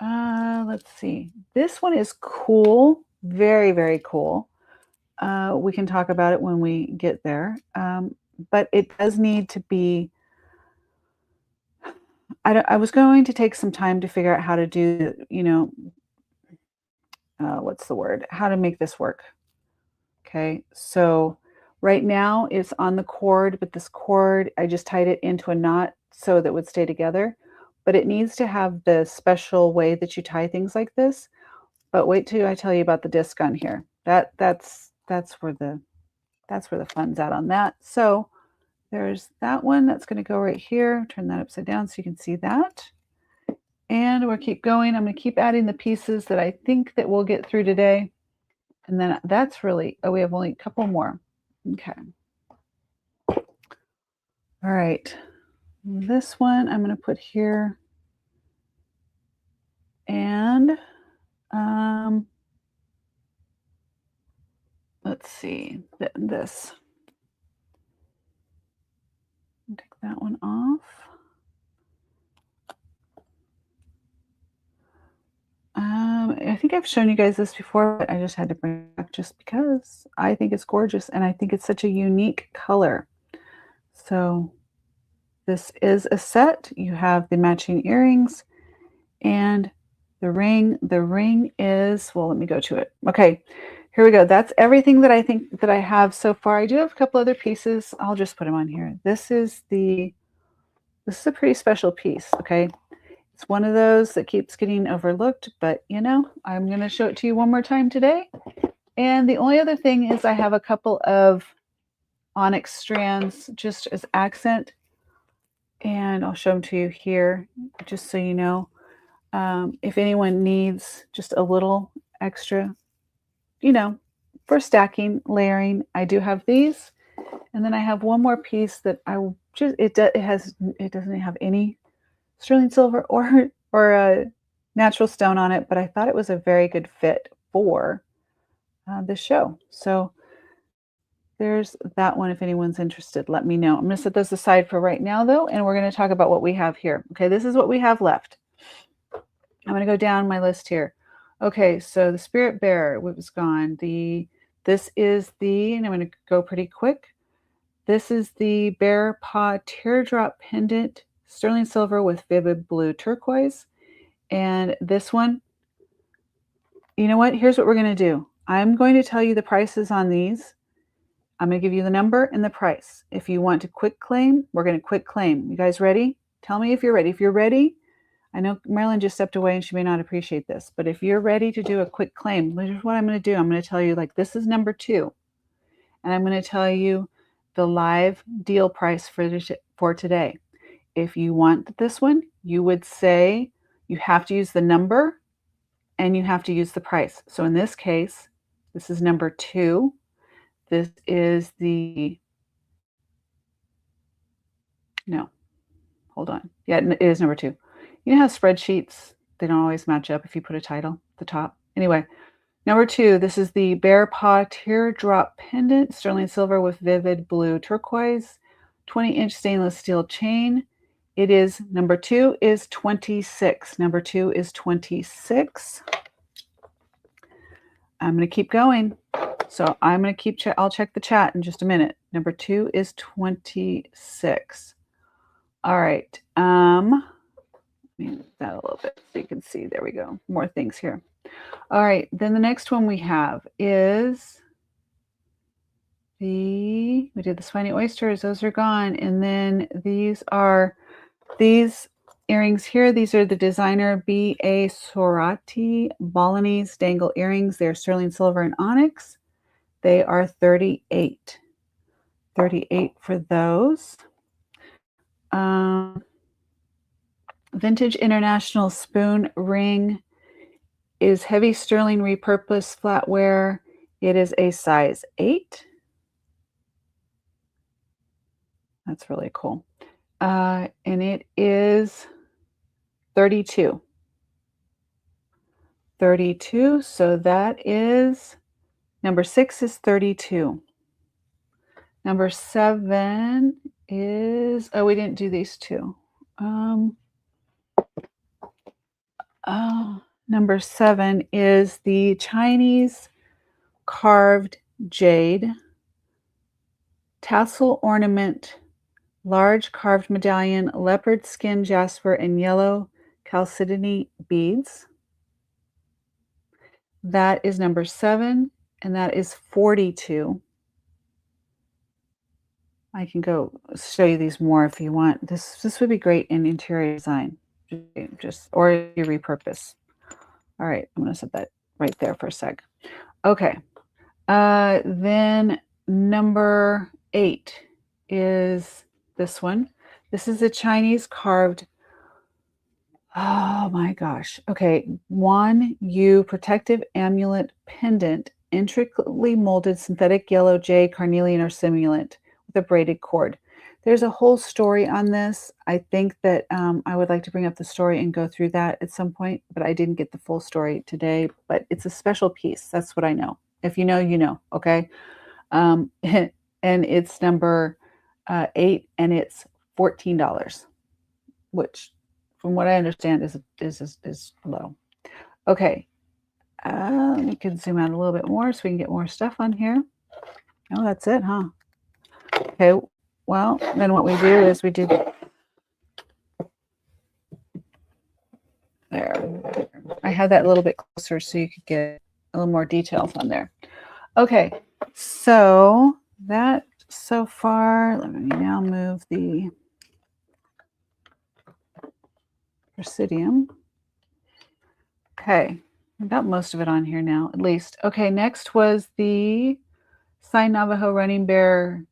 Let's see. This one is cool. Very, very cool. We can talk about it when we get there. But it does need to be, I was going to take some time to figure out how to do, what's the word? How to make this work. Okay, so right now it's on the cord, but this cord, I just tied it into a knot so that it would stay together. But it needs to have the special way that you tie things like this. But wait till I tell you about the disc on here. That's where the fun's at on that. So there's that one that's going to go right here. Turn that upside down so you can see that. And we'll keep going. I'm going to keep adding the pieces that I think that we'll get through today. And then that's really, oh, we have only a couple more. Okay. All right. This one I'm going to put here. And let's see, this. Take that one off. I think I've shown you guys this before, but I just had to bring it back just because I think it's gorgeous and I think it's such a unique color. So this is a set. You have the matching earrings and the ring. The ring is, well, let me go to it. Okay, here we go. That's everything that I think that I have so far. I do have a couple other pieces. I'll just put them on here. This is a pretty special piece, okay? It's one of those that keeps getting overlooked, but I'm going to show it to you one more time today. And the only other thing is I have a couple of onyx strands just as accent. And I'll show them to you here, just so you know. If anyone needs just a little extra, for stacking, layering, I do have these. And then I have one more piece that it doesn't have any sterling silver or a natural stone on it, but I thought it was a very good fit for this show. So there's that one. If anyone's interested, let me know. I'm going to set those aside for right now, though, and we're going to talk about what we have here. Okay, this is what we have left. I'm going to go down my list here. Okay, so the spirit bearer was gone. This is and I'm going to go pretty quick. This is the bear paw teardrop pendant, sterling silver with vivid blue turquoise. And this one, you know what? Here's what we're going to do. I'm going to tell you the prices on these. I'm going to give you the number and the price. If you want to quick claim, we're going to quick claim. You guys ready? Tell me if you're ready. If you're ready, I know Marilyn just stepped away and she may not appreciate this, but if you're ready to do a quick claim, here's what I'm going to do. I'm going to tell you, like, this is number 2. And I'm going to tell you the live deal price for today. If you want this one, you would say you have to use the number and you have to use the price. So in this case, this is number 2. This is no, hold on. Yeah, it is number 2. You know how spreadsheets, they don't always match up if you put a title at the top. Anyway, number 2, this is the bear paw teardrop pendant, sterling silver with vivid blue turquoise, 20-inch stainless steel chain. It is, number 2 is 26. Number 2 is 26. I'm going to keep going. So I'm going to I'll check the chat in just a minute. Number 2 is 26. All right. Let me move that a little bit so you can see. There we go. More things here. All right. Then the next one we have is we did the spiny oysters. Those are gone. And then these earrings here. These are the designer B.A. Sorati Balinese dangle earrings. They're sterling silver and onyx. They are 38. 38 for those. Vintage International spoon ring is heavy sterling repurposed flatware. It is a size 8. That's really cool. And it is 32. 32. So that is number 6 is 32. Number 7 is, oh, we didn't do these two. Number 7 is the Chinese carved jade, tassel ornament, large carved medallion, leopard skin jasper, and yellow chalcedony beads. That is number 7, and that is 42. I can go show you these more if you want. This would be great in interior design, or you repurpose. All right, I'm going to set that right there for a sec. Okay. Then number 8 is this one. This is a Chinese carved. Oh my gosh. Okay. Wan Yu protective amulet pendant, intricately molded synthetic yellow jade, carnelian, or simulant with a braided cord. There's a whole story on this. I think that I would like to bring up the story and go through that at some point, but I didn't get the full story today. But it's a special piece. That's what I know. If you know, you know. Okay. And it's number 8, and it's $14, which, from what I understand, is low. Okay. We can zoom out a little bit more so we can get more stuff on here. Oh, that's it, huh? Okay. Well, then what we do is we do there. I had that a little bit closer so you could get a little more details on there. Okay. So that so far, let me now move the Presidium. Okay. I got most of it on here now, at least. Okay. Next was the Sign Navajo Running Bear.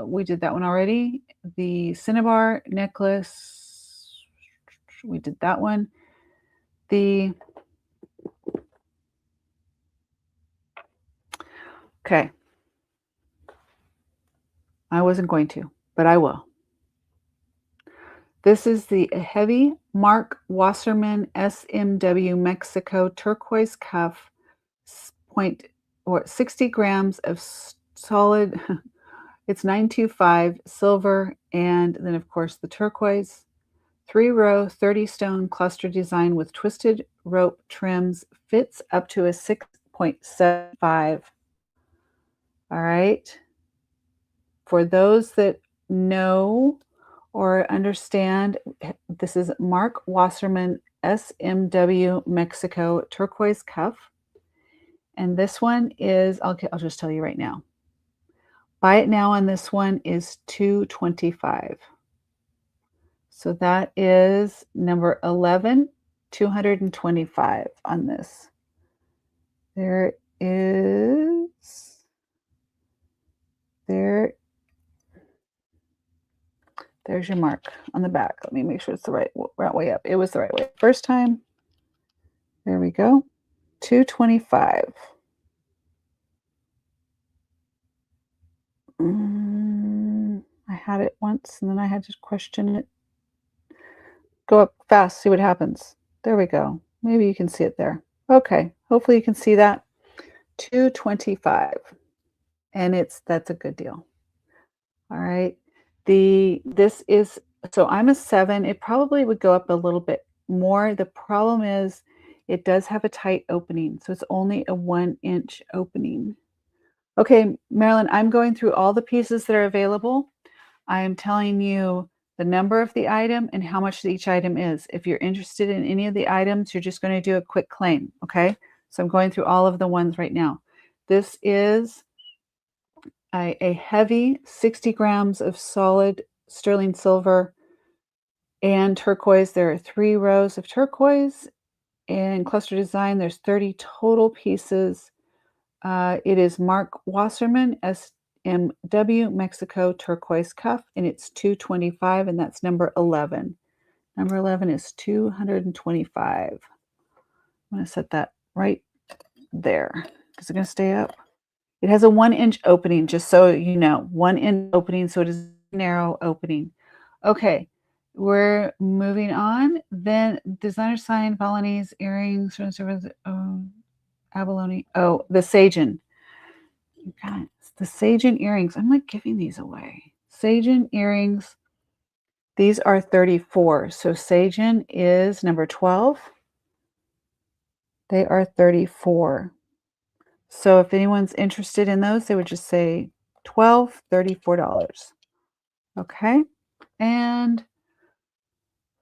We did that one already. The cinnabar necklace, we did that one. Okay. I wasn't going to, but I will. This is the heavy Mark Wasserman SMW Mexico turquoise cuff, point or 60 grams of solid. It's 925 silver, and then of course the turquoise. 3-row, 30-stone cluster design with twisted rope trims, fits up to a 6.75. All right. For those that know or understand, this is Mark Wasserman SMW Mexico turquoise cuff. And this one is, I'll just tell you right now. Buy it now on this one is $225. So that is number 11, $225 on this. There is, there's your mark on the back. Let me make sure it's the right way up. It was the right way. First time. There we go. $225. I had it once and then I had to question it. Go up fast, see what happens. There we go. Maybe you can see it there. Okay, hopefully you can see that. $225. And that's a good deal. All right. This is, so I'm a 7. It probably would go up a little bit more. The problem is it does have a tight opening. So it's only a 1-inch opening. Okay, Marilyn, I'm going through all the pieces that are available. I am telling you the number of the item and how much each item is. If you're interested in any of the items, you're just going to do a quick claim, okay? So I'm going through all of the ones right now. This is a heavy 60 grams of solid sterling silver and turquoise. There are 3 rows of turquoise and cluster design. There's 30 total pieces. It is Mark Wasserman SMW Mexico turquoise cuff, and it's $225, and that's number 11. Number 11 is $225. I'm going to set that right there. Is it going to stay up? It has a 1-inch opening, just so you know. 1-inch opening, so it is a narrow opening. Okay, we're moving on. Then designer sign, Balinese earrings, abalone. Oh, the Sagen. You guys, the Sagen earrings. I'm like giving these away. Sagen earrings. These are 34. So Sagen is number 12. They are 34. So if anyone's interested in those, they would just say $12, $34. Okay. And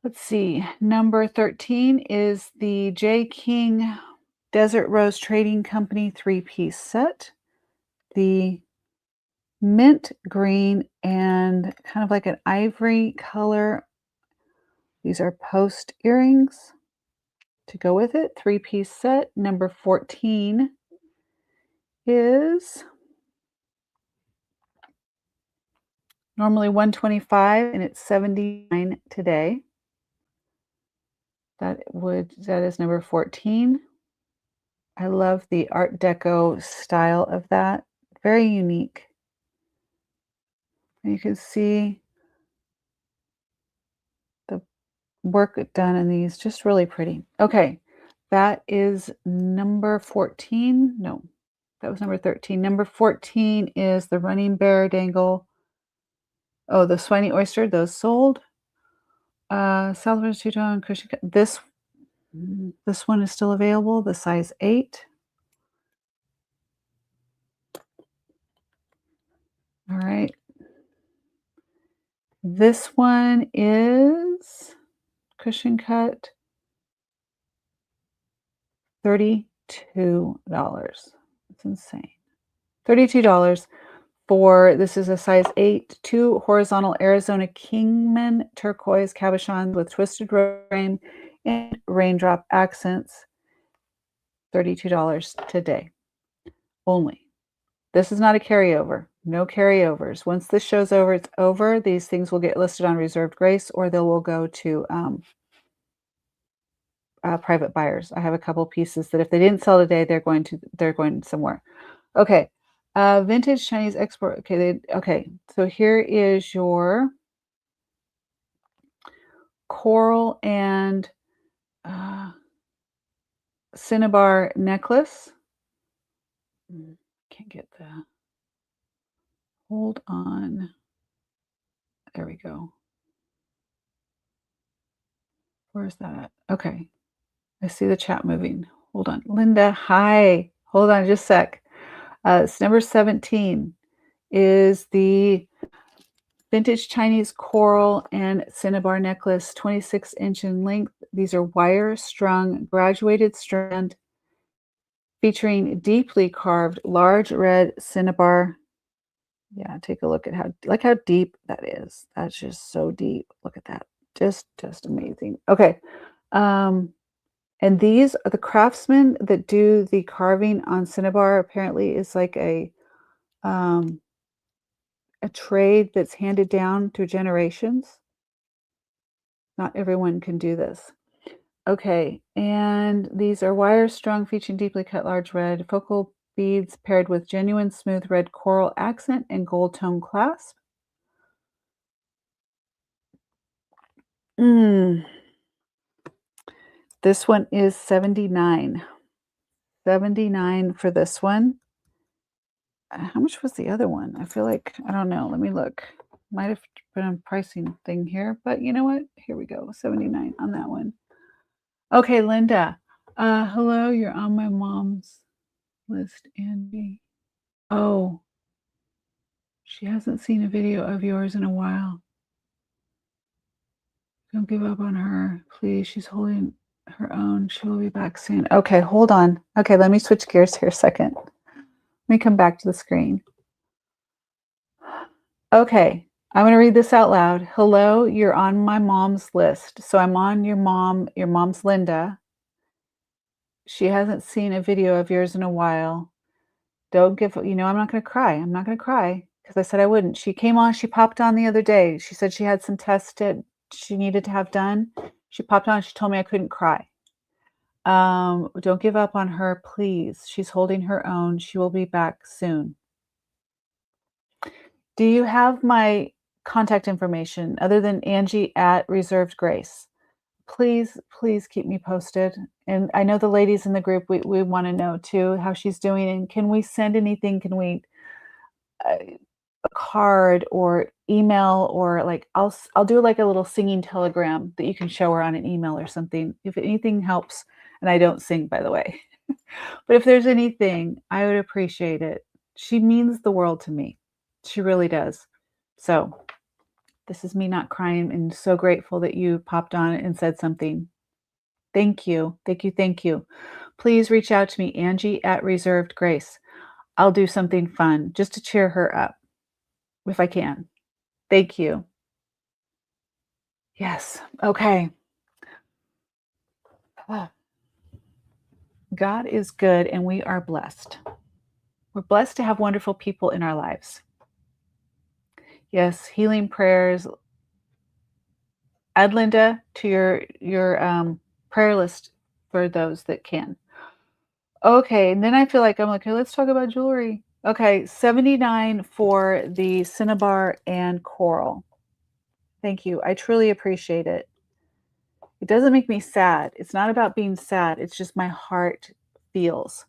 let's see. Number 13 is the J. King Desert Rose Trading Company 3-piece set. The mint green and kind of like an ivory color. These are post earrings to go with it. 3-piece set. Number 14 is normally $125 and it's $79 today. That is number 14. I love the Art Deco style of that. Very unique. And you can see the work done in these, just really pretty. Okay, that is number 14. No, that was number 13. Number 14 is the Running Bear Dangle. Oh, the Spiny Oyster, those sold. Southwest two-tone cushion. This one is still available, the size 8. All right. This one is cushion cut, $32. It's insane. $32 for, this is a size 8, 2 horizontal Arizona Kingman turquoise cabochons with twisted rope frame and raindrop accents. $32 today only. This is not a carryover. No carryovers. Once this show's over, it's over. These things will get listed on Reserved Grace, or they will go to private buyers. I have a couple pieces that if they didn't sell today, they're going somewhere. Okay. Vintage Chinese export. Okay, okay. So here is your coral and cinnabar necklace. Can't get the. Hold on. There we go. Where's that? Okay. I see the chat moving. Hold on. Linda, hi. Hold on just a sec. It's number 17 is the vintage Chinese coral and cinnabar necklace, 26-inch in length. These are wire strung, graduated strand featuring deeply carved large red cinnabar. Yeah, take a look at how deep that is. That's just so deep. Look at that. Just amazing. Okay. And these are the craftsmen that do the carving on cinnabar. Apparently, is like a trade that's handed down through generations. Not everyone can do this. Okay, and these are wire strung, featuring deeply cut large red focal beads paired with genuine smooth red coral accent and gold tone clasp. This one is 79. 79 for this one. How much was the other one? I feel like, I don't know. Let me look. Might have been a pricing thing here, but you know what? Here we go. 79 on that one. Okay, Linda. Hello, you're on my mom's list, Andy. Oh, she hasn't seen a video of yours in a while. Don't give up on her, please. She's holding her own. She will be back soon. Okay, hold on. Okay, let me switch gears here a second. Let me come back to the screen. Okay, I'm going to read this out loud. Hello, you're on my mom's list. So I'm on your mom's Linda. She hasn't seen a video of yours in a while. Don't give, I'm not going to cry. I'm not going to cry because I said I wouldn't. She came on, she popped on the other day. She said she had some tests that she needed to have done. She popped on, she told me I couldn't cry. Don't give up on her, please. She's holding her own. She will be back soon. Do you have my contact information other than Angie at Reserved Grace? Please, please keep me posted. And I know the ladies in the group, we want to know too how she's doing. And can we send anything? Can we a card or email, or like I'll do like a little singing telegram that you can show her on an email or something if anything helps. And I don't sing, by the way. But if there's anything, I would appreciate it. She means the world to me. She really does. So this is me not crying, and so grateful that you popped on and said something. Thank you. Thank you. Thank you. Please reach out to me, Angie at Reserved Grace. I'll do something fun just to cheer her up if I can. Thank you. Yes. Okay. God is good and we are blessed. We're blessed to have wonderful people in our lives. Yes, healing prayers. Add Linda to your prayer list for those that can. Okay, and then I feel like I'm like, okay, let's talk about jewelry. Okay, 79 for the cinnabar and coral. Thank you. I truly appreciate it. It doesn't make me sad. It's not about being sad. It's just my heart feels.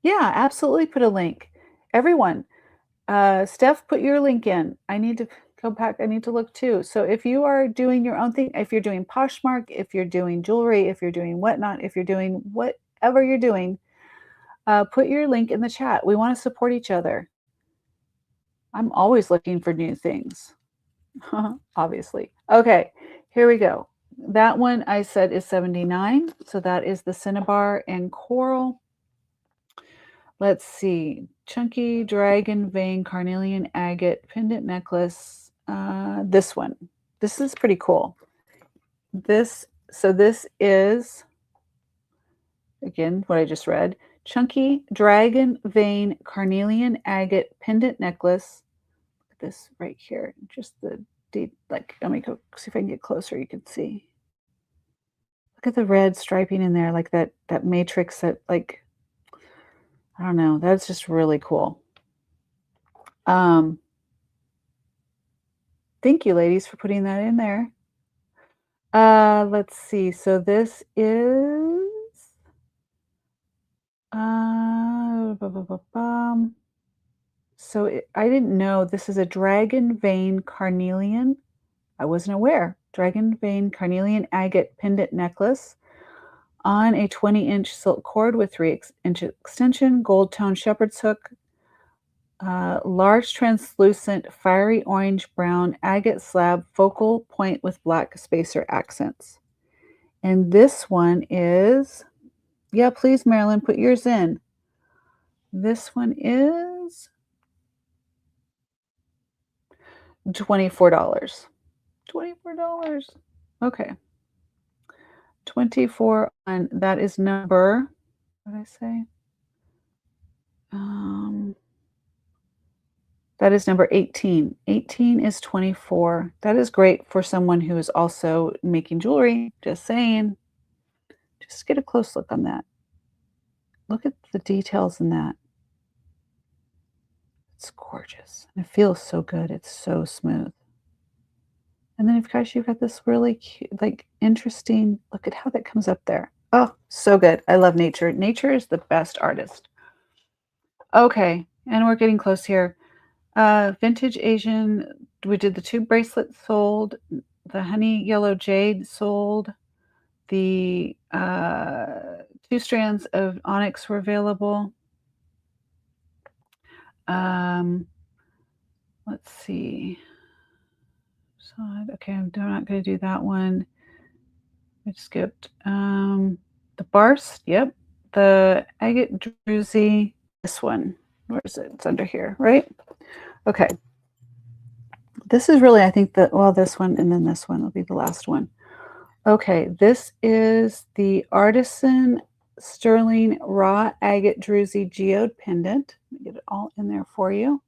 Yeah, absolutely put a link. Everyone, Steph, put your link in. I need to go back. I need to look too. So if you are doing your own thing, if you're doing Poshmark, if you're doing jewelry, if you're doing whatnot, if you're doing whatever you're doing, put your link in the chat. We want to support each other. I'm always looking for new things, obviously. Okay, here we go. That one I said is 79. So that is the cinnabar and coral. Let's see. Chunky dragon vein carnelian agate pendant necklace. This one. This is pretty cool. This is, again, what I just read. Chunky dragon vein carnelian agate pendant necklace. Look at this right here. Just the deep, like, let me go see if I can get closer. You can see. Look at the red striping in there, like that matrix that like, I don't know, that's just really cool. Um, thank you, ladies, for putting that in there. Let's see. So this is so I didn't know this is a dragon vein carnelian. I wasn't aware. Dragon vein carnelian agate pendant necklace on a 20-inch silk cord with 3-inch extension, gold tone shepherd's hook, large translucent fiery orange brown agate slab focal point with black spacer accents. And this one is, yeah, please, Marilyn, put yours in. This one is $24. $24. Okay. 24 on that is number, what did I say? That is number 18. 18 is 24. That is great for someone who is also making jewelry. Just saying. Just get a close look on that. Look at the details in that. It's gorgeous. It feels so good. It's so smooth. And then, of course, you've got this really cute, like interesting, look at how that comes up there. Oh, so good. I love nature. Nature is the best artist. Okay, and we're getting close here. Vintage Asian, we did the 2 bracelets sold, the honey yellow jade sold, the 2 strands of onyx were available. Let's see. Okay, I'm not going to do that one. I skipped. The Barst, yep. The agate druzy, this one. Where is it? It's under here, right? Okay. This is really, I think that, well, this one and then this one will be the last one. Okay, this is the Artisan Sterling Raw Agate Druzy Geode Pendant. Let me get it all in there for you.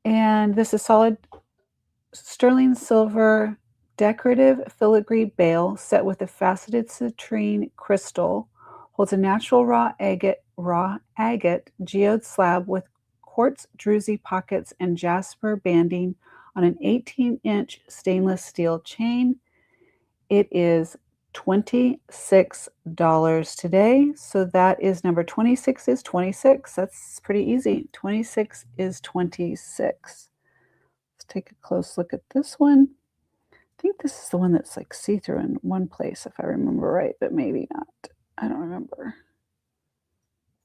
And this is solid sterling silver decorative filigree bail set with a faceted citrine crystal. Holds a natural raw agate geode slab with quartz druzy pockets and jasper banding on an 18-inch stainless steel chain. It is $26 today. So that is number 26 is 26. That's pretty easy. 26 is 26. Let's take a close look at this one. I think this is the one that's like see-through in one place, if I remember right, but maybe not. I don't remember.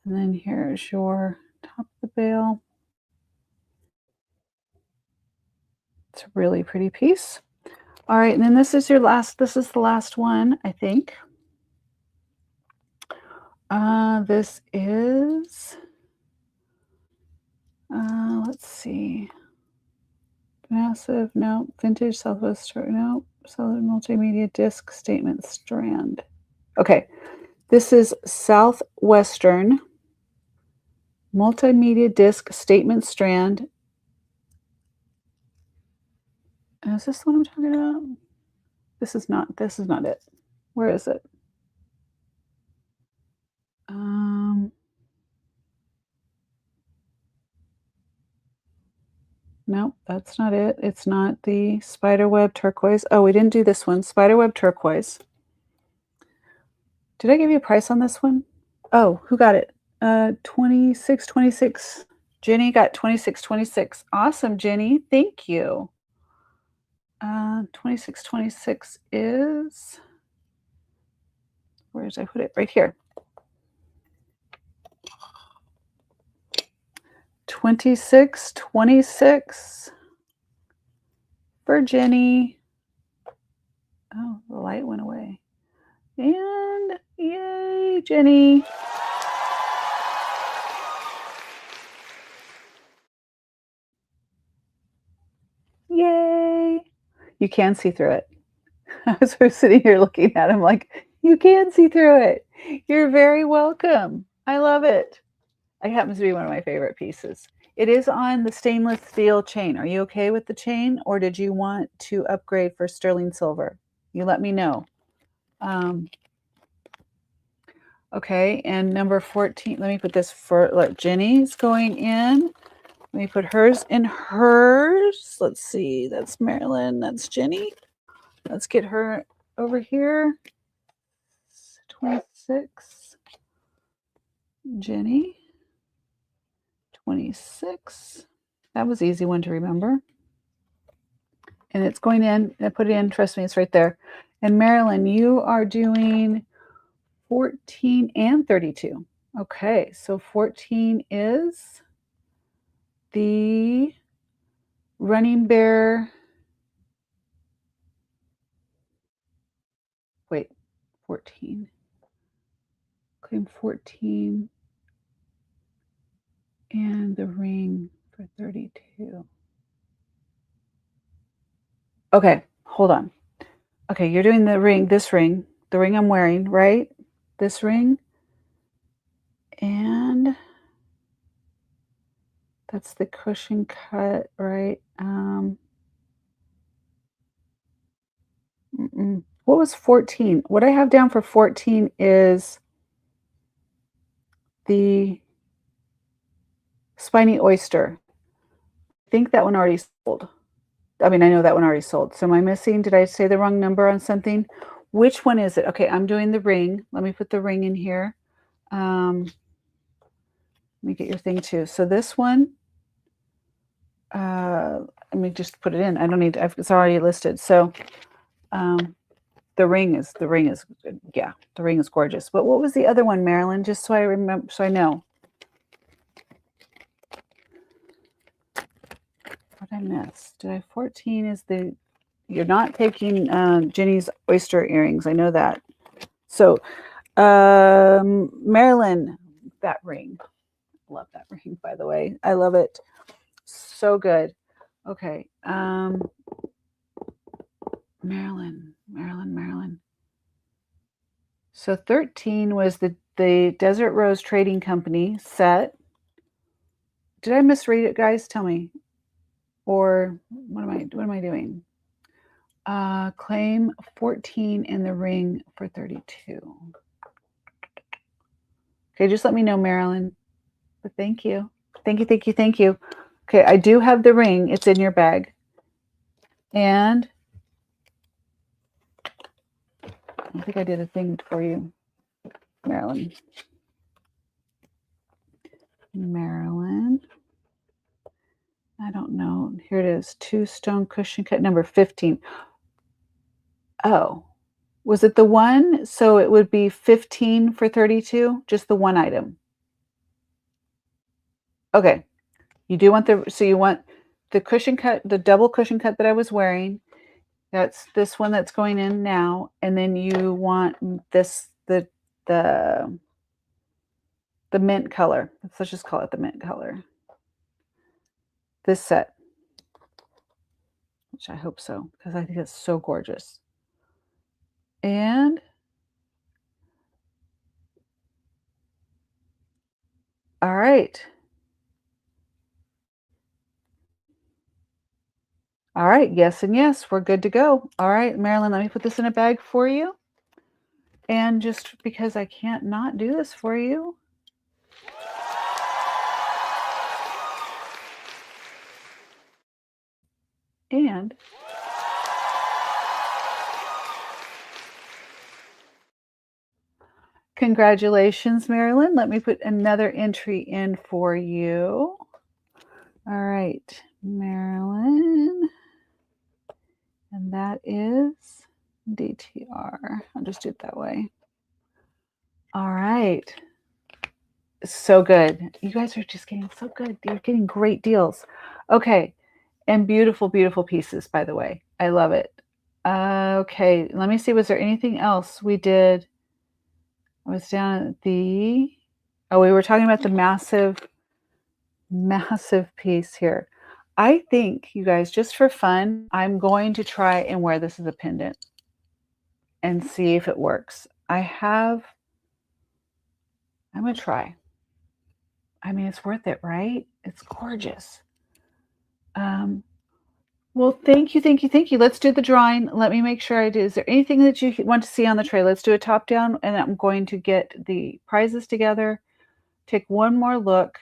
And then here's your top of the bail. It's a really pretty piece. All right, and then this is the last one, I think. This is, let's see. Massive, no. Vintage Southwest, no. Solid multimedia disc statement strand. Okay, this is Southwestern multimedia disc statement strand. Is this what I'm talking about? This is not it. Where is it? Nope, that's not it. It's not the spiderweb turquoise. Oh, we didn't do this one. Spiderweb turquoise. Did I give you a price on this one? Oh, who got it? 26.26. Jenny got 26.26. Awesome, Jenny. Thank you. 26.26 is, where did I put it? Right here. 26.26 for Jenny. Oh, the light went away. And yay, Jenny. Yay. You can see through it. I was sitting here looking at him like, you can see through it. You're very welcome. I love it. It happens to be one of my favorite pieces. It is on the stainless steel chain. Are you okay with the chain, or did you want to upgrade for sterling silver? You let me know. Okay, and number 14, let me put this for, look, Jenny's going in. Let me put hers in hers. Let's see, that's Marilyn, that's Jenny. Let's get her over here. 26. Jenny. 26. That was an easy one to remember. And it's going in. I put it in. Trust me, it's right there. And Marilyn, you are doing 14 and 32. Okay, so 14 is the running bear. Wait, 14. Claim 14 and the ring for 32. Okay, hold on. Okay, you're doing the ring, this ring, the ring I'm wearing, right? This ring. And that's the cushion cut, right? What was 14? What I have down for 14 is the spiny oyster. I think that one already sold. I mean, I know that one already sold. So am I missing? Did I say the wrong number on something? Which one is it? Okay, I'm doing the ring. Let me put the ring in here. Let me get your thing too. So this one, let me just put it in. I don't need, it's already listed. So the ring is yeah, the ring is gorgeous. But what was the other one, Marilyn? Just so I remember, so I know. What I missed? Did I 14 is the, you're not taking Jenny's oyster earrings. I know that. So Marilyn, that ring. Love that ring, by the way. I love it. So good. Okay. Marilyn. So 13 was the Desert Rose Trading Company set. Did I misread it, guys? Tell me. Or what am I doing? Claim 14 in the ring for 32. Okay, just let me know, Marilyn. But thank you. Thank you. Okay, I do have the ring. It's in your bag. And I think I did a thing for you, Marilyn. I don't know. Here it is. 2-stone cushion cut number 15. Oh, was it the one? So it would be 15 for 32, just the one item. Okay. You do want so you want the cushion cut, the double cushion cut that I was wearing. That's this one that's going in now. And then you want this, the mint color. Let's just call it the mint color. This set. Which I hope so, because I think it's so gorgeous. And all right. All right. Yes and yes. We're good to go. All right, Marilyn, let me put this in a bag for you. And just because I can't not do this for you. And congratulations, Marilyn. Let me put another entry in for you. All right, Marilyn. And that is DTR. I'll just do it that way. All right. So good. You guys are just getting so good. You're getting great deals. Okay. And beautiful, beautiful pieces, by the way. I love it. Okay. Let me see. Was there anything else we did? I was down at the, oh, we were talking about the massive piece here. I think, you guys, just for fun, I'm going to try and wear this as a pendant and see if it works. I'm going to try. I mean, it's worth it, right? It's gorgeous. Well, thank you, thank you, thank you. Let's do the drawing. Let me make sure I do. Is there anything that you want to see on the tray? Let's do a top down, and I'm going to get the prizes together, take one more look,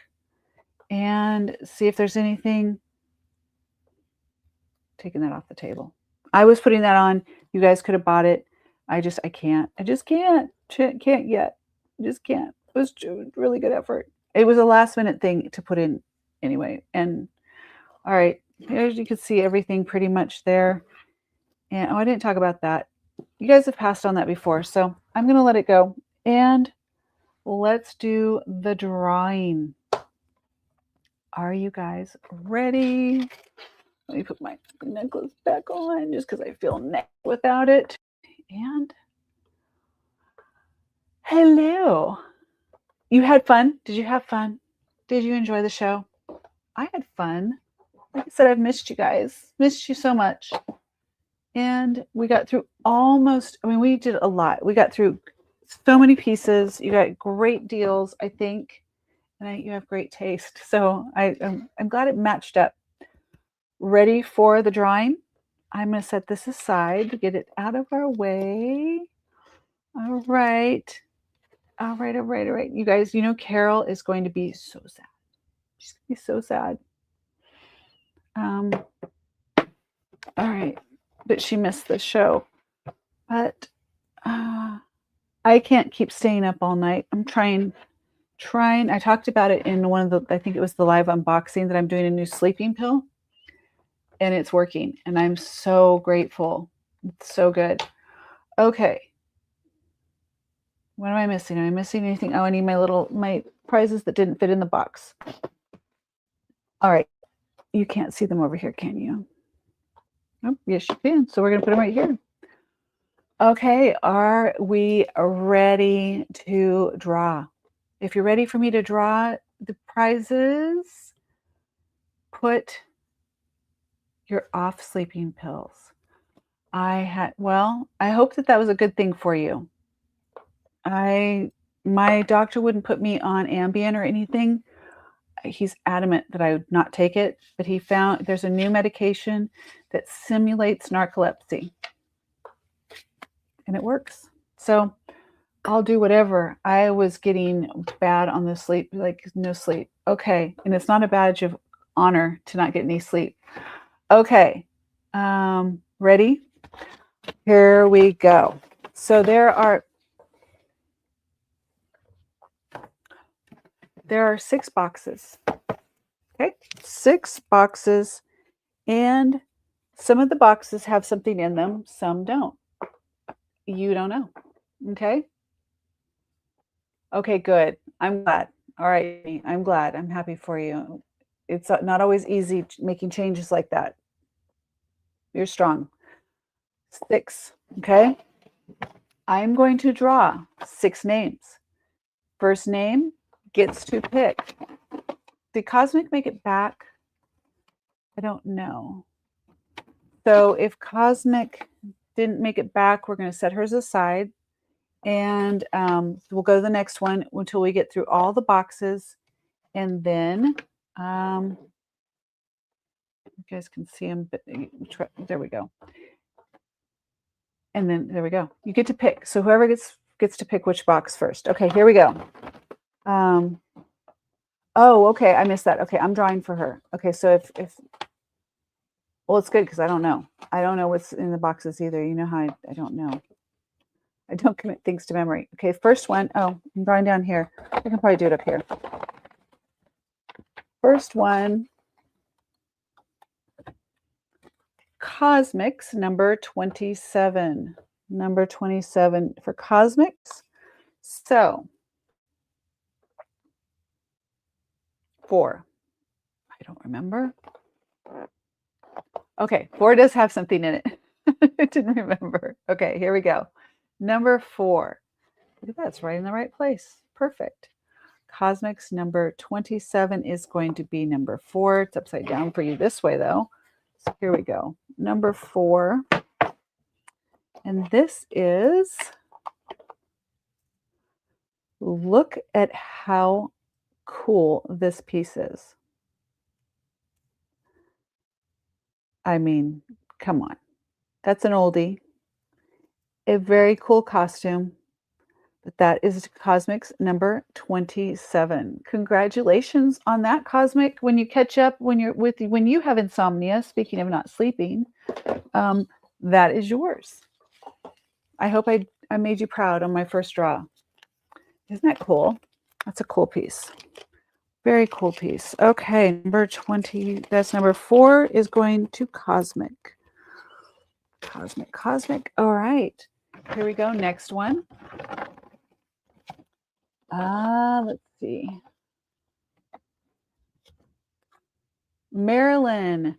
and see if there's anything. Taking that off the table. I was putting that on. You guys could have bought it. I can't. I just can't. Can't yet. Just can't. It was really good effort. It was a last minute thing to put in anyway. And all right, as you can see everything pretty much there. And oh, I didn't talk about that. You guys have passed on that before, so I'm going to let it go. And let's do the drawing. Are you guys ready? Let me put my necklace back on just because I feel naked without it. And hello. You had fun? Did you have fun? Did you enjoy the show? I had fun. Like I said, I've missed you guys. Missed you so much. And we got through we did a lot. We got through so many pieces. You got great deals, I think. And you have great taste. So I'm glad it matched up. Ready for the drawing? I'm going to set this aside to get it out of our way. All right. All right, all right, all right. You guys, Carol is going to be so sad. She's going to be so sad. All right. But she missed the show. But I can't keep staying up all night. I'm trying. I talked about it in one of the, I think it was the live unboxing, that I'm doing a new sleeping pill. And it's working. And I'm so grateful. It's so good. Okay. What am I missing? Am I missing anything? Oh, I need my prizes that didn't fit in the box. All right. You can't see them over here, can you? Oh, yes, you can. So we're going to put them right here. Okay. Are we ready to draw? If you're ready for me to draw the prizes, put your off sleeping pills. I hope that was a good thing for you. My doctor wouldn't put me on Ambien or anything. He's adamant that I would not take it, but he found there's a new medication that simulates narcolepsy, and it works. So I'll do whatever. I was getting bad on the sleep, like no sleep. Okay, and it's not a badge of honor to not get any sleep. Okay, ready? Here we go. So there are 6 boxes. Okay, 6 boxes, and some of the boxes have something in them, some don't. You don't know. Okay? Okay, good. I'm glad. All right, I'm glad. I'm happy for you. It's not always easy making changes like that. You're strong. 6, okay? I'm going to draw 6 names. First name gets to pick. Did Cosmic make it back? I don't know. So if Cosmic didn't make it back, we're going to set hers aside. And we'll go to the next one until we get through all the boxes. And then you guys can see them, but there we go. And then there we go. You get to pick. So whoever gets to pick which box first. Okay, here we go. Oh, okay, I missed that. Okay, I'm drawing for her. Okay, so if well, it's good because I don't know. I don't know what's in the boxes either. You know how I don't know. I don't commit things to memory. Okay, first one. Oh, I'm drawing down here. I can probably do it up here. First one. Cosmics, number 27. Number 27 for Cosmics. So 4. I don't remember. Okay, 4 does have something in it. I didn't remember. Okay, here we go. Number 4. Look at that, it's right in the right place. Perfect. Cosmics number 27 is going to be number 4. It's upside down for you this way, though. So here we go. Number 4. And this is, look at how cool this piece is. I mean, come on. That's an oldie. A very cool costume. But that is Cosmic's number 27. Congratulations on that, Cosmic. When you catch up, when you have insomnia, speaking of not sleeping, um, that is yours. I hope I made you proud on my first draw. Isn't that cool? That's a cool piece. Very cool piece. Okay, number 20. That's number 4 is going to Cosmic. Cosmic, Cosmic. All right. Here we go. Next one. Let's see. Marilyn.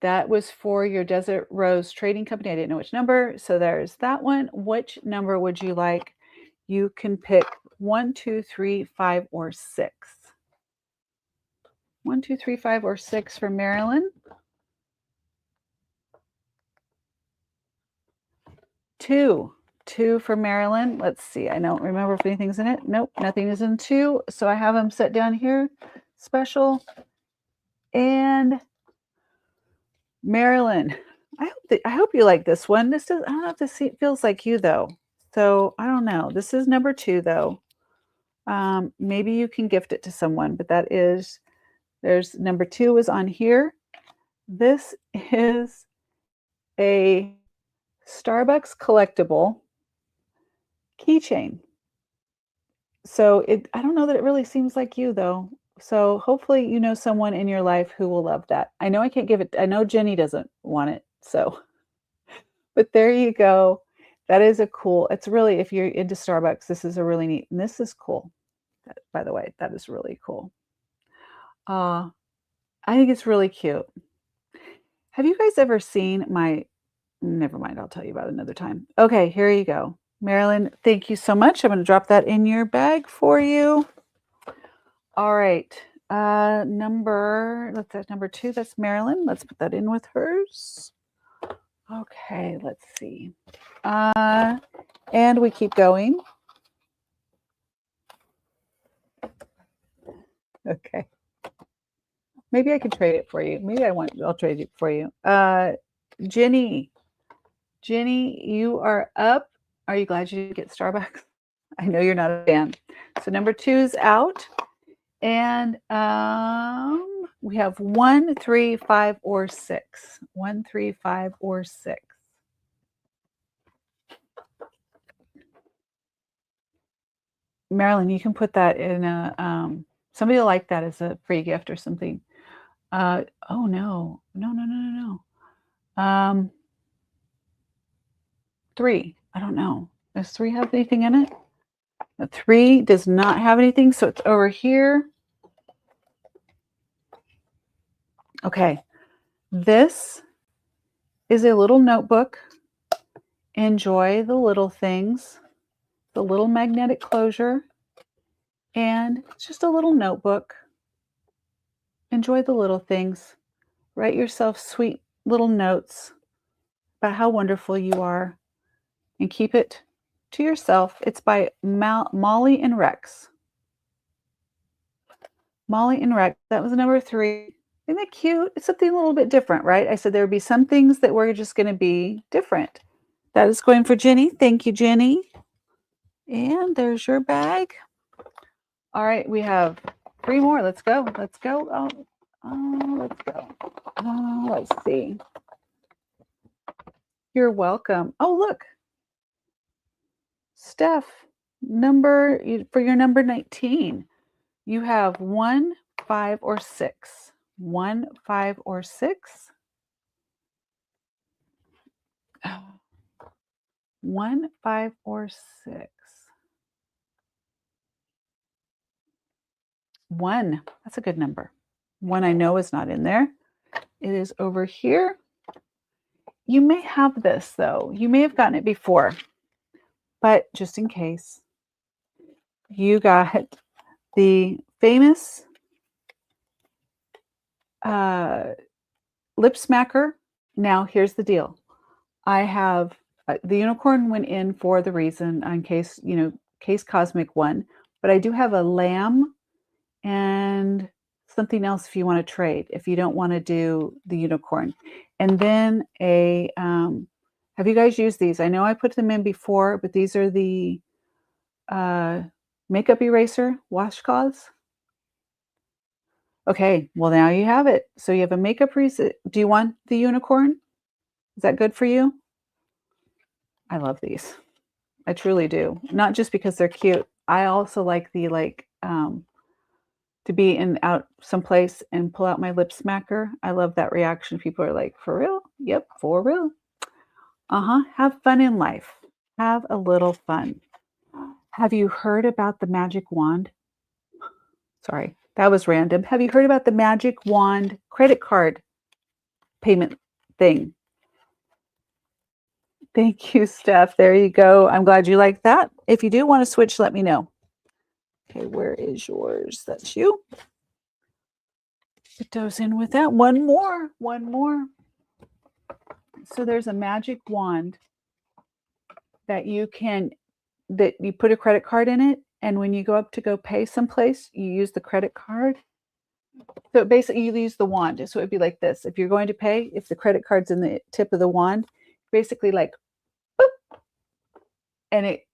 That was for your Desert Rose Trading Company. I didn't know which number. So there's that one. Which number would you like? You can pick 1, 2, 3, 5, or 6. 1, 2, 3, 5, or 6 for Marilyn. 2. 2 for Marilyn. Let's see. I don't remember if anything's in it. Nope, nothing is in 2. So I have them set down here. Special. And Marilyn. I hope you like this one. This does. I don't know if this feels like you though. So I don't know. This is number 2 though. Maybe you can gift it to someone, but there's number 2 is on here. This is a Starbucks collectible keychain. So I don't know that it really seems like you though. So hopefully you know someone in your life who will love that. I know I can't give it. I know Jenny doesn't want it. So, but there you go. That is a cool, it's really, if you're into Starbucks, this is a really neat, and this is cool. By the way, that is really cool. I think it's really cute. Have you guys ever seen never mind, I'll tell you about it another time. Okay, here you go. Marilyn, thank you so much. I'm going to drop that in your bag for you. All right. That's number 2. That's Marilyn. Let's put that in with hers. Okay, let's see. And we keep going. Okay. Maybe I could trade it for you. Maybe I'll trade it for you. Jenny, you are up. Are you glad you didn't get Starbucks? I know you're not a fan. So number 2 is out. And we have 1, 3, 5, or 6. 1, 3, 5, or 6. Marilyn, you can put that in a, somebody will like that as a free gift or something. Oh no. 3. I don't know. Does 3 have anything in it? The 3 does not have anything, so it's over here. Okay. This is a little notebook. Enjoy the little things. The little magnetic closure. And it's just a little notebook. Enjoy the little things. Write yourself sweet little notes about how wonderful you are. And keep it to yourself. It's by Molly and Rex. Molly and Rex. That was number 3. Isn't that cute? It's something a little bit different, right? I said there would be some things that were just going to be different. That is going for Jenny. Thank you, Jenny. And there's your bag. All right, we have 3 more. Let's go. Let's go. Let's go. Let's see. You're welcome. Oh, look. Steph, for your number 19, you have 1, 5, or 6. 1, 5, or 6. 1, 5, or 6. 1. That's a good number. 1 I know is not in there. It is over here. You may have this, though. You may have gotten it before. But just in case, you got the famous lip smacker. Now, here's the deal. I have the unicorn went in for the reason, in case, case Cosmic won. But I do have a lamb and something else if you want to trade, if you don't want to do the unicorn. And then have you guys used these? I know I put them in before, but these are the makeup eraser washcloths. Okay, well now you have it. So you have a makeup eraser. Do you want the unicorn? Is that good for you? I love these. I truly do. Not just because they're cute. I also like the to be in out someplace and pull out my lip smacker. I love that reaction. People are like, "For real?" Yep, for real. Uh-huh. Have fun in life. Have a little fun. Have you heard about the magic wand? Sorry, that was random. Have you heard about the magic wand credit card payment thing? Thank you, Steph. There you go. I'm glad you like that. If you do want to switch, let me know. Okay, where is yours? That's you. Put those in with that. One more. One more. So there's a magic wand that you put a credit card in it, and when you go up to go pay someplace, you use the credit card. So basically, you use the wand. So it'd be like this: if you're going to pay, if the credit card's in the tip of the wand, basically like, boop, and it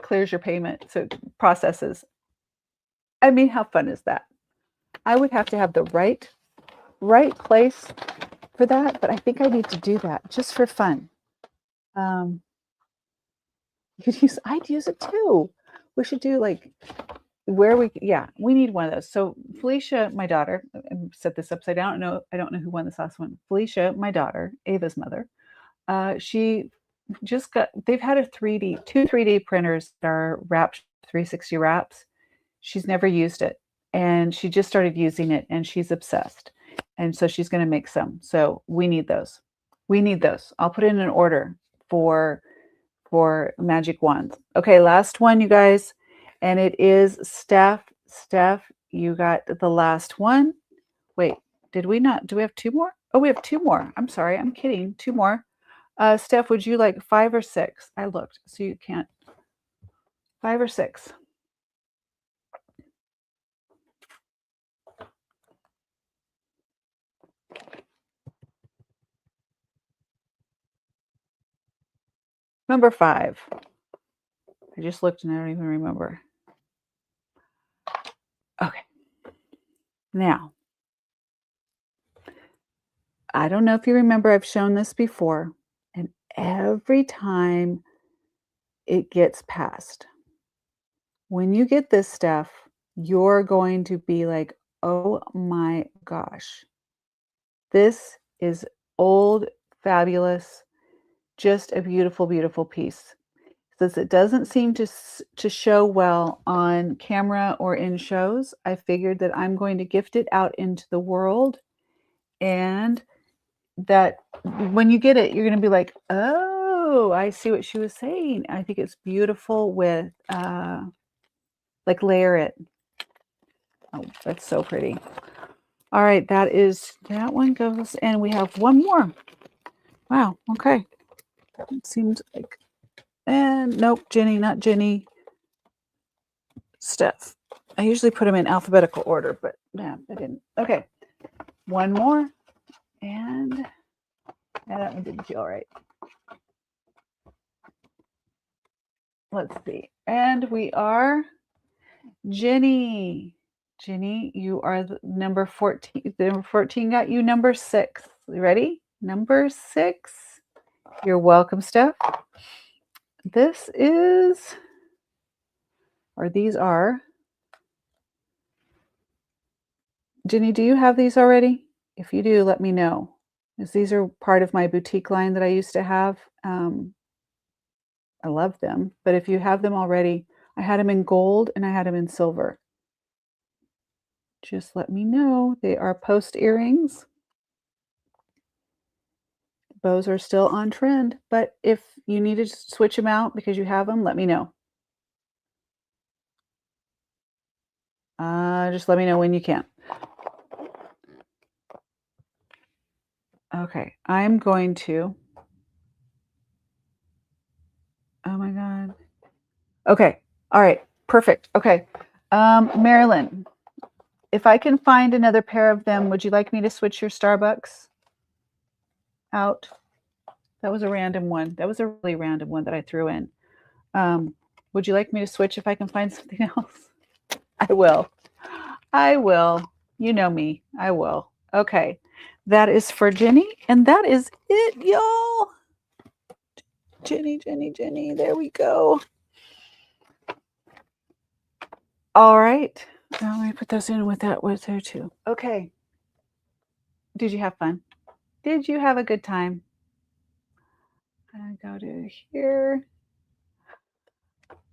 clears your payment, so it processes. I mean, how fun is that? I would have to have the right place for that, but I think I need to do that just for fun. Um, I'd use it too. We should do like yeah, we need one of those. So Felicia, my daughter, set this upside down. I don't know who won this last one. Felicia, my daughter, Ava's mother, she just they've had two 3D printers that are wrapped 360 wraps. She's never used it, and she just started using it, and she's obsessed. And so she's going to make some. So we need those. We need those. I'll put in an order for magic wands. Okay, last one, you guys, and it is Steph. Steph, you got the last one. Wait, did we not? Do we have two more? Oh, we have two more. I'm sorry, I'm kidding. Two more. Steph, would you like 5 or 6? I looked, so you can't. 5 or 6. Number 5. I just looked and I don't even remember. Okay. Now, I don't know if you remember, I've shown this before, and every time it gets passed, when you get this stuff, you're going to be like, oh my gosh, this is old, fabulous, just a beautiful, beautiful piece. Since it doesn't seem to show well on camera or in shows, I figured that I'm going to gift it out into the world, and that when you get it, you're going to be like, oh, I see what she was saying. I think it's beautiful with like layer it. Oh, that's so pretty. All right, that one goes, and we have one more. Wow, okay. It seems like, and nope, Jenny, not Jenny. Steph. I usually put them in alphabetical order, but yeah, I didn't. Okay, one more, and that one didn't feel right. Let's see, and we are Jenny. Jenny, you are the number 14. Number 14 got you number 6. You ready? Number 6. You're welcome, Steph. This is, or these are, Jenny, do you have these already? If you do, let me know. Because these are part of my boutique line that I used to have. I love them. But if you have them already, I had them in gold and I had them in silver. Just let me know. They are post earrings. Bows are still on trend, but if you need to switch them out because you have them, let me know. Just let me know when you can. Okay, I'm going to. Oh my God. Okay, all right, perfect. Okay, Marilyn, If I can find another pair of them, would you like me to switch your Starbucks out? That was a random one. That was a really random one that I threw in. Would you like me to switch if I can find something else? I will. I will. You know me. I will. Okay. That is for Jenny. And that is it, y'all. Jenny, Jenny, Jenny. There we go. All right. Now let me put those in with that was there too. Okay. Did you have fun? Did you have a good time? I'm gonna go to here.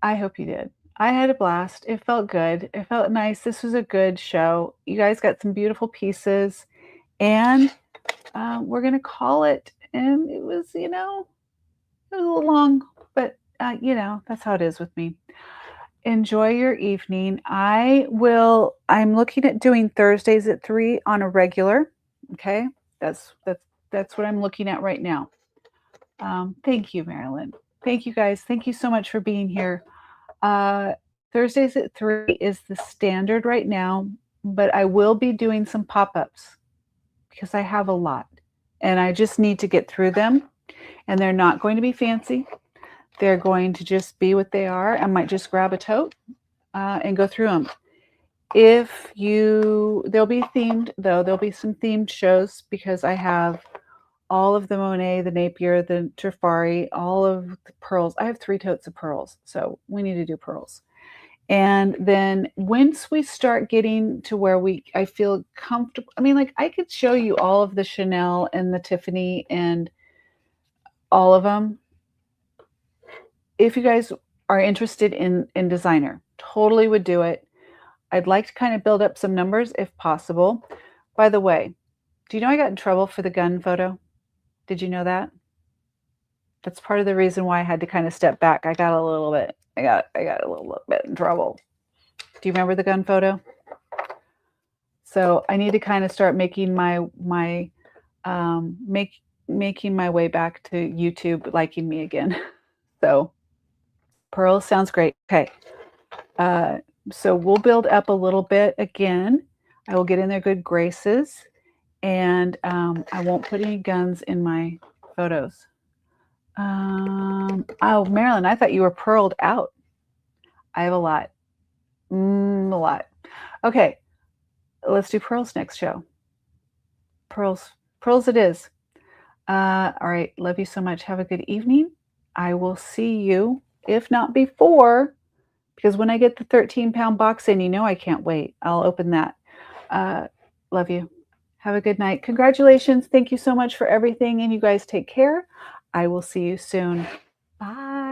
I hope you did. I had a blast. It felt good. It felt nice. This was a good show. You guys got some beautiful pieces, and we're gonna call it. And it was, it was a little long, but that's how it is with me. Enjoy your evening. I'm looking at doing Thursdays at 3 on a regular. Okay, that's what I'm looking at right now. Thank you, Marilyn. Thank you, guys. Thank you so much for being here. Thursdays at 3 is the standard right now, but I will be doing some pop-ups because I have a lot and I just need to get through them, and they're not going to be fancy. They're going to just be what they are. I might just grab a tote and go through them. They'll be themed though. There'll be some themed shows because I have all of the Monet, the Napier, the Trifari, all of the pearls. I have 3 totes of pearls, so we need to do pearls. And then once we start getting to where I feel comfortable, I mean, like I could show you all of the Chanel and the Tiffany and all of them. If you guys are interested in designer, totally would do it. I'd like to kind of build up some numbers if possible. By the way, do you know I got in trouble for the gun photo? Did you know that? That's part of the reason why I had to kind of step back. I got a little bit in trouble. Do you remember the gun photo? So I need to kind of start making making my way back to YouTube liking me again. So pearl sounds great. Okay. So we'll build up a little bit again. I will get in their good graces, and I won't put any guns in my photos. Oh, Marilyn, I thought you were pearled out. I have a lot. A lot. Okay, let's do pearls next show. Pearls it is. All right, love you so much. Have a good evening. I will see you, if not before, because when I get the 13-pound box in, I can't wait. I'll open that. Love you. Have a good night. Congratulations. Thank you so much for everything, and you guys take care. I will see you soon. Bye.